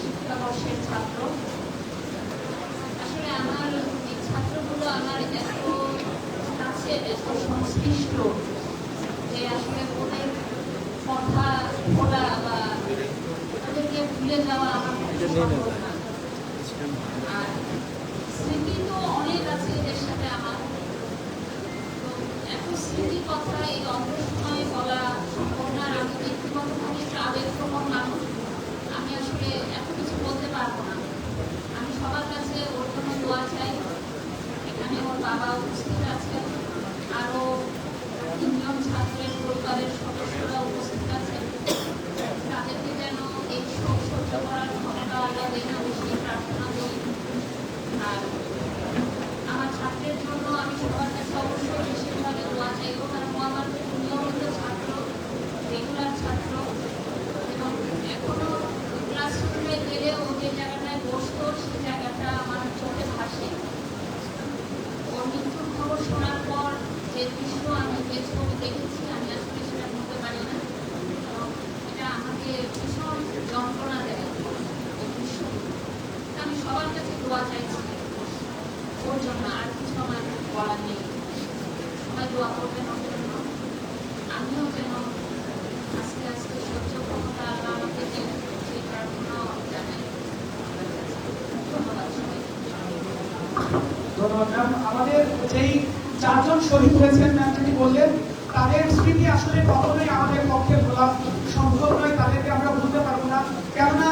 শিক্ষাবর্ষের ছাত্র, আসলে আমার এই ছাত্রগুলো আমার এত কাছে, এত সংশ্লিষ্ট যে আসলে ওদের কথা বলা বা ওদেরকে ভুলে যাওয়া আমার পক্ষে সম্ভব না। আর স্মৃতি তো অনেক আছে এদের সাথে আমার, তো এত স্মৃতির কথা এই অল্প সময়ে বলা সম্ভব না। আর আমি ব্যক্তিগতভাবে একটা আবেগপ্রবণ মানুষ, আমি আসলে এত কিছু বলতে পারবো না। আমি সবার কাছে ওর জন্য দোয়া চাই। এখানে ওর বাবা উপস্থিত আছেন, আরো 3 জন ছাত্রের পরিবারের সদস্যরা উপস্থিত আছেন। তাদেরকে যেন এই শোক সহ্য করার ক্ষমতা আল্লাহ দেন, আমি সেই প্রার্থনা করি। আর আমার ছাত্রের জন্য আমি সবার কাছে অবশ্যই বিশেষভাবে দোয়া চাইবো, কারণ ও আমার নিয়মিত ছাত্র, রেগুলার ছাত্র, এবং এখনো ক্লাসরুমে গেলে ও যে জায়গাটায় বসতো সেই জায়গাটা আমার চোখে ভাসে। ওর মৃত্যুর খবর শোনার পর যে দৃশ্য আমি, যে ছবি দেখেছি, আমি আসলে সেটা বলতে পারি না। এবং এটা আমাকে ভীষণ যন্ত্রণা দেয় এই দৃশ্য। আমি সবার কাছে দোয়া চাইছি ওর জন্য, আর কিছু আমার বলার নেই। সবাই দোয়া করবেন ওর জন্য। আমিও যেন আস্তে আস্তে সহ্য ক্ষমতা আল্লাহ আমাকে দেন, সেই প্রার্থনাও জানাই। ধন্যবাদ সবাইকে। ধন্যবাদ ম্যাম। আমাদের যেই 4 জন শহীদ হয়েছেন ম্যাম যেটি বললেন, তাদের স্মৃতি আসলে কখনোই আমাদের পক্ষে ভোলা সম্ভব নয়, তাদেরকে আমরা ভুলতে পারবো না। কেননা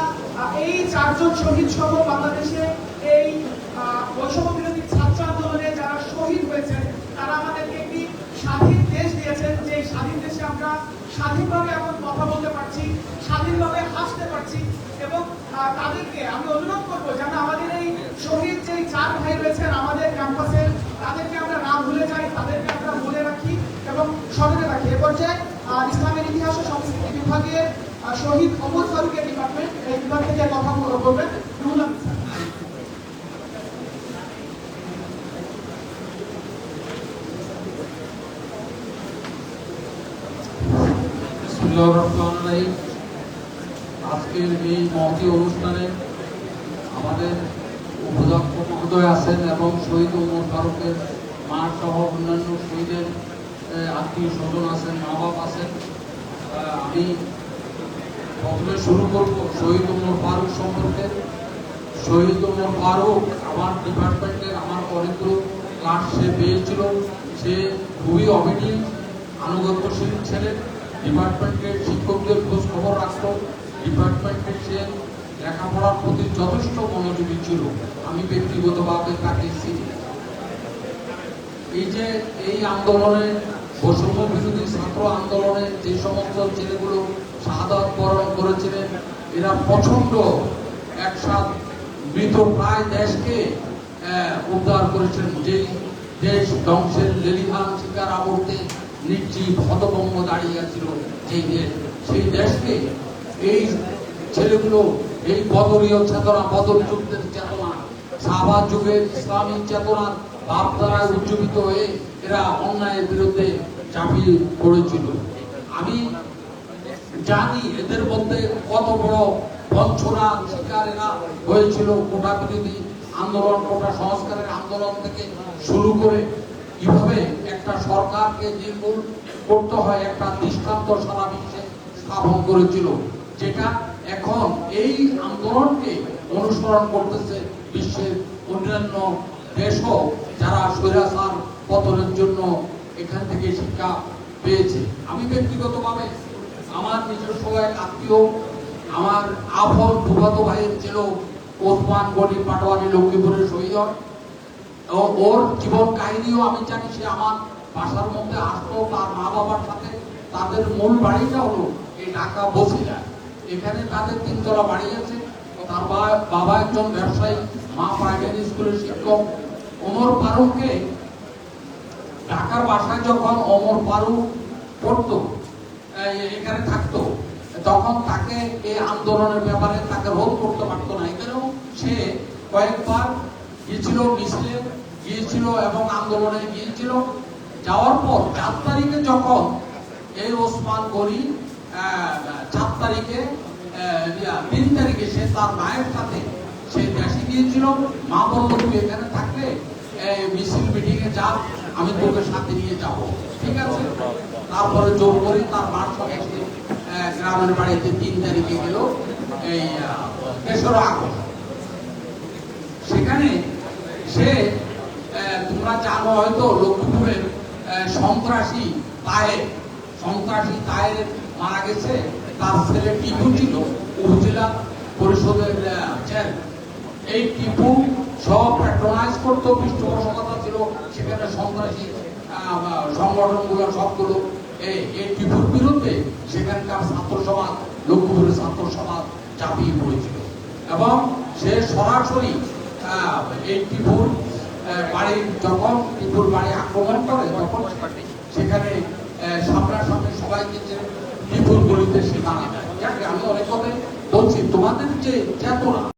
এই 4 জন শহীদ সহ বাংলাদেশে এই বৈষম্য বিরোধী ছাত্র আন্দোলনে যারা শহীদ হয়েছেন, তারা আমাদেরকে একটি স্বাধীন দেশ দিয়েছেন, যে স্বাধীন দেশে আমরা স্বাধীনভাবে এখন কথা বলতে পারছি, স্বাধীনভাবে হাসতে পারছি। এবং তাদেরকে আমি অনুরোধ করবো যেন আমাদের এই শহীদ যেই 4 ভাই রয়েছেন আমাদের ক্যাম্পাসে, তাদেরকে আমরা না ভুলে যাই, তাদেরকে আমরা মনে রাখি এবং স্মরণে রাখি। এ পর্যায়ে ইসলামের ইতিহাস ও সংস্কৃতি বিভাগের শহীদ ওমর ফারুকের ডিপার্টমেন্ট, এই বিভাগ থেকে কথা বলবেন রুহুল আমিন স্যার। বিসমিল্লাহির রহমানির রহিম। আজকের এই মহতী অনুষ্ঠানে আমাদের অধ্যক্ষ মহোদয় আছেন এবং শহীদ ওমর ফারুকের মা সহ অন্যান্য শহীদের আত্মীয় স্বজন আছেন, মা বাপ আছেন। আমি প্রথমে শুরু করব শহীদ ওমর ফারুক সম্পর্কে। শহীদ ওমর ফারুক আমার ডিপার্টমেন্টের আমার অনেকগুলো ক্লাস সে পেয়েছিল। সে খুবই অবিনীত, আনুগত্যশীল ছিলেন, ডিপার্টমেন্টের শিক্ষকদের খোঁজ খবর রাখত, ডিপার্টমেন্টের সে লেখাপড়ার প্রতি যথেষ্ট মনোযোগী ছিল। আমি ব্যক্তিগতভাবে তাকে চিনি। এই যে এই আন্দোলনে, বৈষম্য বিরোধী ছাত্র আন্দোলনে যে সমস্ত ছেলেগুলো শাহাদাত বরণ করেছিলেন, এরা প্রচন্ড একসাথ মৃত প্রায় দেশকে উদ্ধার করেছেন। যেই দেশ ধ্বংসের লেলিহান শিকার আবর্তে নির্জীব হতভম্ব দাঁড়িয়ে ছিল, যেই দেশ, সেই দেশকে এই ছেলেগুলো এই বদলীয় চেতনা, বদল যুদ্ধের চেতনা, শাহবাজ যুগের ইসলামী চেতনার ভাব দ্বারা উজ্জীবিত হয়ে এরা অন্যায়ের বিরুদ্ধে ঝাঁপিয়ে পড়েছিল। আমি জানি এদের মধ্যে কত বড় বঞ্চনার শিকার এরা হয়েছিল। কোটা বিরোধী আন্দোলন, কোটা সংস্কারের আন্দোলন থেকে শুরু করে কিভাবে একটা সরকারকে নির্মূল করতে হয় একটা দৃষ্টান্ত সারা বিশ্বে স্থাপন করেছিল, যেটা এখন এই আন্দোলনকে অনুসরণ করতেছে বিশ্বের অন্যান্য দেশও, যারা স্বৈরাচার পতনের জন্য এখান থেকে শিক্ষা পেয়েছে। আমি ব্যক্তিগতভাবে আমার নিজস্ব এক আত্মীয়, আমার আপন ফুফাতো ভাইয়ের ছিল ওসমান গনি পাটোয়ারি, লক্ষ্মীপুরের শহীদ হয়। ওর জীবন কাহিনীও আমি জানি। সে আমার বাসার মধ্যে আসতো তার মা বাবার সাথে। তাদের মূল বাড়িটা হলো এই ঢাকা বসিলা। এখানে তাদের 3 তলা বাড়ি আছে। তার বাবা একজন ব্যবসায়ী, মা প্রাইমারি স্কুলের শিক্ষক। ওমর ফারুককে ঢাকার বাসায় যখন ওমর ফারুক পড়তো, এখানে থাকতো, তখন তাকে এই আন্দোলনের ব্যাপারে তাকে রোধ করতে পারতো না। এখানেও সে কয়েকবার গিয়েছিল, মিছিলে গিয়েছিল এবং আন্দোলনে গিয়েছিল। যাওয়ার পর 4 তারিখে যখন এই ওসমান গনি 4 তারিখে 3 তারিখে সে তার মায়ের সাথে সে দেশে গিয়েছিল। মা বলল তুই এখানে থাকলে মিছিল মিটিং এ যা, আমি তোকে সাথে নিয়ে যাব, ঠিক আছে। তারপরে জোর করে তার মার সঙ্গে গ্রামের বাড়িতে 3 তারিখে গেল এই 3রা আগস্ট। সেখানে সে তোমরা জানো হয়তো লক্ষ্মীপুরের সন্ত্রাসী তায়ের মারা গেছে। তার ছেলে টিপু ছিল উপজেলা পরিষদের চেয়ারম্যান। এই টিপু সব প্যাট্রোনাইজ করতো, পৃষ্ঠপোষকতা ছিল সেখানে সন্ত্রাসী সংগঠনগুলো সবগুলো এই টিপুর বিরুদ্ধে সেখানকার ছাত্র সমাজ, লক্ষ্মীপুরের ছাত্র সমাজ চাপিয়ে পড়েছিল এবং সে সরাসরি এই টিপুর বাড়ি আক্রমণ করে, তখন সেখানে সামনাসামনি সবাইকে টিপুর গলিতে সে মারা যায়। আমি অনেক কথা বলছি, তোমাদের যে চেতনা